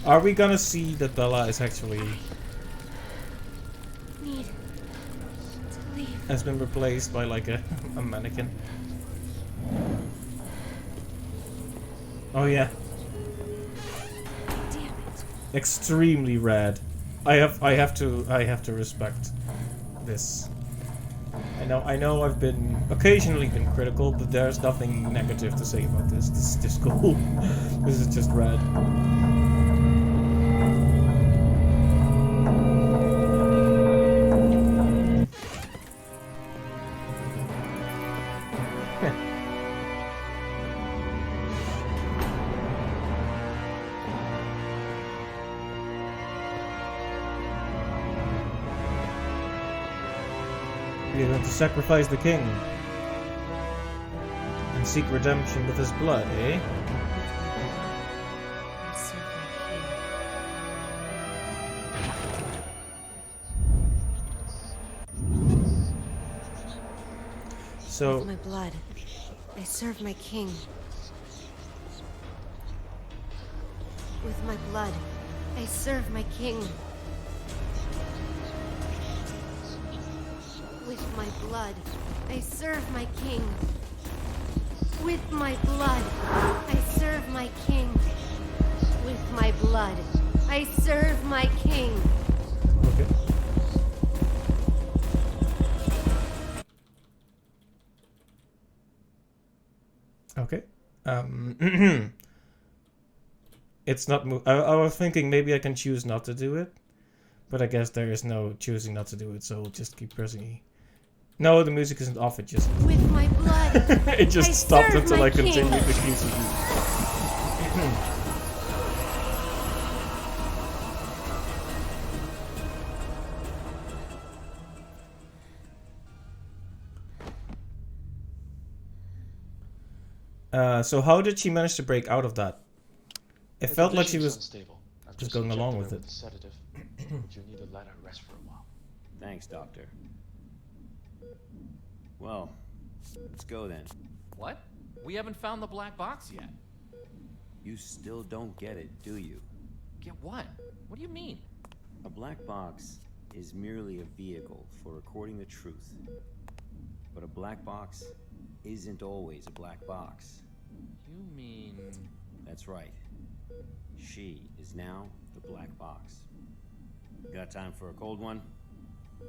Are we gonna see that Bella is actually Need to leave. has been replaced by like a mannequin? Oh yeah. Damn it. Extremely rad. I have to respect this. I know I've been occasionally been critical, but there's nothing negative to say about this. This is just cool. This is just rad. You're going to sacrifice the king and seek redemption with his blood, eh? So, with my blood, I serve my king. With my blood, I serve my king. With my blood, I serve my king. With my blood, I serve my king. With my blood, I serve my king. okay. Okay. It's not. I was thinking maybe I can choose not to do it, but I guess there is no choosing not to do it, so we'll just keep pressing E. No, the music isn't off. It just. With my blood. It just I stopped serve until my I continued king. the QCD. So how did she manage to break out of that? It felt like she was unstable. I've just going along with injected her it. a sedative. But you need to let her rest for a while. Thanks, Doctor. Well, let's go then. What? We haven't found the black box yet. You still don't get it, do you? Get what? What do you mean? A black box is merely a vehicle for recording the truth. But a black box isn't always a black box. You mean... That's right. She is now the black box. Got time for a cold one?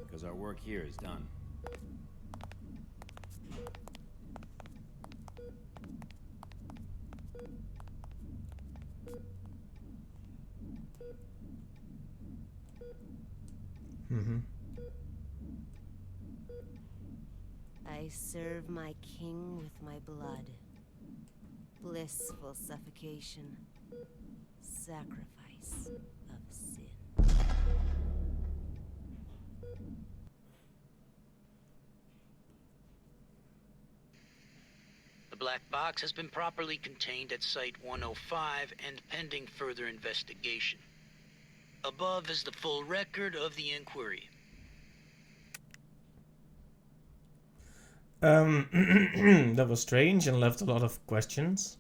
Because our work here is done. Mm-hmm. I serve my king with my blood. Blissful suffocation. Sacrifice of sin. The black box has been properly contained at Site 105 and pending further investigation. Above is the full record of the inquiry. That was strange and left a lot of questions.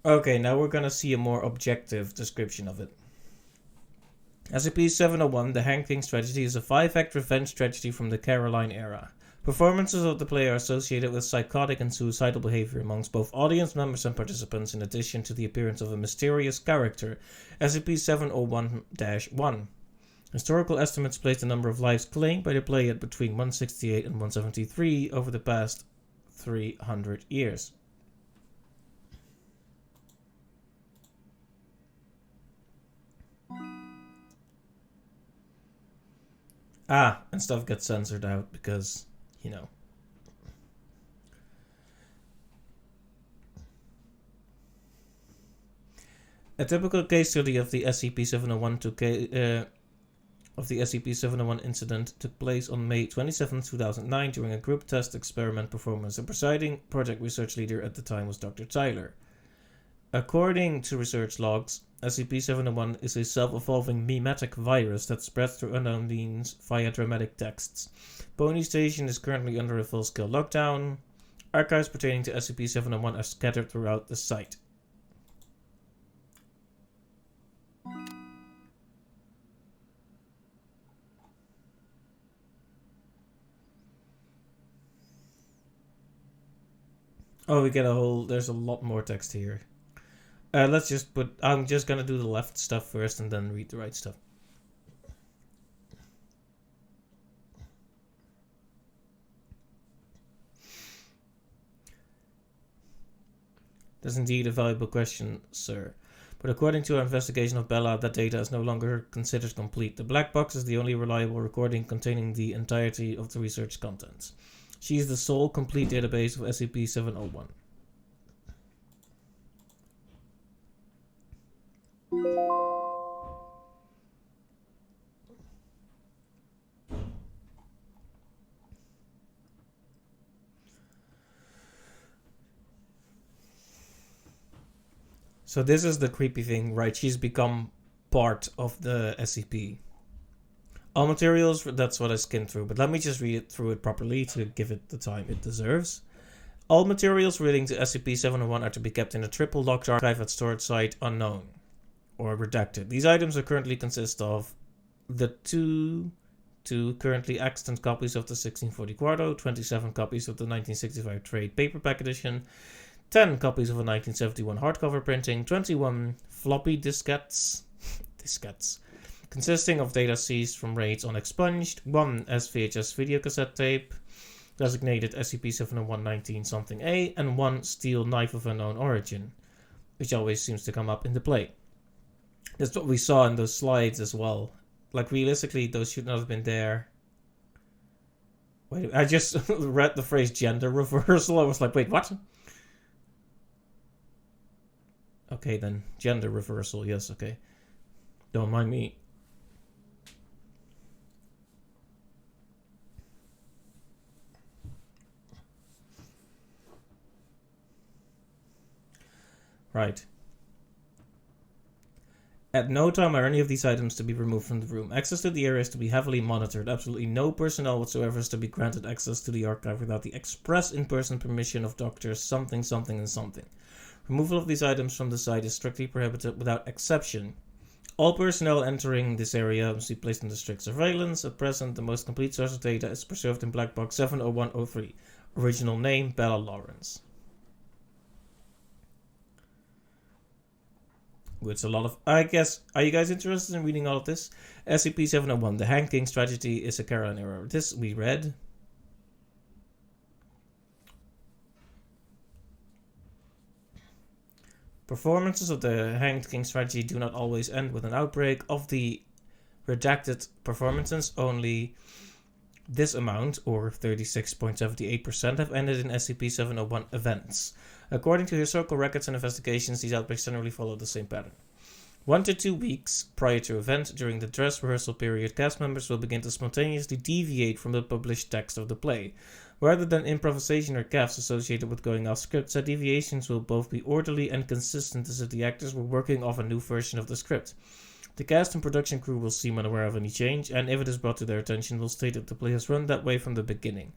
Okay, now we're gonna see a more objective description of it. SCP-701, the Hand King strategy, is a 5-act revenge strategy from the Caroline era. Performances of the player are associated with psychotic and suicidal behavior amongst both audience members and participants, in addition to the appearance of a mysterious character, SCP-701-1. Historical estimates place the number of lives claimed by the player at between 168 and 173 over the past 300 years. And stuff gets censored out because, you know. A typical case study of the SCP-701 of the SCP-701 incident took place on May 27, 2009 during a group test experiment performance. The presiding project research leader at the time was Dr. Tyler. According to research logs, SCP-701 is a self-evolving mimetic virus that spreads through unknown means via dramatic texts. Pony Station is currently under a full-scale lockdown. Archives pertaining to SCP-701 are scattered throughout the site. Oh, we get a whole... There's a lot more text here. Let's just put... I'm just gonna do the left stuff first and then read the right stuff. That's indeed a valuable question, sir. But according to our investigation of Bella, that data is no longer considered complete. The black box is the only reliable recording containing the entirety of the research contents. She is the sole complete database of SCP-701. So this is the creepy thing, right? She's become part of the SCP. All materials, that's what I skimmed through, but let me just read it through it properly to give it the time it deserves. All materials relating to SCP-701 are to be kept in a triple locked archive at storage site unknown, or redacted. These items are currently consist of the two currently extant copies of the 1640 Quarto, 27 copies of the 1965 trade paperback edition, 10 copies of a 1971 hardcover printing, 21 floppy diskettes, consisting of data seized from raids on Expunged, 1 SVHS videocassette tape, designated SCP-701-19-something-A, and 1 steel knife of unknown origin, which always seems to come up in the play. That's what we saw in those slides as well. Like, realistically, those should not have been there. Wait, I just read the phrase gender reversal. I was like, wait, what? Okay, then. Gender reversal. Yes, okay. Don't mind me. Right. At no time are any of these items to be removed from the room. Access to the area is to be heavily monitored. Absolutely no personnel whatsoever is to be granted access to the archive without the express in-person permission of doctors something, something, and something. Removal of these items from the site is strictly prohibited without exception. All personnel entering this area must be placed under strict surveillance. At present, the most complete source of data is preserved in Black Box 70103. Original name, Bella Lawrence. It's a lot of... I guess... Are you guys interested in reading all of this? SCP-701. The Hank King's tragedy is a Caroline error. This we read. Performances of the Hanged King's tragedy do not always end with an outbreak. Of the redacted performances, only this amount, or 36.78%, have ended in SCP-701 events. According to historical records and investigations, these outbreaks generally follow the same pattern. 1 to 2 weeks prior to event, during the dress rehearsal period, cast members will begin to spontaneously deviate from the published text of the play. Rather than improvisation or gaffes associated with going off script, said deviations will both be orderly and consistent as if the actors were working off a new version of the script. The cast and production crew will seem unaware of any change, and if it is brought to their attention, will state that the play has run that way from the beginning.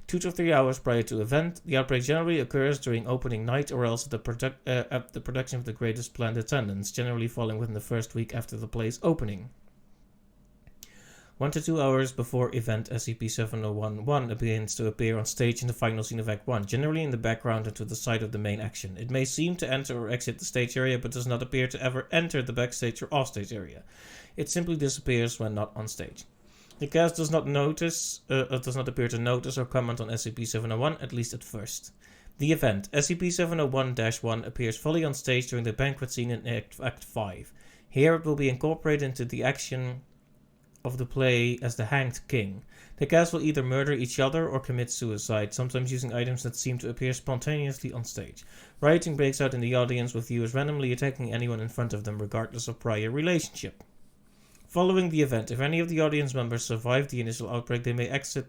2 to 3 hours prior to event, the outbreak generally occurs during opening night or else at the production of the greatest planned attendance, generally falling within the first week after the play's opening. 1 to 2 hours before event, SCP-701-1 begins to appear on stage in the final scene of Act 1, generally in the background and to the side of the main action. It may seem to enter or exit the stage area, but does not appear to ever enter the backstage or offstage area. It simply disappears when not on stage. The cast does not appear to notice or comment on SCP-701, at least at first. The event, SCP-701-1, appears fully on stage during the banquet scene in Act 5. Here it will be incorporated into the action of the play as the Hanged King. The cast will either murder each other or commit suicide, sometimes using items that seem to appear spontaneously on stage. Rioting breaks out in the audience, with viewers randomly attacking anyone in front of them, regardless of prior relationship. Following the event, if any of the audience members survive the initial outbreak, they may exit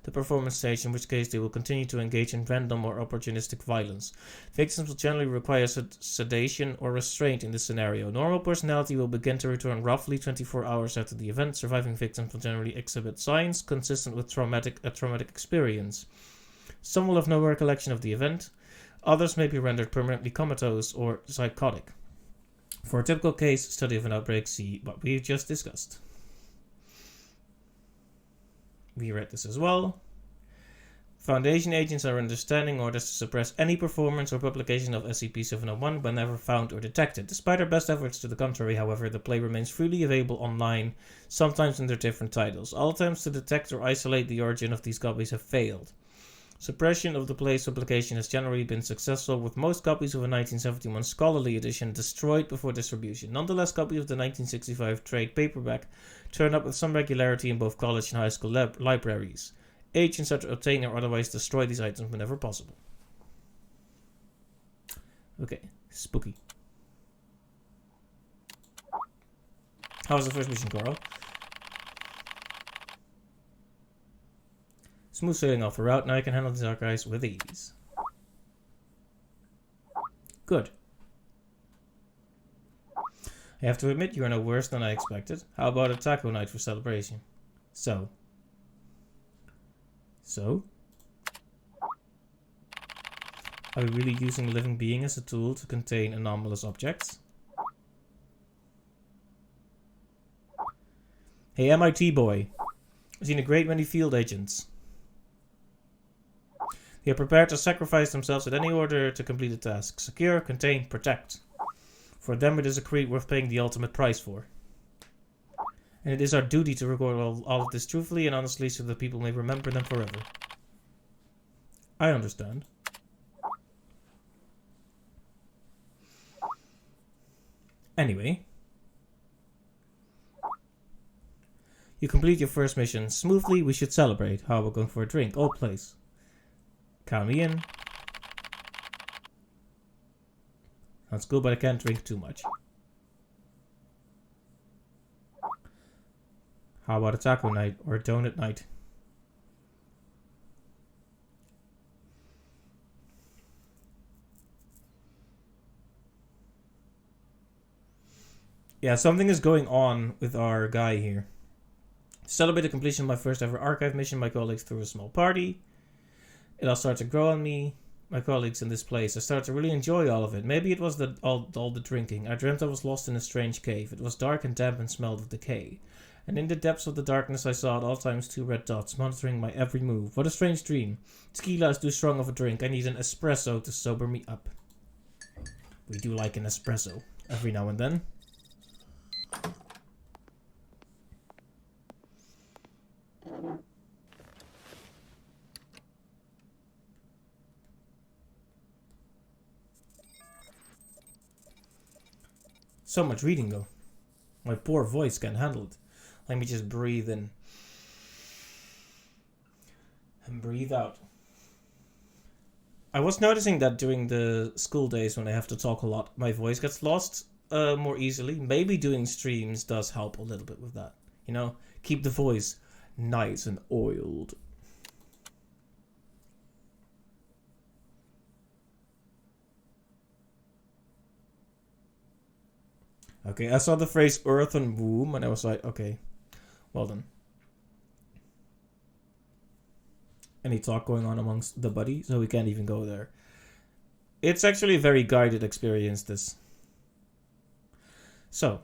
the performance stage, in which case they will continue to engage in random or opportunistic violence. Victims will generally require sedation or restraint in this scenario. Normal personality will begin to return roughly 24 hours after the event. Surviving victims will generally exhibit signs consistent with a traumatic experience. Some will have no recollection of the event. Others may be rendered permanently comatose or psychotic. For a typical case study of an outbreak, see what we've just discussed. We read this as well. Foundation agents are under standing orders to suppress any performance or publication of SCP-701 whenever found or detected. Despite our best efforts to the contrary, however, the play remains freely available online, sometimes under different titles. All attempts to detect or isolate the origin of these copies have failed. Suppression of the play's publication has generally been successful, with most copies of a 1971 scholarly edition destroyed before distribution. Nonetheless, copies of the 1965 trade paperback turn up with some regularity in both college and high school libraries. Agents are to obtain or otherwise destroy these items whenever possible. Okay, spooky. How was the first mission, Carl? Smooth sailing off the route, now I can handle these archives with ease. Good. I have to admit, you are no worse than I expected. How about a taco night for celebration? So? Are we really using a living being as a tool to contain anomalous objects? Hey, MIT boy. I've seen a great many field agents. They are prepared to sacrifice themselves at any order to complete a task. Secure, contain, protect. For them it is a creed worth paying the ultimate price for. And it is our duty to record all of this truthfully and honestly so that people may remember them forever. I understand. Anyway. You complete your first mission smoothly. We should celebrate. How about going for a drink? Oh, please. Count me in. That's good, but I can't drink too much. How about a taco night or a donut night? Yeah, something is going on with our guy here. To celebrate the completion of my first ever archive mission, my colleagues threw a small party. It all started to grow on me. My colleagues in this place. I started to really enjoy all of it. Maybe it was all the drinking. I dreamt I was lost in a strange cave. It was dark and damp and smelled of decay. And in the depths of the darkness I saw at all times 2 red dots, monitoring my every move. What a strange dream. Tequila is too strong of a drink. I need an espresso to sober me up. We do like an espresso every now and then. So much reading though. My poor voice can't handle it. Let me just breathe in. And breathe out. I was noticing that during the school days when I have to talk a lot, my voice gets lost more easily. Maybe doing streams does help a little bit with that. You know, keep the voice nice and oiled. Okay, I saw the phrase earthen womb and I was like, okay, well done. Any talk going on amongst the buddy, so we can't even go there. It's actually a very guided experience, this. So,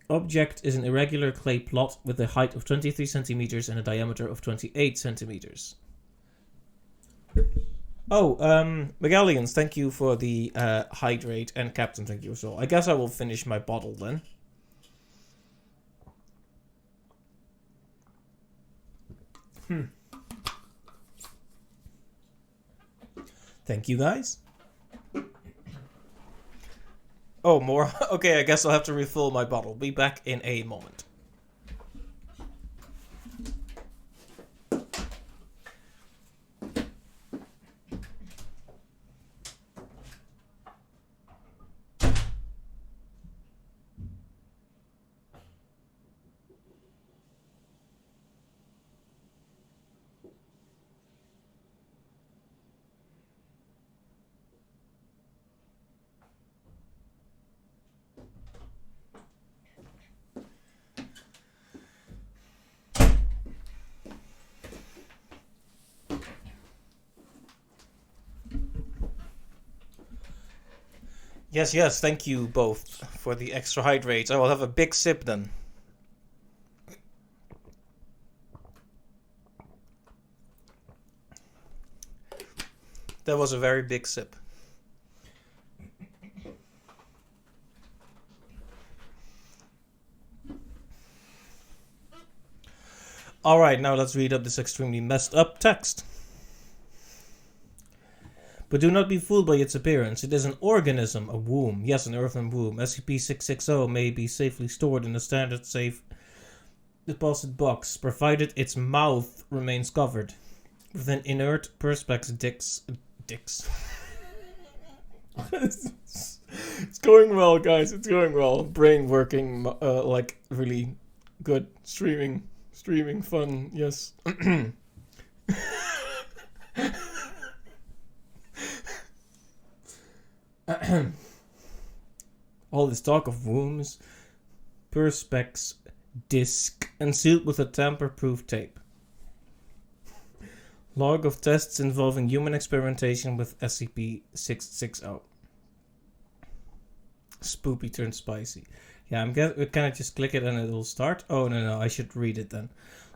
object is an irregular clay plot with a height of 23 centimeters and a diameter of 28 centimeters. Oh, Megalians, thank you for the hydrate, and Captain, thank you as well. I guess I will finish my bottle then. Thank you, guys. Oh, more? Okay, I guess I'll have to refill my bottle. Be back in a moment. Yes, yes, thank you both for the extra hydrates. I will have a big sip then. That was a very big sip. Alright, now let's read up this extremely messed up text. But do not be fooled by its appearance. It is an organism, a womb. Yes, an earthen womb. SCP-660 may be safely stored in a standard safe deposit box, provided its mouth remains covered with an inert perspex dicks. It's going well, guys. It's going well. Brain working like really good. Streaming fun. Yes. All this talk of wombs, perspex disc, and sealed with a tamper-proof tape. Log of tests involving human experimentation with SCP-660. Spoopy turned spicy. Yeah, can I just click it and it'll start? Oh, no, I should read it then.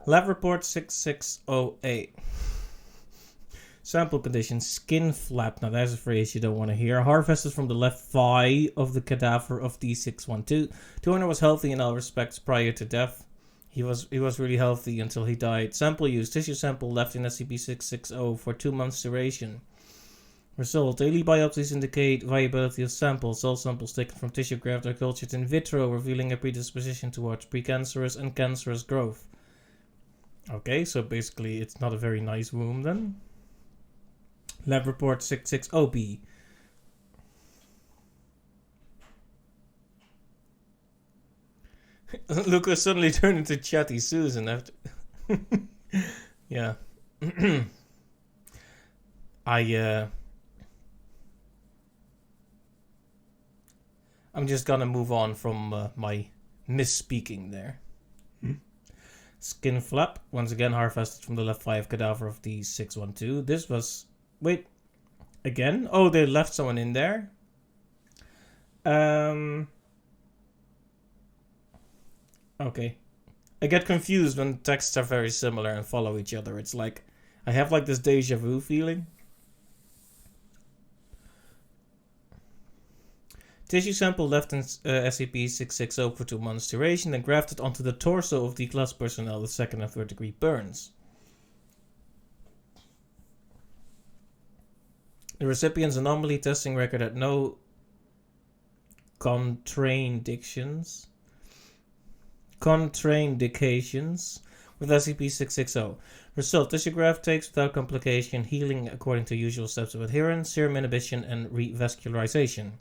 Lab report 660A. Sample condition, skin flap. Now there's a phrase you don't want to hear. Harvested from the left thigh of the cadaver of D612. The owner was healthy in all respects prior to death. He was really healthy until he died. Sample used. Tissue sample left in SCP-660 for 2 months duration. Result. Daily biopsies indicate viability of samples. All samples taken from tissue graft are cultured in vitro, revealing a predisposition towards precancerous and cancerous growth. Okay, so basically it's not a very nice womb then. Lab report 660B. Lucas suddenly turned into Chatty Susan after... Yeah. I'm just gonna move on from my misspeaking there. Skin flap, once again harvested from the left thigh of cadaver of D612. This was... Wait. Again? Oh, they left someone in there? Okay. I get confused when texts are very similar and follow each other. It's like... I have like this deja vu feeling. Tissue sample left in SCP-660 for 2 months duration and grafted onto the torso of the class personnel with 2nd and 3rd degree burns. The recipient's anomaly testing record had no contraindications with SCP-660. Result, tissue graft takes without complication, healing according to usual steps of adherence, serum inhibition, and revascularization.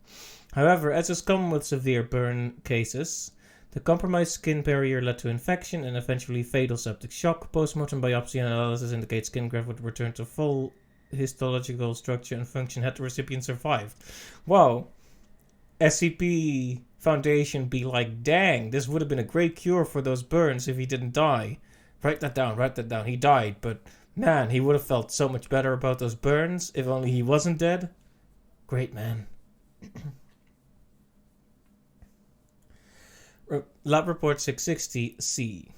However, as is common with severe burn cases, the compromised skin barrier led to infection and eventually fatal septic shock. Postmortem biopsy and analysis indicate skin graft would return to full histological structure and function had the recipient survived. Wow. SCP Foundation be like, dang, this would have been a great cure for those burns if he didn't die. Write that down. He died, but man, he would have felt so much better about those burns if only he wasn't dead. Great man. Lab report 660C.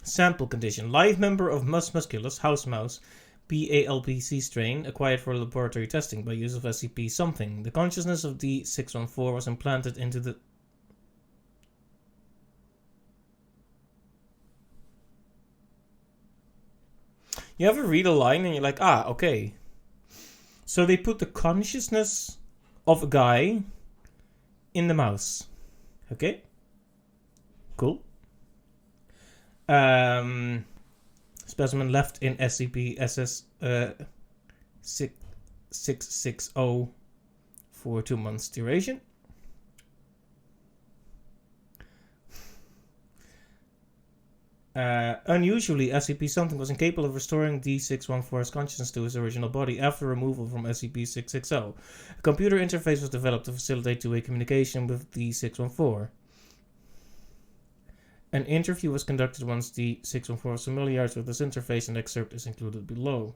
Sample condition. Live member of Mus musculus, house mouse, BALPC strain, acquired for laboratory testing by use of SCP something. The consciousness of D614 was implanted into the... You ever read a line and you're like, ah, okay. So they put the consciousness of a guy in the mouse. Okay? Cool. Specimen left in SCP-SS 660 for 2 months duration. Unusually, SCP-something was incapable of restoring D614's consciousness to his original body after removal from SCP-660. A computer interface was developed to facilitate two-way communication with D614. An interview was conducted once D614 was familiarized with this interface, and excerpt is included below.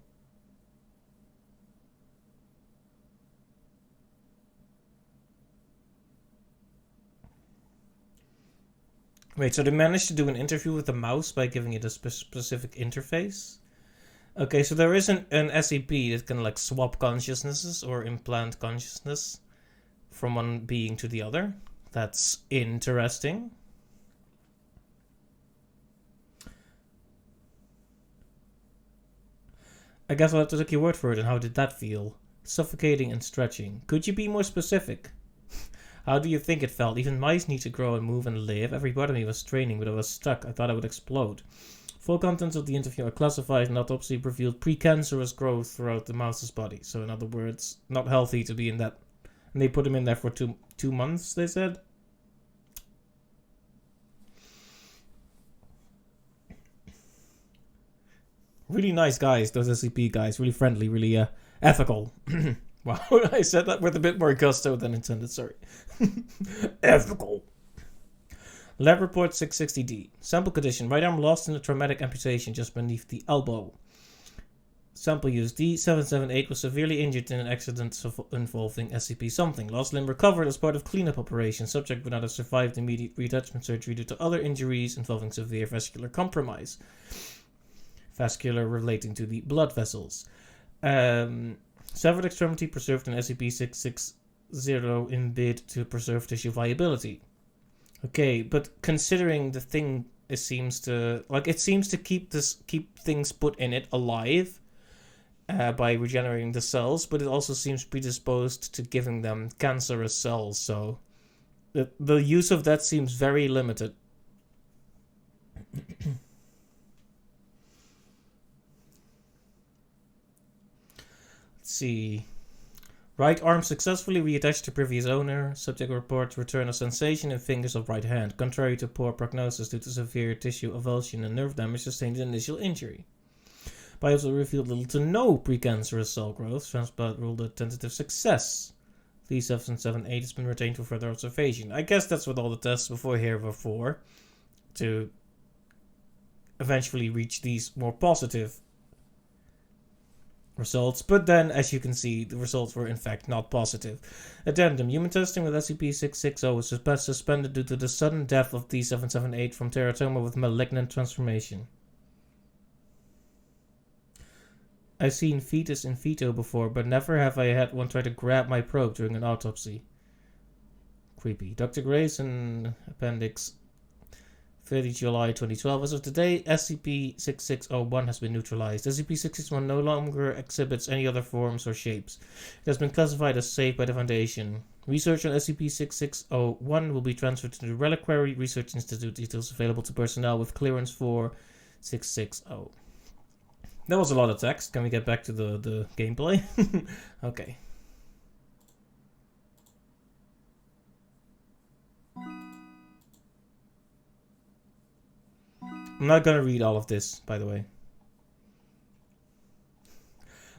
Wait, so they managed to do an interview with the mouse by giving it a specific interface? Okay, so there isn't an SCP that can like swap consciousnesses or implant consciousness from one being to the other. That's interesting. I guess I'll have to take your word for it. And how did that feel? Suffocating and stretching. Could you be more specific? How do you think it felt? Even mice need to grow and move and live. Every part of me was straining, but I was stuck. I thought I would explode. Full contents of the interview are classified, and autopsy revealed precancerous growth throughout the mouse's body. So in other words, not healthy to be in that. And they put him in there for two months, they said. Really nice guys, those SCP guys. Really friendly, really ethical. Wow, I said that with a bit more gusto than intended, sorry. Ethical. Lab report 660D. Sample condition. Right arm lost in a traumatic amputation just beneath the elbow. Sample use. D778 was severely injured in an accident involving SCP something. Lost limb recovered as part of cleanup operation. Subject would not have survived immediate reattachment surgery due to other injuries involving severe vascular compromise. Vascular relating to the blood vessels. Severed extremity preserved in SCP-660 in bid to preserve tissue viability. Okay, but considering the thing, it seems to keep things put in it alive by regenerating the cells, but it also seems predisposed to giving them cancerous cells. So the use of that seems very limited. Let's see. Right arm successfully reattached to previous owner. Subject reports return of sensation in fingers of right hand, contrary to poor prognosis due to severe tissue avulsion and nerve damage sustained in initial injury. Biopsy revealed little to no precancerous cell growth. Transplant ruled a tentative success. D778 has been retained for further observation. I guess that's what all the tests before here were for. To eventually reach these more positive results, but then, as you can see, the results were in fact not positive. Addendum. Human testing with SCP-660 was suspended due to the sudden death of D778 from teratoma with malignant transformation. I've seen fetus in vitro before, but never have I had one try to grab my probe during an autopsy. Creepy. Dr. Grayson, Appendix 30 July 2012. As of today, SCP-6601 has been neutralized. SCP-661 no longer exhibits any other forms or shapes. It has been classified as safe by the Foundation. Research on SCP-6601 will be transferred to the Reliquary Research Institute. Details available to personnel with clearance for 660. That was a lot of text. Can we get back to the gameplay? Okay. I'm not gonna read all of this, by the way.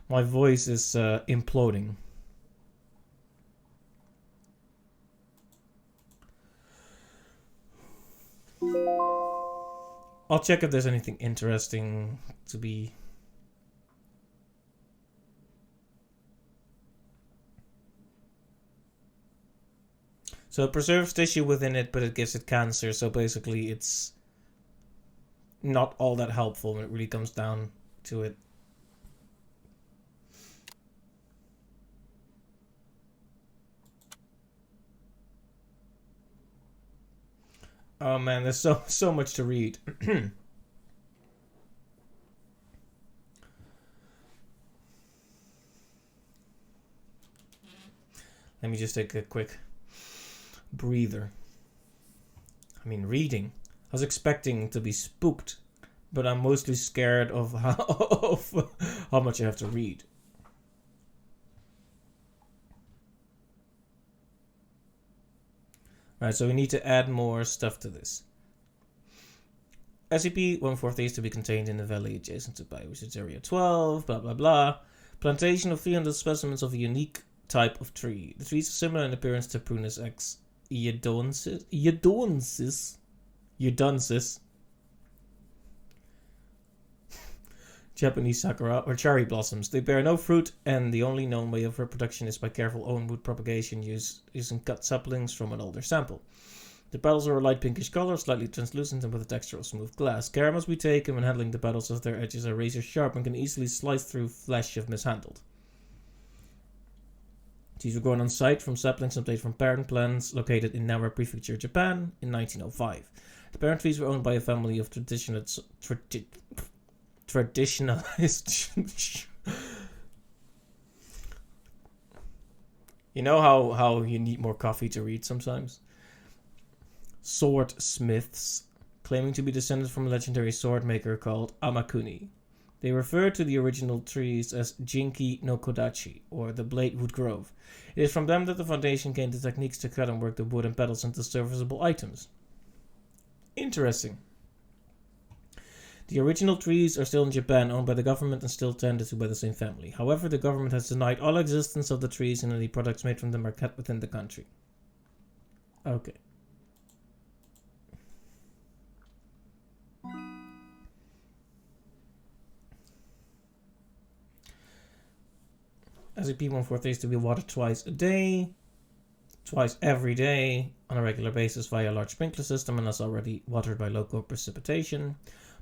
My voice is imploding. I'll check if there's anything interesting to be... So it preserves tissue within it, but it gives it cancer, so basically it's not all that helpful when it really comes down to it. Oh man, there's so much to read. Let me just take a quick breather. I mean, reading. I was expecting to be spooked, but I'm mostly scared of how much I have to read. Right, so we need to add more stuff to this. SCP-143 is to be contained in the valley adjacent to Bioresearch Area 12, blah blah blah. Plantation of 300 specimens of a unique type of tree. The trees are similar in appearance to Prunus X Eudonsis. Japanese sakura or cherry blossoms. They bear no fruit, and the only known way of reproduction is by careful own root propagation using cut saplings from an older sample. The petals are a light pinkish color, slightly translucent and with a texture of smooth glass. Care must be taken when handling the petals as their edges are razor sharp and can easily slice through flesh if mishandled. These were grown on site from saplings obtained from parent plants located in Nara Prefecture, Japan in 1905. The parent trees were owned by a family of traditionalists. You know how you need more coffee to read sometimes? Sword smiths, claiming to be descended from a legendary sword maker called Amakuni. They refer to the original trees as Jinki no Kodachi, or the Bladewood Grove. It is from them that the Foundation gained the techniques to cut and work the wood and petals into serviceable items. Interesting. The original trees are still in Japan, owned by the government and still tended to by the same family. However, the government has denied all existence of the trees and any products made from them are kept within the country. Okay. SCP-143 is to be watered twice every day, on a regular basis via a large sprinkler system, unless already watered by local precipitation.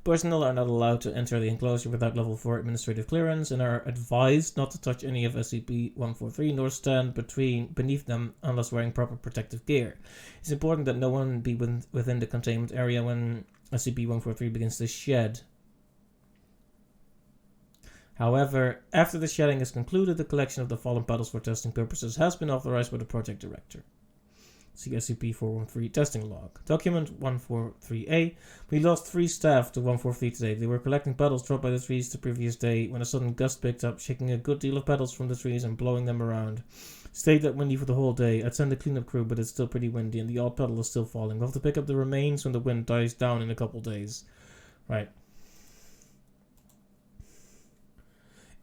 Personnel are not allowed to enter the enclosure without level 4 administrative clearance and are advised not to touch any of SCP-143 nor stand beneath them unless wearing proper protective gear. It's important that no one be within the containment area when SCP-143 begins to shed. However, after the shedding is concluded, the collection of the fallen petals for testing purposes has been authorized by the project director. See SCP-413 testing log. Document 143A. We lost 3 staff to 143 today. They were collecting petals dropped by the trees the previous day when a sudden gust picked up, shaking a good deal of petals from the trees and blowing them around. Stayed that windy for the whole day. I'd send a cleanup crew, but it's still pretty windy and the odd petal is still falling. We'll have to pick up the remains when the wind dies down in a couple days. Right.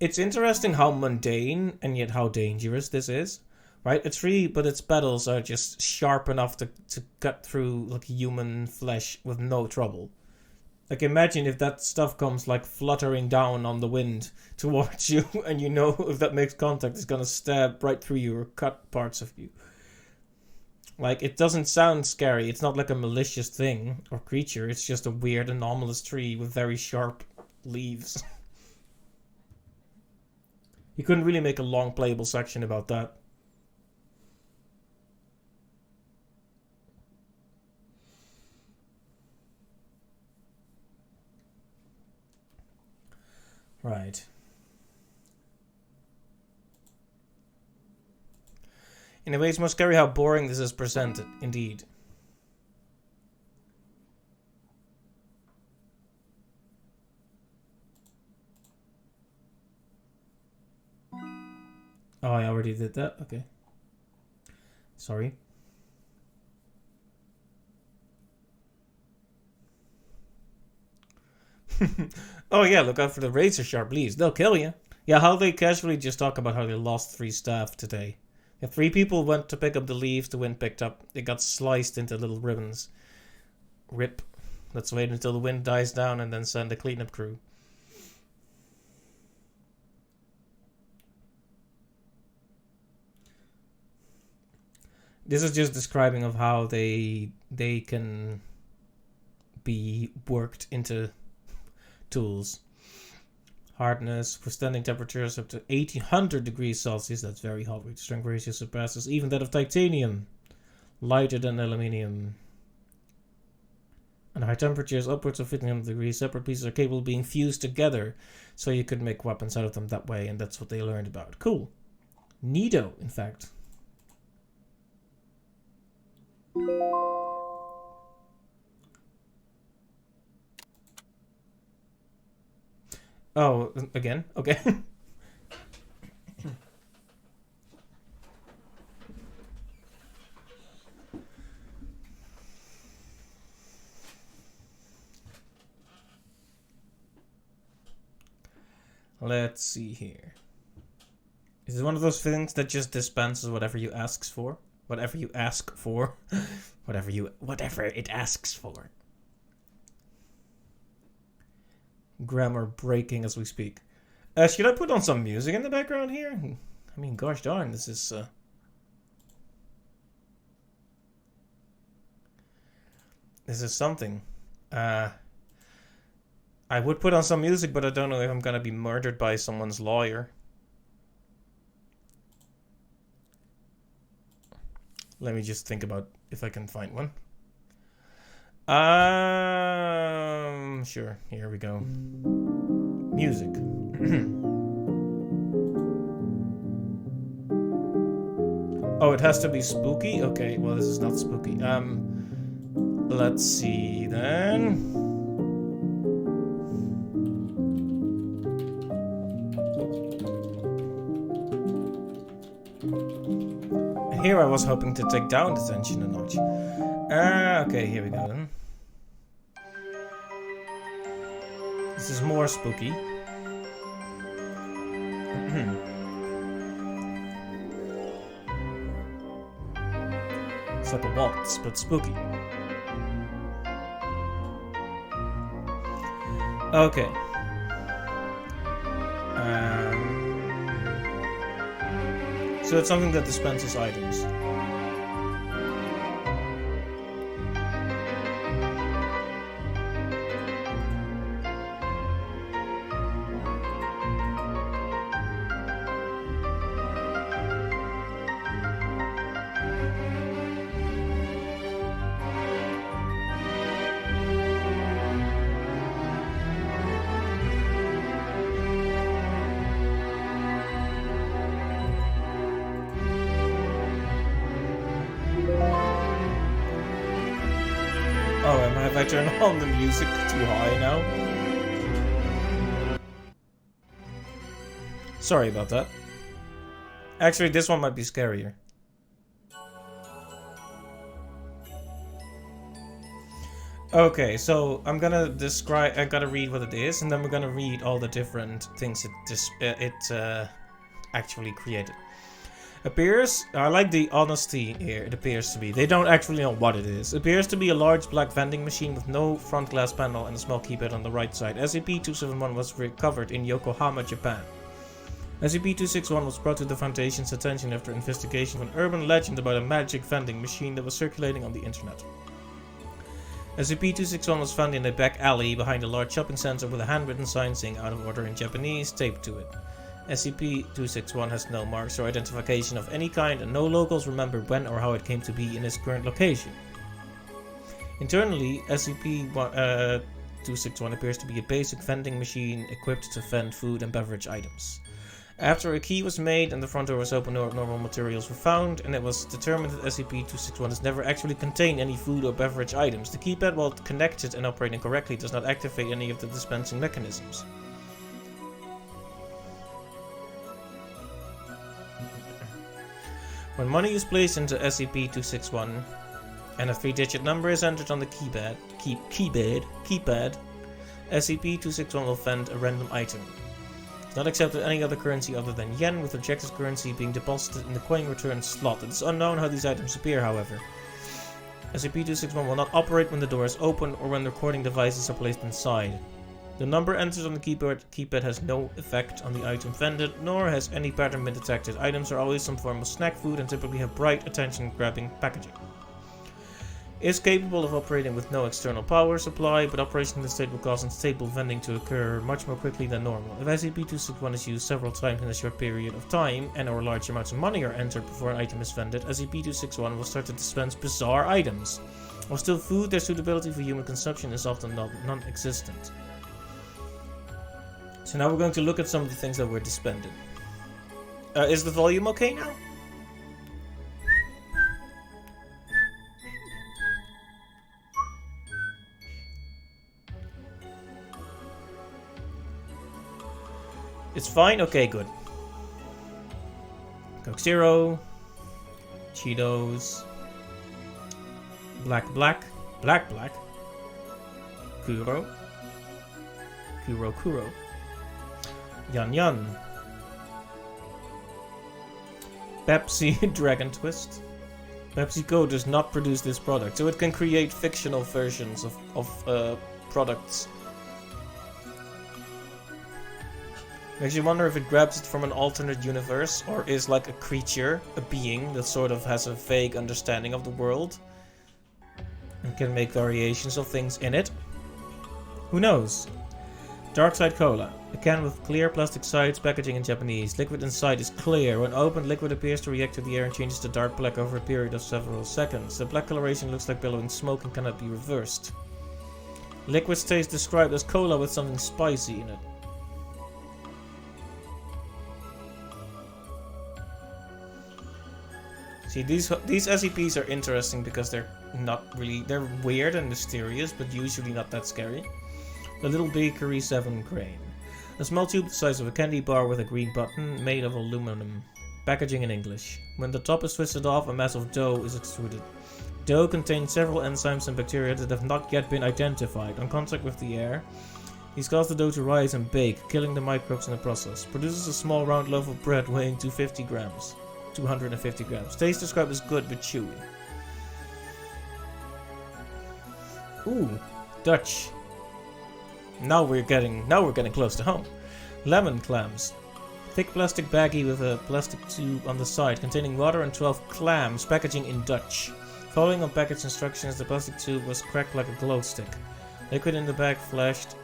It's interesting how mundane and yet how dangerous this is. Right, a tree, but its petals are just sharp enough to cut through like human flesh with no trouble. Like imagine if that stuff comes like fluttering down on the wind towards you and you know if that makes contact it's gonna stab right through you or cut parts of you. Like it doesn't sound scary, it's not like a malicious thing or creature, it's just a weird anomalous tree with very sharp leaves. You couldn't really make a long playable section about that. Right. In a way, it's more scary how boring this is presented, indeed. Oh, I already did that? Okay. Sorry. Oh yeah, look out for the razor sharp leaves. They'll kill you. Yeah, how they casually just talk about how they lost 3 staff today. Yeah, 3 people went to pick up the leaves the wind picked up. They got sliced into little ribbons. Rip. Let's wait until the wind dies down and then send a cleanup crew. This is just describing of how they can be worked into tools. Hardness, withstanding temperatures up to 1800 degrees Celsius, that's very hot, which strength ratio surpasses even that of titanium. Lighter than aluminium. And high temperatures upwards of 1500 degrees, separate pieces are capable of being fused together, so you could make weapons out of them that way, and that's what they learned about. Cool. Neato, in fact. Oh, again? Okay. Let's see here. Is it one of those things that just dispenses whatever you asks for? Whatever you ask for? whatever it asks for. Grammar breaking as we speak. Should I put on some music in the background here? I mean, gosh darn, this is This is something. I would put on some music, but I don't know if I'm gonna be murdered by someone's lawyer. Let me just think about if I can find one. Sure. Here we go. Music. Oh, it has to be spooky? Okay, well, this is not spooky. Let's see then. Here I was hoping to take down the tension a notch. Okay, here we go then. This is more spooky. It's like a waltz, but spooky. Okay. So it's something that dispenses items. Have I turned on the music too high now? Sorry about that. Actually, this one might be scarier. Okay, so I'm gonna describe. I gotta read what it is, and then we're gonna read all the different things it actually created. Appears, I like the honesty here, it appears to be. They don't actually know what it is. Appears to be a large black vending machine with no front glass panel and a small keypad on the right side. SCP-271 was recovered in Yokohama, Japan. SCP-261 was brought to the Foundation's attention after investigation of an urban legend about a magic vending machine that was circulating on the internet. SCP-261 was found in a back alley behind a large shopping center with a handwritten sign saying out of order in Japanese taped to it. SCP-261 has no marks or identification of any kind, and no locals remember when or how it came to be in its current location. Internally, SCP-261 appears to be a basic vending machine equipped to vend food and beverage items. After a key was made and the front door was opened, no abnormal materials were found, and it was determined that SCP-261 has never actually contained any food or beverage items. The keypad, while connected and operating correctly, does not activate any of the dispensing mechanisms. When money is placed into SCP-261 and a 3-digit number is entered on the keypad, SCP-261 will vend a random item. It's not accepted any other currency other than yen, with rejected currency being deposited in the coin return slot. It is unknown how these items appear, however. SCP-261 will not operate when the door is open or when recording devices are placed inside. The number entered on the keypad has no effect on the item vended, nor has any pattern been detected. Items are always some form of snack food and typically have bright, attention-grabbing packaging. It is capable of operating with no external power supply, but operation in this state will cause unstable vending to occur much more quickly than normal. If SCP-261 is used several times in a short period of time, and/or large amounts of money are entered before an item is vended, SCP-261 will start to dispense bizarre items. While still food, their suitability for human consumption is often non-existent. So now we're going to look at some of the things that were dispensed. Is the volume okay now? It's fine? Okay, good. Coke Zero. Cheetos. Black. Kuro. Kuro. Yan. Pepsi Dragon Twist. PepsiCo does not produce this product, so it can create fictional versions of products. Makes you wonder if it grabs it from an alternate universe, or is like a creature, a being that sort of has a vague understanding of the world. and can make variations of things in it. Who knows? Dark Side Cola. A can with clear plastic sides, packaging in Japanese. Liquid inside is clear. When opened, liquid appears to react to the air and changes to dark black over a period of several seconds. The black coloration looks like billowing smoke and cannot be reversed. Liquid taste described as cola with something spicy in it. See, these SCPs are interesting because they're weird and mysterious, but usually not that scary. The Little Bakery 7 Crane. A small tube the size of a candy bar with a green button, made of aluminum. Packaging in English. When the top is twisted off, a mass of dough is extruded. Dough contains several enzymes and bacteria that have not yet been identified. On contact with the air, these cause the dough to rise and bake, killing the microbes in the process. Produces a small round loaf of bread weighing 250 grams. Taste described as good but chewy. Ooh, Dutch. Now we're getting close to home. Lemon clams. Thick plastic baggie with a plastic tube on the side containing water and 12 clams, packaging in Dutch. Following on package instructions, the plastic tube was cracked like a glow stick. Liquid in the bag flashed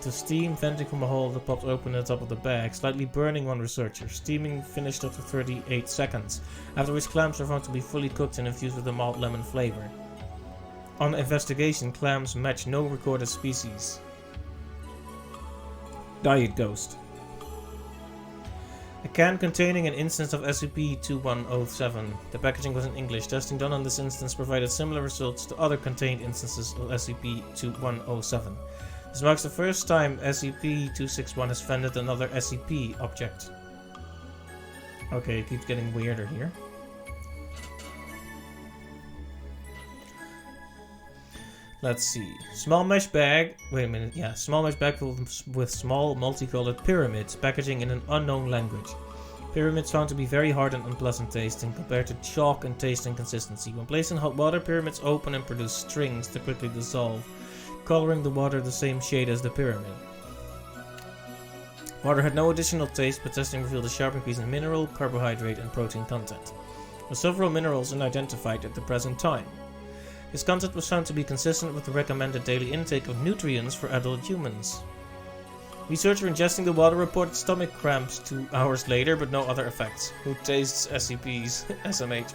to steam, venting from a hole that popped open at the top of the bag, slightly burning one researcher. Steaming finished after 38 seconds, after which clams were found to be fully cooked and infused with a mild lemon flavor. On investigation, clams match no recorded species. Diet Ghost. A can containing an instance of SCP-2107. The packaging was in English. Testing done on this instance provided similar results to other contained instances of SCP-2107. This marks the first time SCP-261 has fended another SCP object. Okay, it keeps getting weirder here. Let's see. Small mesh bag. Wait a minute. Yeah, small mesh bag filled with small multicolored pyramids, packaging in an unknown language. Pyramids found to be very hard and unpleasant tasting compared to chalk in taste and consistency. When placed in hot water, pyramids open and produce strings that quickly dissolve, coloring the water the same shade as the pyramid. Water had no additional taste, but testing revealed a sharp increase in mineral, carbohydrate, and protein content, with several minerals unidentified at the present time. This content was found to be consistent with the recommended daily intake of nutrients for adult humans. Researcher ingesting the water reported stomach cramps 2 hours later, but no other effects. Who tastes SCPs? SMH.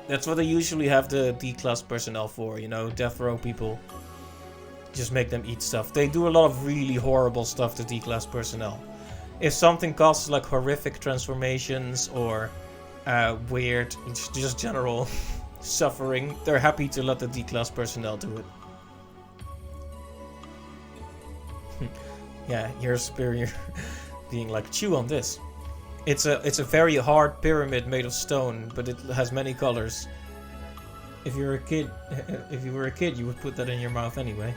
That's what they usually have the D-class personnel for, you know, death row people. Just make them eat stuff. They do a lot of really horrible stuff to D-class personnel. If something causes like horrific transformations or weird, just general suffering, they're happy to let the D-class personnel do it. Yeah, your superior being like, chew on this. It's a very hard pyramid made of stone, but it has many colors. If you were a kid, you would put that in your mouth anyway.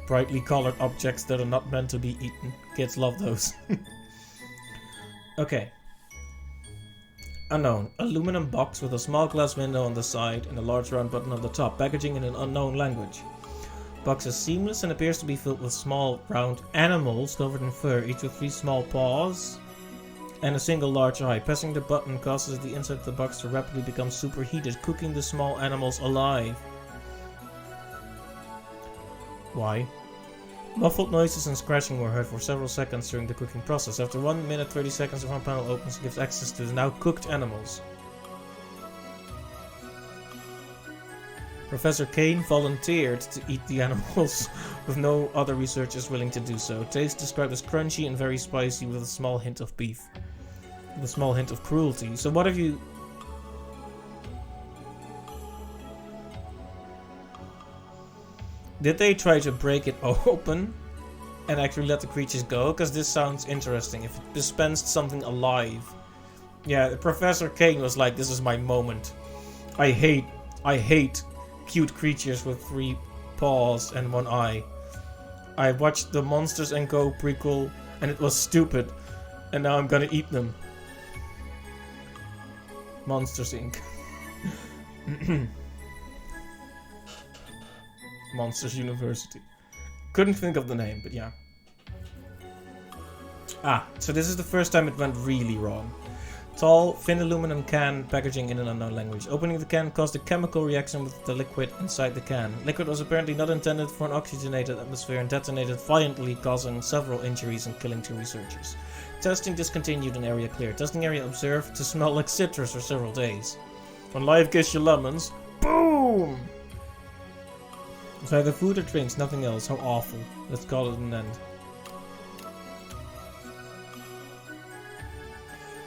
Brightly colored objects that are not meant to be eaten. Kids love those. Okay. Unknown. Aluminum box with a small glass window on the side and a large round button on the top. Packaging in an unknown language. Box is seamless and appears to be filled with small round animals covered in fur, each with 3 small paws and a single large eye. Pressing the button causes the inside of the box to rapidly become superheated, cooking the small animals alive. Why? Muffled noises and scratching were heard for several seconds during the cooking process. After 1 minute 30 seconds, the front panel opens and gives access to the now cooked animals. Professor Kane volunteered to eat the animals, with no other researchers willing to do so. Taste described as crunchy and very spicy with a small hint of beef. With a small hint of cruelty. So what have you... Did they try to break it open and actually let the creatures go? Because this sounds interesting. If it dispensed something alive. Yeah, Professor Kane was like, this is my moment. I hate cute creatures with 3 paws and 1 eye. I watched the Monsters & Co. prequel and it was stupid. And now I'm gonna eat them. Monsters Inc. Monsters University. Couldn't think of the name, but yeah. Ah, so this is the first time it went really wrong. Tall, thin aluminum can packaging in an unknown language. Opening the can caused a chemical reaction with the liquid inside the can. Liquid was apparently not intended for an oxygenated atmosphere and detonated violently, causing several injuries and killing 2 researchers. Testing discontinued and area cleared. Testing area observed to smell like citrus for several days. When life gives you lemons, boom! It's either food or drinks, nothing else. How awful. Let's call it an end.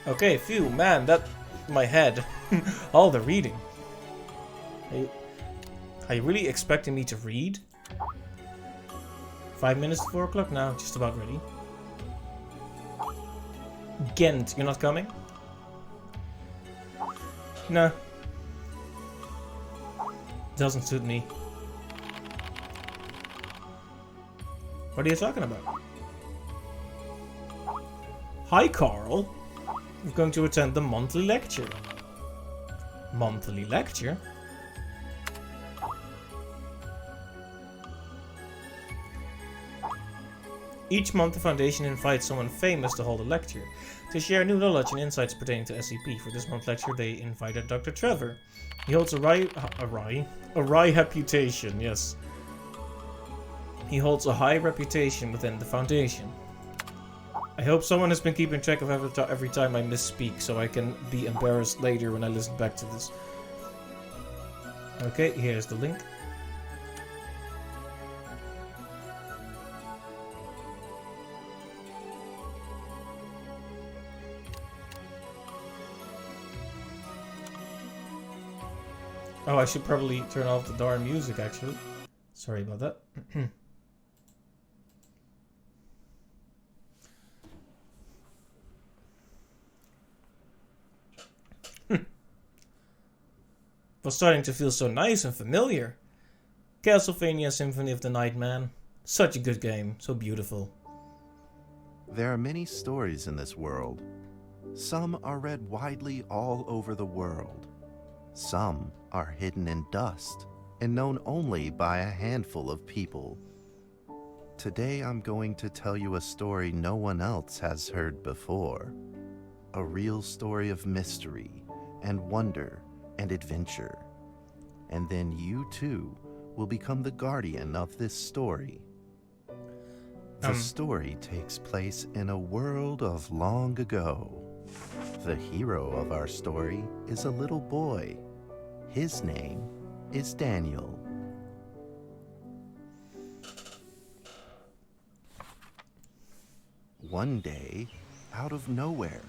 Okay, phew, man, that... my head. All the reading. Are you really expecting me to read? 5 minutes to 4 o'clock now, just about ready. Ghent, you're not coming? Nah. Doesn't suit me. What are you talking about? Hi, Carl. I'm going to attend the monthly lecture. Monthly lecture? Each month the Foundation invites someone famous to hold a lecture, to share new knowledge and insights pertaining to SCP. For this month's lecture they invited Dr. Trevor. He holds a wry reputation, yes. He holds a high reputation within the Foundation. I hope someone has been keeping track of every time I misspeak, so I can be embarrassed later when I listen back to this. Okay, here's the link. Oh, I should probably turn off the darn music, actually. Sorry about that. Was starting to feel so nice and familiar. Castlevania Symphony of the Night, man. Such a good game, so beautiful. There are many stories in this world. Some are read widely all over the world. Some are hidden in dust and known only by a handful of people. Today I'm going to tell you a story no one else has heard before. A real story of mystery and wonder and adventure. And then you too will become the guardian of this story. The story takes place in a world of long ago. The hero of our story is a little boy. His name is Daniel. One day, out of nowhere,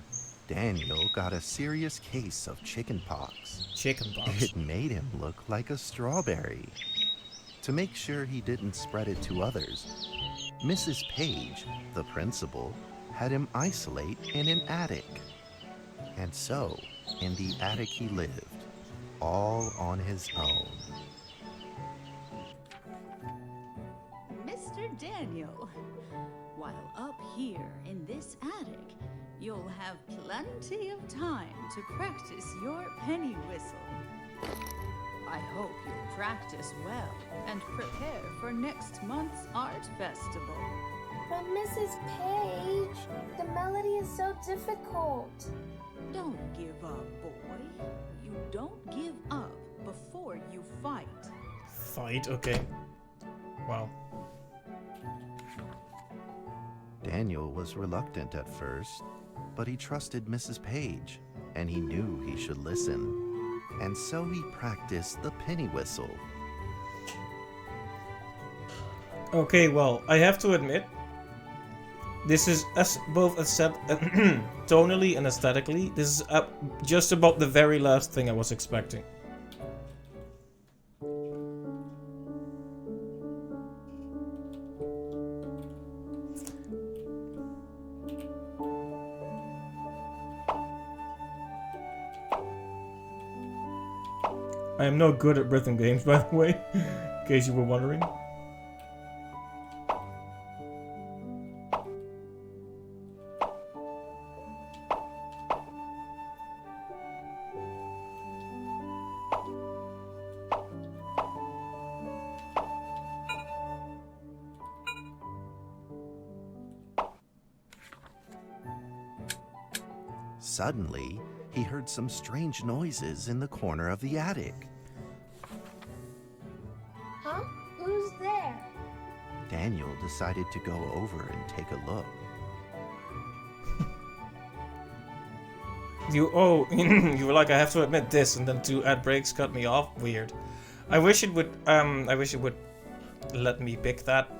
Daniel got a serious case of chickenpox. Chickenpox? It made him look like a strawberry. To make sure he didn't spread it to others, Mrs. Page, the principal, had him isolate in an attic. And so, in the attic he lived, all on his own. Mr. Daniel, while up here in this attic, you'll have plenty of time to practice your penny whistle. I hope you'll practice well and prepare for next month's art festival. But Mrs. Page, the melody is so difficult. Don't give up, boy. You don't give up before you fight. Fight? Okay. Wow. Daniel was reluctant at first, but he trusted Mrs. Page, and he knew he should listen. And so he practiced the penny whistle. Okay, well, I have to admit, this is both tonally and aesthetically, this is just about the very last thing I was expecting. I am no good at rhythm games, by the way, in case you were wondering. Suddenly, he heard some strange noises in the corner of the attic. Huh? Who's there? Daniel decided to go over and take a look. You were like, I have to admit this, and then 2 ad breaks cut me off. Weird. I wish it would let me pick that.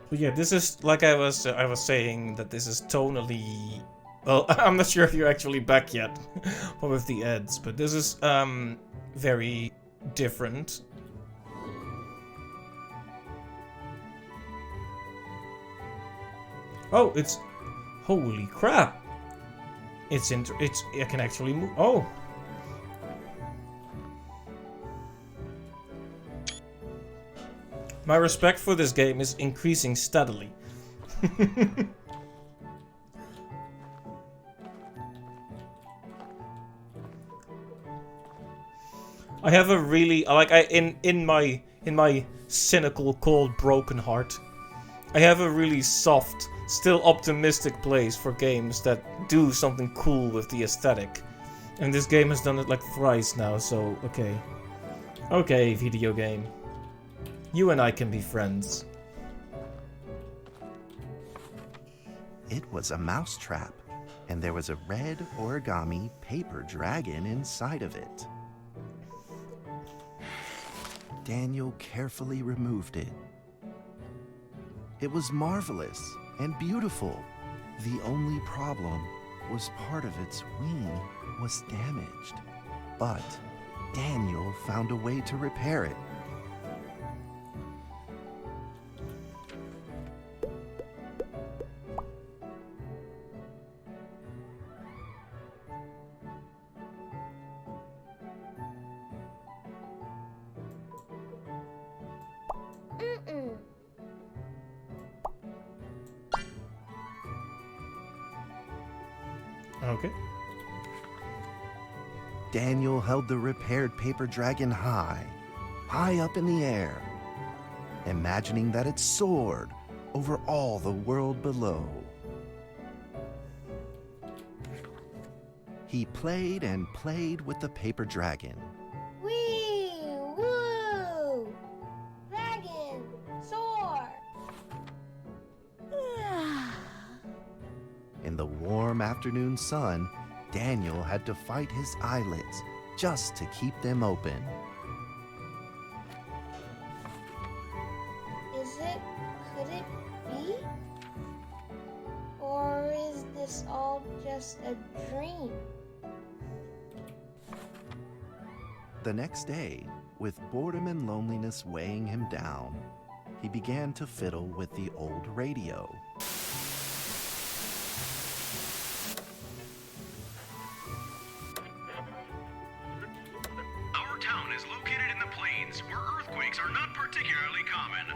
But yeah, this is like I was saying that this is tonally. Well, I'm not sure if you're actually back yet with the ads, but this is very different. Oh, it's holy crap! I can actually move. Oh. My respect for this game is increasing steadily. I have a really in my cynical, cold, broken heart, I have a really soft, still optimistic place for games that do something cool with the aesthetic. And this game has done it like thrice now, so okay. Okay, video game. You and I can be friends. It was a mousetrap, and there was a red origami paper dragon inside of it. Daniel carefully removed it. It was marvelous and beautiful. The only problem was part of its wing was damaged. But Daniel found a way to repair it. Okay. Daniel held the repaired paper dragon high up in the air, imagining that it soared over all the world below. He played and played with the paper dragon. Wee! Woo! Dragon! Soar! In the warm afternoon sun, Daniel had to fight his eyelids just to keep them open. Could it be? Or is this all just a dream? The next day, with boredom and loneliness weighing him down, he began to fiddle with the old radio. Our town is located in the plains, where earthquakes are not particularly common.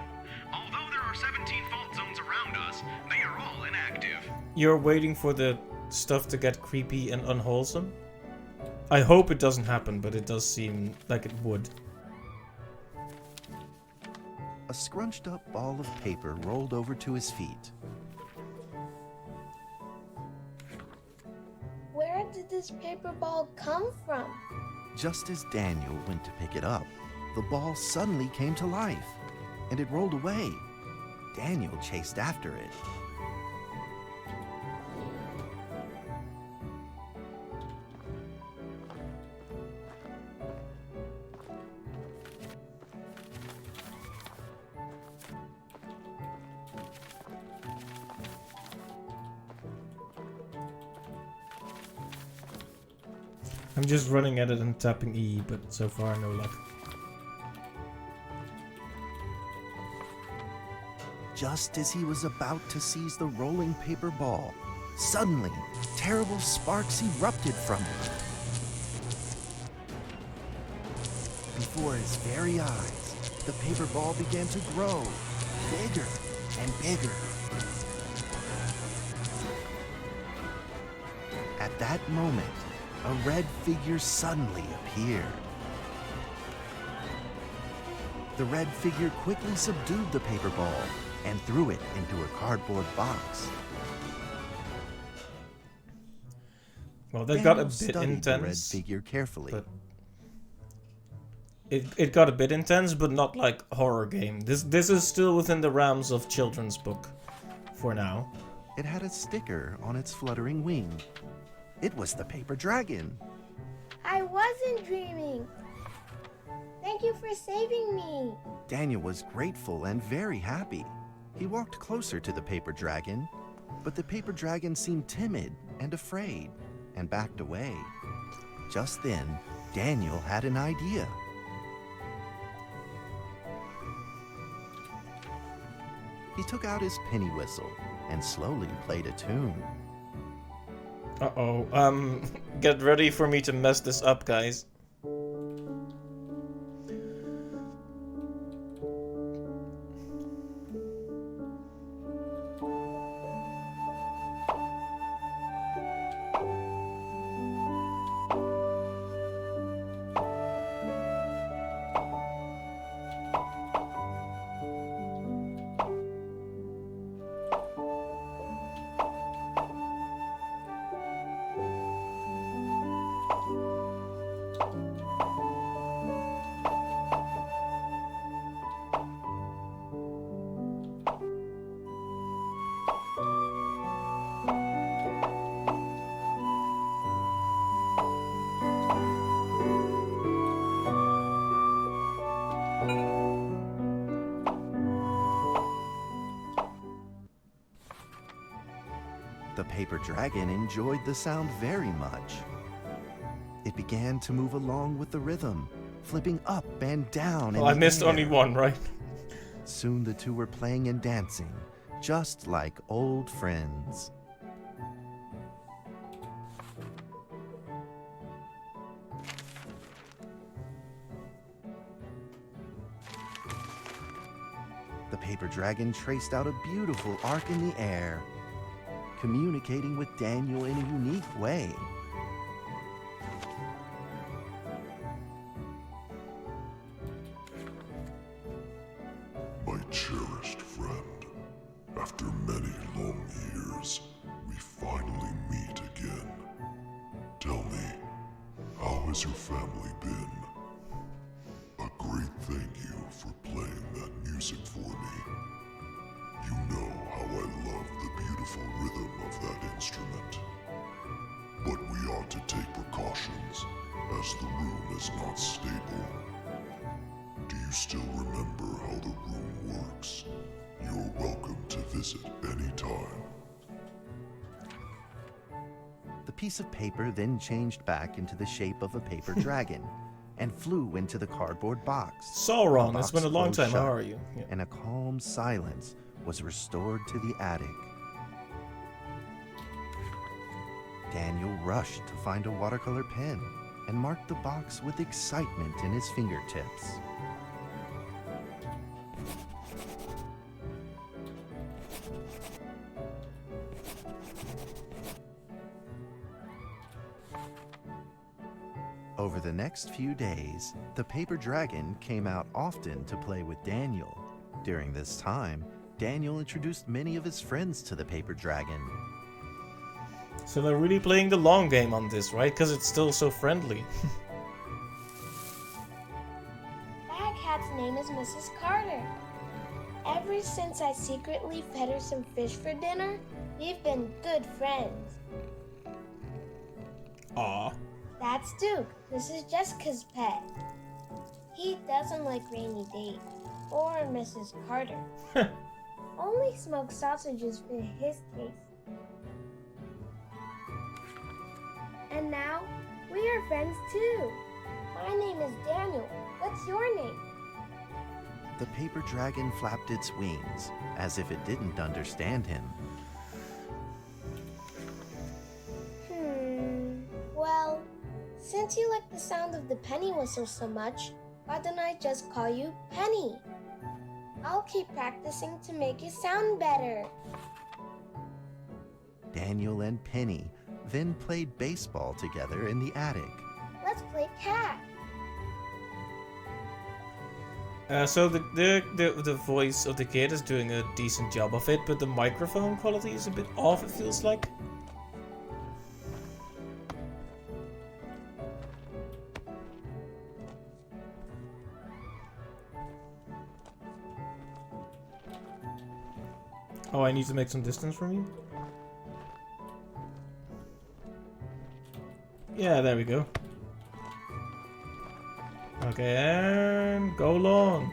Although there are 17 fault zones around us, they are all inactive. You're waiting for the stuff to get creepy and unwholesome? I hope it doesn't happen, but it does seem like it would. A scrunched up ball of paper rolled over to his feet. Where did this paper ball come from? Just as Daniel went to pick it up, the ball suddenly came to life, and it rolled away. Daniel chased after it. I'm just running at it and tapping E, but so far no luck. Just as he was about to seize the rolling paper ball, suddenly, terrible sparks erupted from it. Before his very eyes, the paper ball began to grow, bigger and bigger. At that moment, a red figure suddenly appeared. The red figure quickly subdued the paper ball and threw it into a cardboard box. Well, that got a Daniel bit studied the red intense. figure carefully. But it got a bit intense, but not like horror game. This is still within the realms of children's book, for now. It had a sticker on its fluttering wing. It was the paper dragon. I wasn't dreaming. Thank you for saving me. Daniel was grateful and very happy. He walked closer to the paper dragon, but the paper dragon seemed timid and afraid and backed away. Just then, Daniel had an idea. He took out his penny whistle and slowly played a tune. Uh-oh. Get ready for me to mess this up, guys. The paper dragon enjoyed the sound very much. It began to move along with the rhythm, flipping up and down. Well, I missed only one, right? Soon the two were playing and dancing, just like old friends. The paper dragon traced out a beautiful arc in the air, communicating with Daniel in a unique way. My cherished friend, after many long years, we finally meet again. Tell me, how has your family been? A great thank you for playing that music for me. You know how I love the beautiful rhythm of that instrument. But we ought to take precautions, as the room is not stable. Do you still remember how the room works? You're welcome to visit any time. The piece of paper then changed back into the shape of a paper dragon and flew into the cardboard box. Sauron, The it's been a box long closed time. How shut, are you? Yeah. And a calm silence was restored to the attic. Daniel rushed to find a watercolor pen and marked the box with excitement in his fingertips. Over the next few days, the paper dragon came out often to play with Daniel. During this time, Daniel introduced many of his friends to the paper dragon. So they're really playing the long game on this, right? Because it's still so friendly. That cat's name is Mrs. Carter. Ever since I secretly fed her some fish for dinner, we've been good friends. Aw. That's Duke. This is Jessica's pet. He doesn't like rainy days or Mrs. Carter. Only smoked sausages for his taste. And now, we are friends too. My name is Daniel. What's your name? The paper dragon flapped its wings, as if it didn't understand him. Well, since you like the sound of the penny whistle so much, why don't I just call you Penny? I'll keep practicing to make it sound better. Daniel and Penny then played baseball together in the attic. Let's play cat. So the voice of the kid is doing a decent job of it, but the microphone quality is a bit off, it feels like. Oh, I need to make some distance from you? Yeah, there we go. Okay, and go long.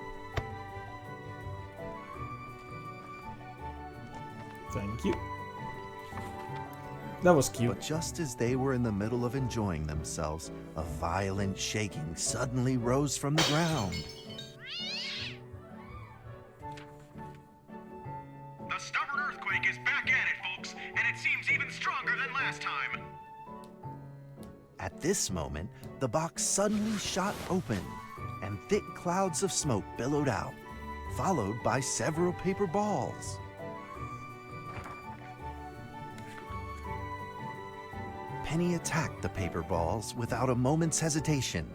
Thank you. That was cute. But just as they were in the middle of enjoying themselves, a violent shaking suddenly rose from the ground. The stubborn earthquake is back at it, folks, and it seems even stronger than last time. At this moment, the box suddenly shot open, and thick clouds of smoke billowed out, followed by several paper balls. Penny attacked the paper balls without a moment's hesitation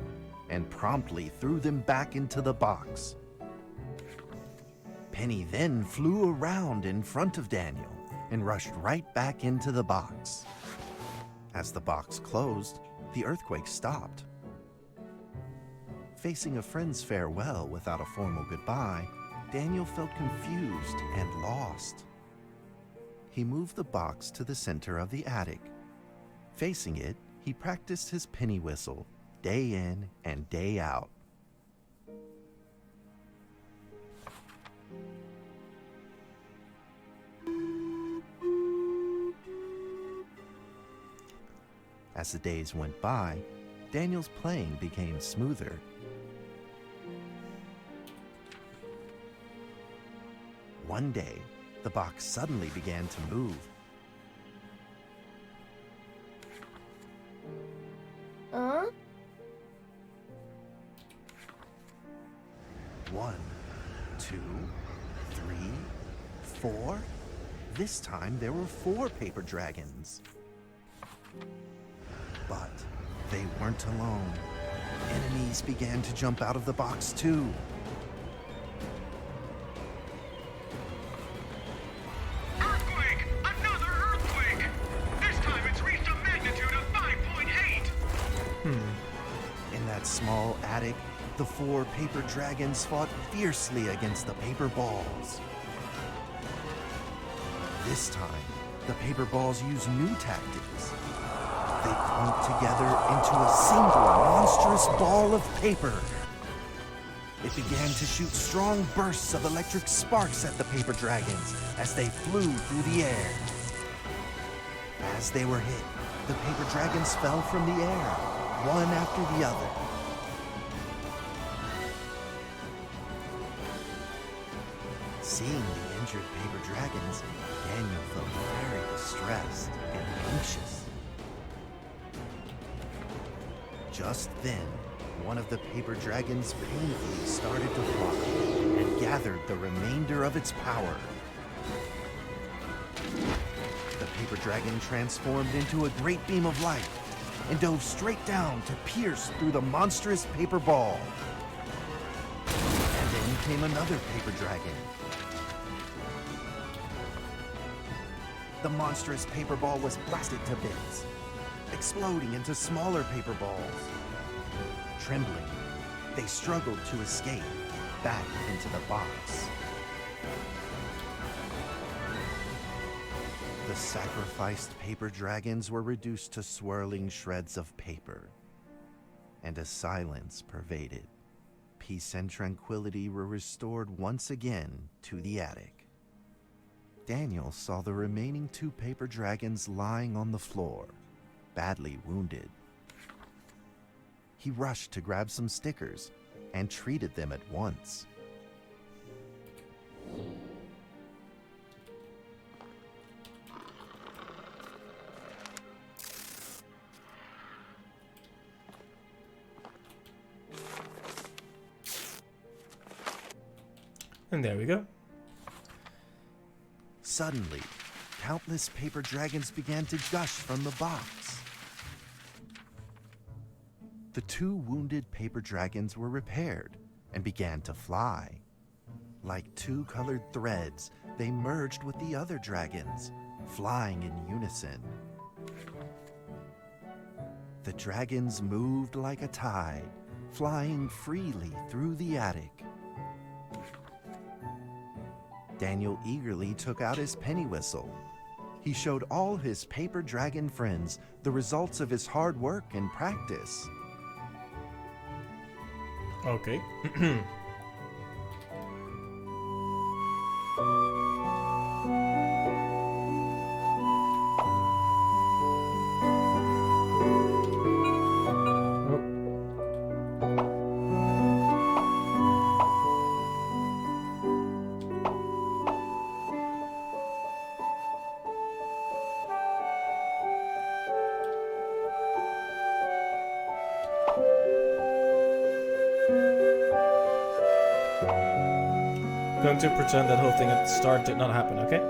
and promptly threw them back into the box. Penny then flew around in front of Daniel and rushed right back into the box. As the box closed, the earthquake stopped. Facing a friend's farewell without a formal goodbye, Daniel felt confused and lost. He moved the box to the center of the attic. Facing it, he practiced his penny whistle, day in and day out. As the days went by, Daniel's playing became smoother. One day, the box suddenly began to move. Huh? 1, 2, 3, 4. This time there were 4 paper dragons. But they weren't alone. Enemies began to jump out of the box too. Earthquake! Another earthquake! This time it's reached a magnitude of 5.8! In that small attic, the 4 paper dragons fought fiercely against the paper balls. This time, the paper balls used new tactics. They clumped together into a single monstrous ball of paper. It began to shoot strong bursts of electric sparks at the paper dragons as they flew through the air. As they were hit, the paper dragons fell from the air, one after the other. Seeing the injured paper dragons, Daniel felt very distressed and anxious. Just then, one of the paper dragons painfully started to fly and gathered the remainder of its power. The paper dragon transformed into a great beam of light and dove straight down to pierce through the monstrous paper ball. And then came another paper dragon. The monstrous paper ball was blasted to bits, exploding into smaller paper balls. Trembling, they struggled to escape back into the box. The sacrificed paper dragons were reduced to swirling shreds of paper, and a silence pervaded. Peace and tranquility were restored once again to the attic. Daniel saw the remaining 2 paper dragons lying on the floor, badly wounded. He rushed to grab some stickers and treated them at once. And there we go. Suddenly, countless paper dragons began to gush from the box. The 2 wounded paper dragons were repaired and began to fly. Like 2 colored threads, they merged with the other dragons, flying in unison. The dragons moved like a tide, flying freely through the attic. Daniel eagerly took out his penny whistle. He showed all his paper dragon friends the results of his hard work and practice. Okay. Going to pretend that whole thing at the start did not happen, okay?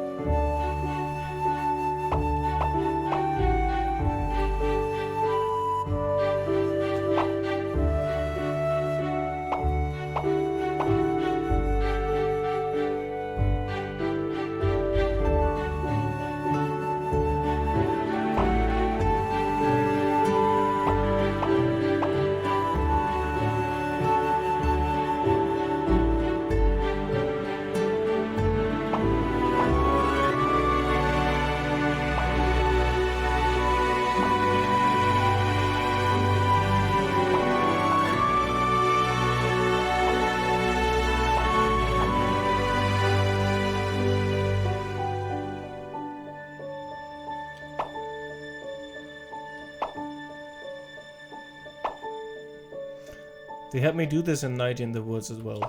They had me do this in Night in the Woods as well.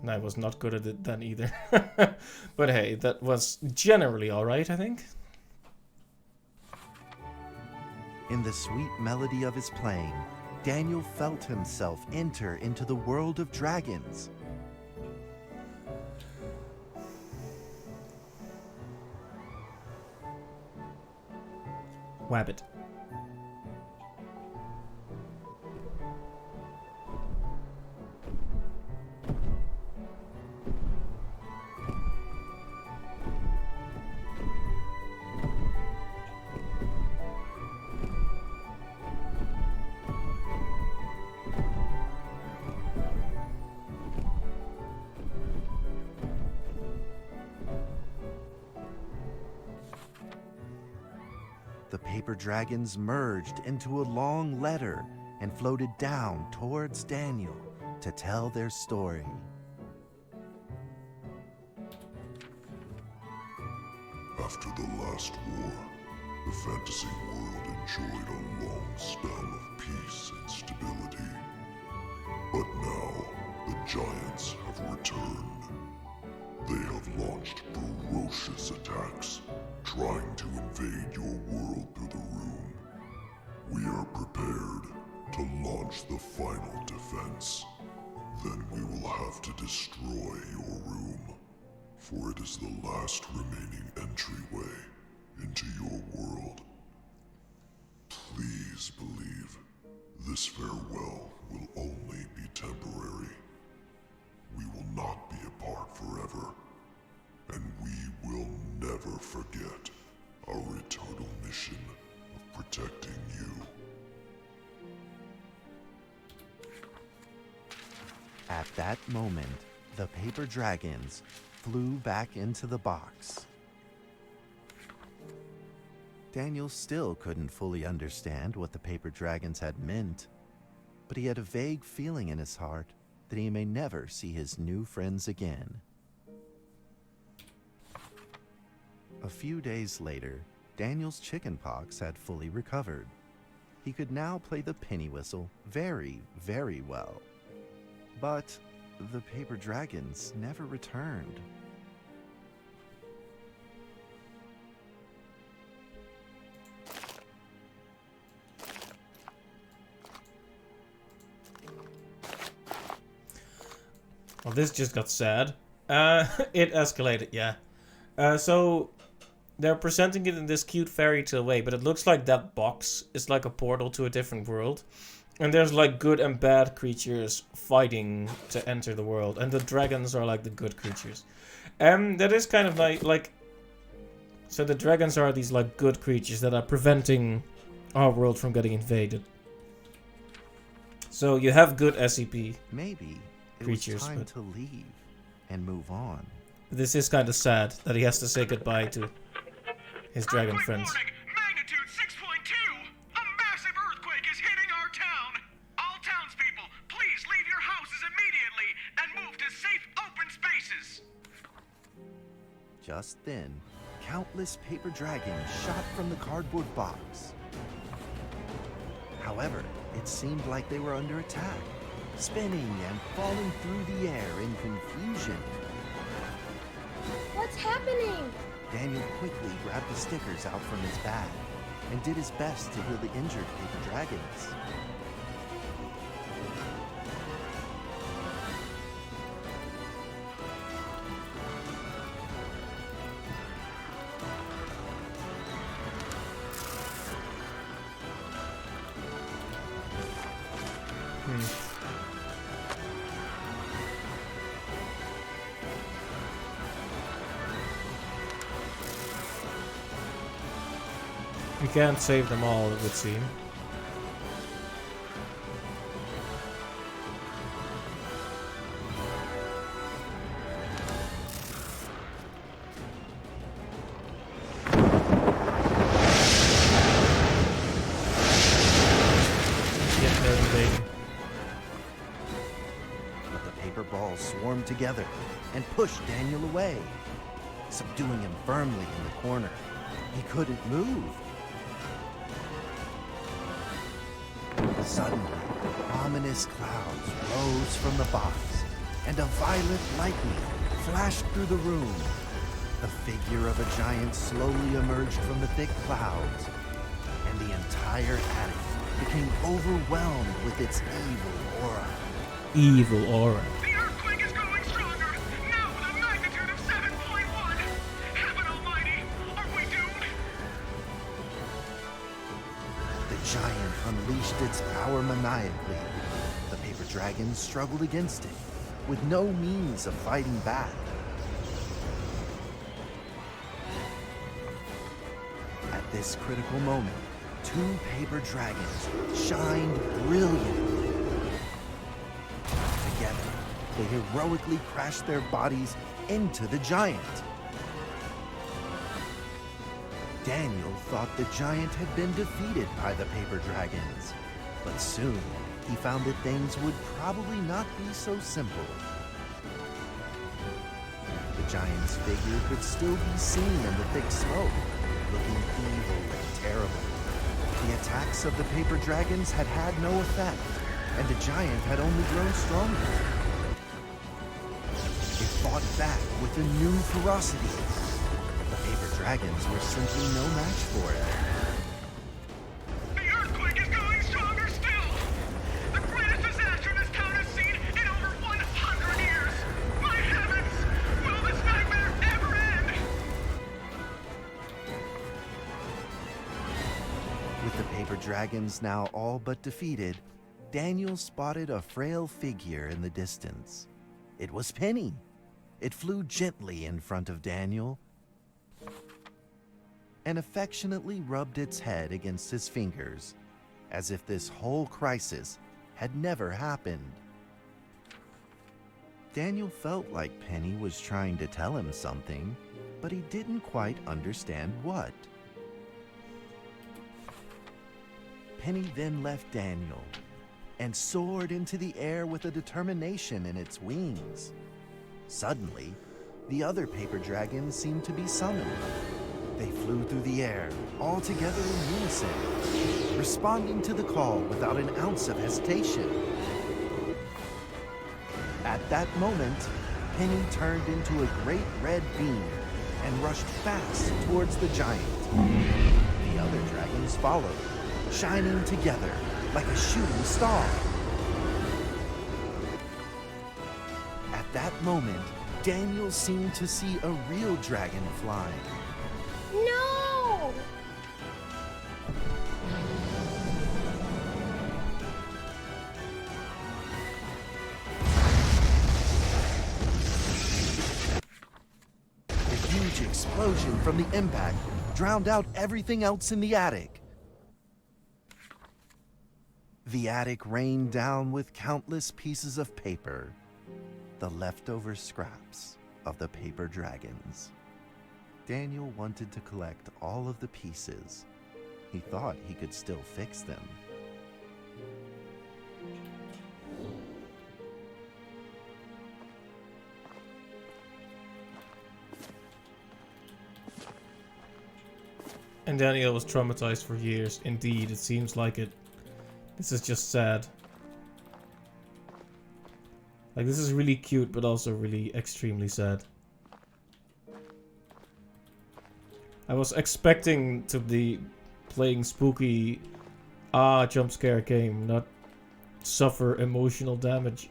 And I was not good at it then either. But hey, that was generally alright, I think. In the sweet melody of his playing, Daniel felt himself enter into the world of dragons. Wabbit. The paper dragons merged into a long letter and floated down towards Daniel to tell their story. After the last war, the fantasy world enjoyed a long spell of peace and stability. But now, the giants have returned. They have launched ferocious attacks, trying to invade your world through the room. We are prepared to launch the final defense. Then we will have to destroy your room, for it is the last remaining entryway into your world. Please believe this farewell will only be temporary. We will not be apart forever, and we will never forget our eternal mission of protecting you. At that moment, the paper dragons flew back into the box. Daniel still couldn't fully understand what the paper dragons had meant, but he had a vague feeling in his heart that he may never see his new friends again. A few days later, Daniel's chickenpox had fully recovered. He could now play the penny whistle very, very well. But the paper dragons never returned. Well, this just got sad. It escalated, yeah. So they're presenting it in this cute fairy tale way, but it looks like that box is like a portal to a different world. And there's like good and bad creatures fighting to enter the world, and the dragons are like the good creatures. That is kind of like so the dragons are these like good creatures that are preventing our world from getting invaded. So you have good SCP Maybe it creatures, was time but to leave and move on. This is kind of sad that he has to say goodbye to his dragon friends. Magnitude 6.2! A massive earthquake is hitting our town! All townspeople, please leave your houses immediately and move to safe open spaces! Just then, countless paper dragons shot from the cardboard box. However, it seemed like they were under attack, spinning and falling through the air in confusion. What's happening? Daniel quickly grabbed the stickers out from his bag and did his best to heal the injured paper dragons. We can't save them all, it would seem. Yet they're invading. But the paper balls swarmed together and pushed Daniel away, subduing him firmly in the corner. He couldn't move. Suddenly, ominous clouds rose from the box, and a violet lightning flashed through the room. The figure of a giant slowly emerged from the thick clouds, and the entire attic became overwhelmed with its evil aura. Evil aura. The earthquake is growing stronger, now with a magnitude of 7.1! Heaven almighty, are we doomed? The giant unleashed its power maniacally. The paper dragons struggled against it, with no means of fighting back. At this critical moment, two paper dragons shined brilliantly. Together, they heroically crashed their bodies into the giant. Daniel thought the giant had been defeated by the paper dragons, but soon he found that things would probably not be so simple. The giant's figure could still be seen in the thick smoke, looking evil and terrible. The attacks of the paper dragons had had no effect, and the giant had only grown stronger. It fought back with a new ferocity. The paper dragons were simply no match for it. The earthquake is growing stronger still! The greatest disaster this town has seen in over 100 years! My heavens! Will this nightmare ever end? With the paper dragons now all but defeated, Daniel spotted a frail figure in the distance. It was Penny. It flew gently in front of Daniel and affectionately rubbed its head against his fingers, as if this whole crisis had never happened. Daniel felt like Penny was trying to tell him something, but he didn't quite understand what. Penny then left Daniel and soared into the air with a determination in its wings. Suddenly, the other paper dragons seemed to be summoned. They flew through the air, all together in unison, responding to the call without an ounce of hesitation. At that moment, Penny turned into a great red beam and rushed fast towards the giant. The other dragons followed, shining together like a shooting star. At that moment, Daniel seemed to see a real dragon flying. No! A huge explosion from the impact drowned out everything else in the attic. The attic rained down with countless pieces of paper, the leftover scraps of the paper dragons. Daniel wanted to collect all of the pieces. He thought he could still fix them. And Daniel was traumatized for years. Indeed, it seems like it. This is just sad. Like, this is really cute, but also really extremely sad. I was expecting to be playing spooky, jump scare game, not suffer emotional damage.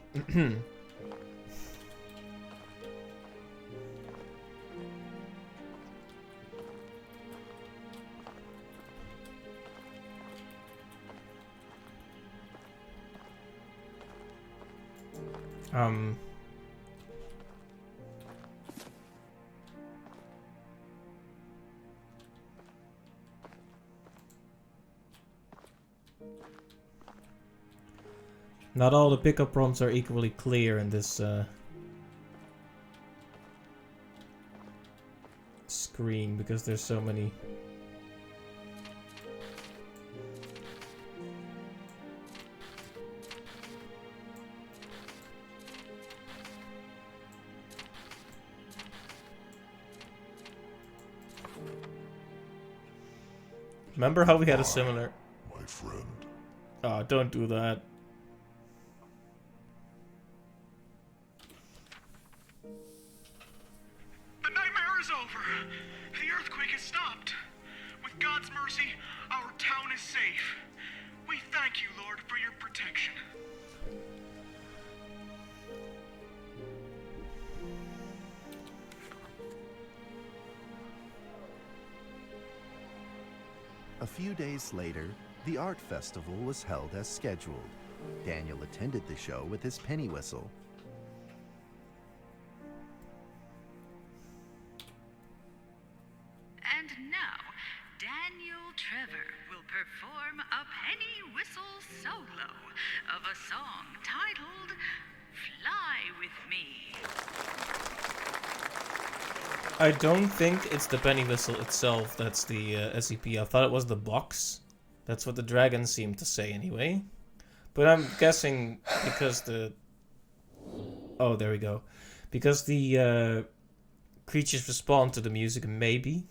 Not all the pickup prompts are equally clear in this screen because there's so many. Remember how we had a similar... My friend. Oh, don't do that. The nightmare is over. The earthquake has stopped. With God's mercy, our town is safe. We thank you, Lord, for your protection. A few days later, the art festival was held as scheduled. Daniel attended the show with his penny whistle. And now, Daniel Trevor will perform a penny whistle solo of a song titled Fly With Me. I don't think it's the penny whistle itself that's the SCP. I thought it was the box. That's what the dragons seem to say anyway. But I'm guessing because the... Oh, there we go. Because the creatures respond to the music, maybe.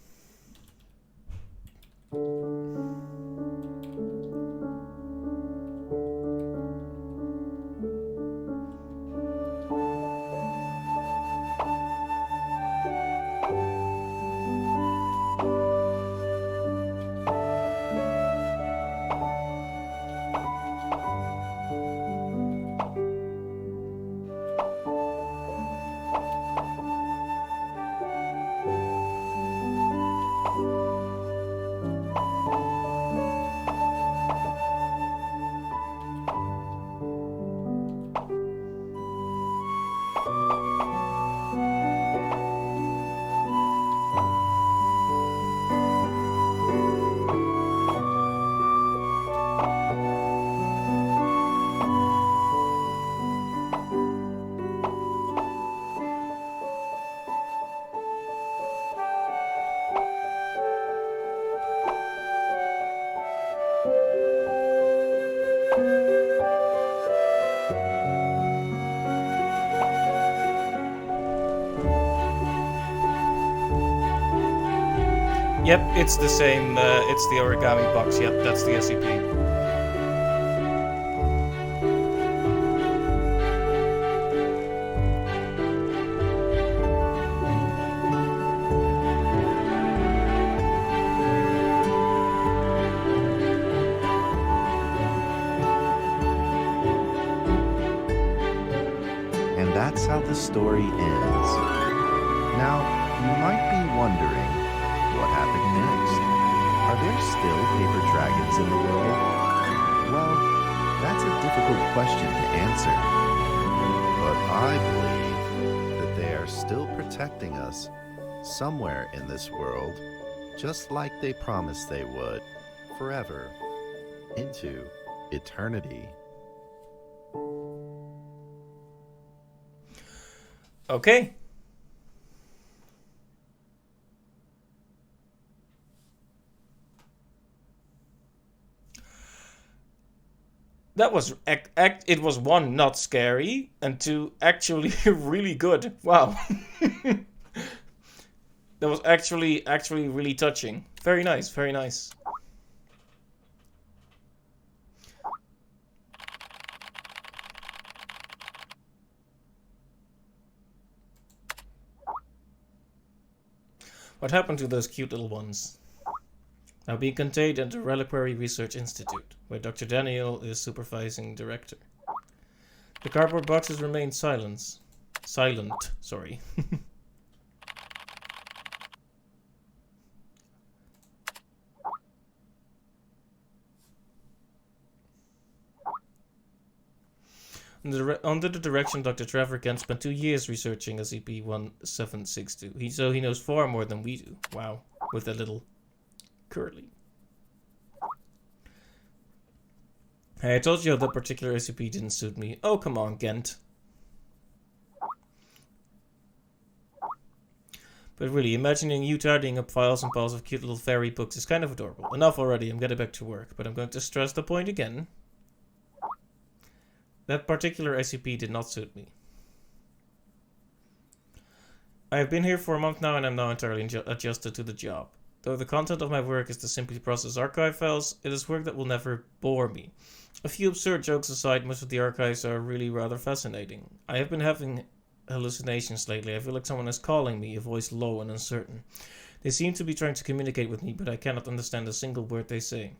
Yep, it's the same, it's the origami box, yep, that's the SCP. And that's how the story ends. Now, you might be wondering, what happened next? Are there still paper dragons in the world? Well, that's a difficult question to answer. But I believe that they are still protecting us somewhere in this world, just like they promised they would, forever, into eternity. Okay. That was it was one, not scary, and two, actually really good. Wow. That was actually really touching. Very nice, very nice. What happened to those cute little ones? Now being contained at the Reliquary Research Institute, where Dr. Daniel is supervising director. The cardboard boxes remain silent, sorry. Under the direction of Dr. Trevor Kent spent 2 years researching SCP-1762. So he knows far more than we do. Wow. With that little curly. Hey, I told you that particular SCP didn't suit me. Oh, come on, Kent. But really, imagining you tidying up files and piles of cute little fairy books is kind of adorable. Enough already, I'm getting back to work. But I'm going to stress the point again. That particular SCP did not suit me. I have been here for a month now and I'm now entirely adjusted to the job. Though the content of my work is to simply process archive files, it is work that will never bore me. A few absurd jokes aside, most of the archives are really rather fascinating. I have been having hallucinations lately. I feel like someone is calling me, a voice low and uncertain. They seem to be trying to communicate with me, but I cannot understand a single word they say.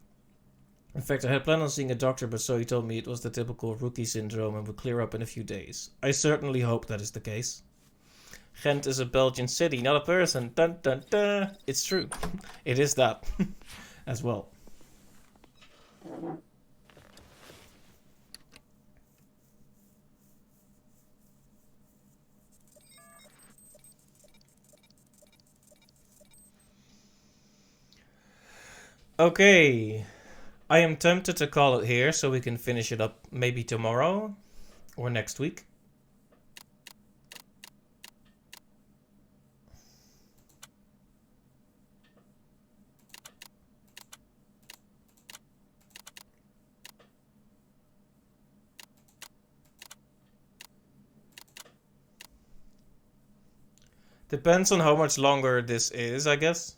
In fact, I had planned on seeing a doctor, but so he told me it was the typical rookie syndrome and would clear up in a few days. I certainly hope that is the case. Ghent is a Belgian city, not a person. Dun dun dun. It's true. It is that. As well. Okay. I am tempted to call it here so we can finish it up maybe tomorrow or next week. Depends on how much longer this is, I guess.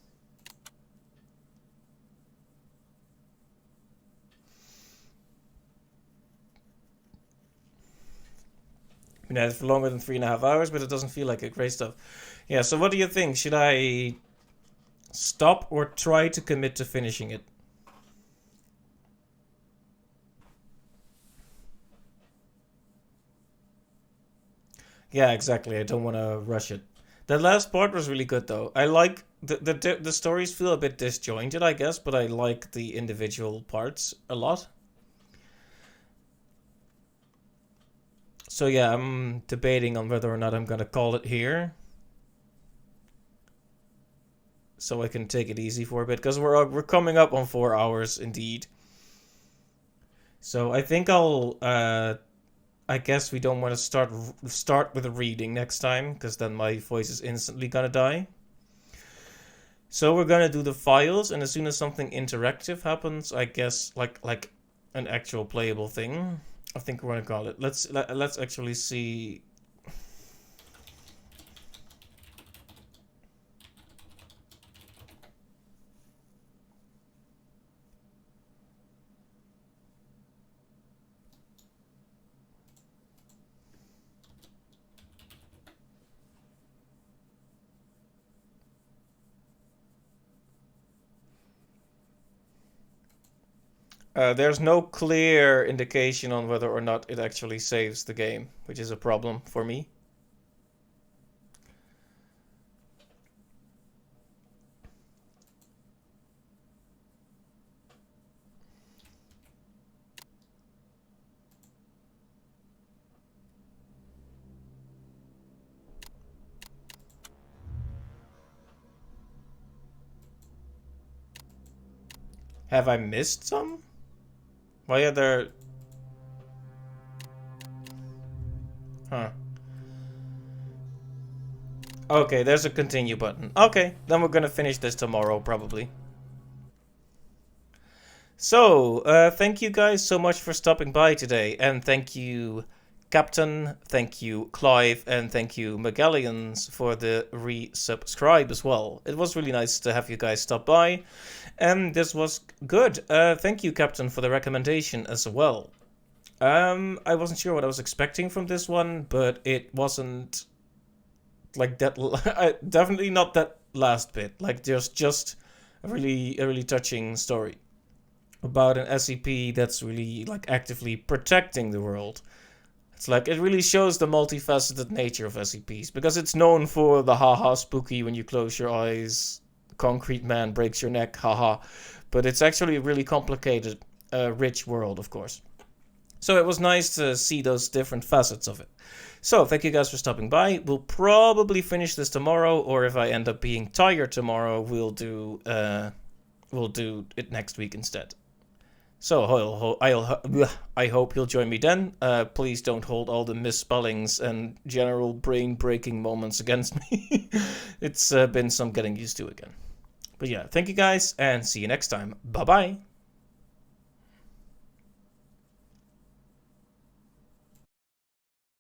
Been at it for longer than 3.5 hours, but it doesn't feel like it. Great stuff. Yeah, so what do you think? Should I stop or try to commit to finishing it? Yeah, exactly. I don't want to rush it. The last part was really good, though. I like the stories feel a bit disjointed, I guess, but I like the individual parts a lot. So yeah, I'm debating on whether or not I'm gonna call it here, so I can take it easy for a bit, because we're coming up on 4 hours indeed. So I think I guess we don't want to start with a reading next time, because then my voice is instantly gonna die. So we're gonna do the files, and as soon as something interactive happens, I guess like an actual playable thing, I think we're gonna call it. Let's actually see. There's no clear indication on whether or not it actually saves the game, which is a problem for me. Have I missed some? Why are there... Huh. Okay, there's a continue button. Okay, then we're gonna finish this tomorrow, probably. So, thank you guys so much for stopping by today, and thank you Captain, thank you Clive, and thank you Magallians for the resubscribe as well. It was really nice to have you guys stop by, and this was good. Thank you Captain for the recommendation as well. I wasn't sure what I was expecting from this one, but it wasn't like that. Definitely not that last bit. Like there's just a really touching story about an SCP that's really like actively protecting the world. It's like it really shows the multifaceted nature of SCPs, because it's known for the haha spooky when you close your eyes, concrete man breaks your neck, haha. But it's actually a really complicated, rich world, of course. So it was nice to see those different facets of it. So thank you guys for stopping by. We'll probably finish this tomorrow, or if I end up being tired tomorrow, we'll do it next week instead. So I hope you'll join me then. Please don't hold all the misspellings and general brain-breaking moments against me. It's been some getting used to again. But yeah, thank you guys, and see you next time. Bye-bye.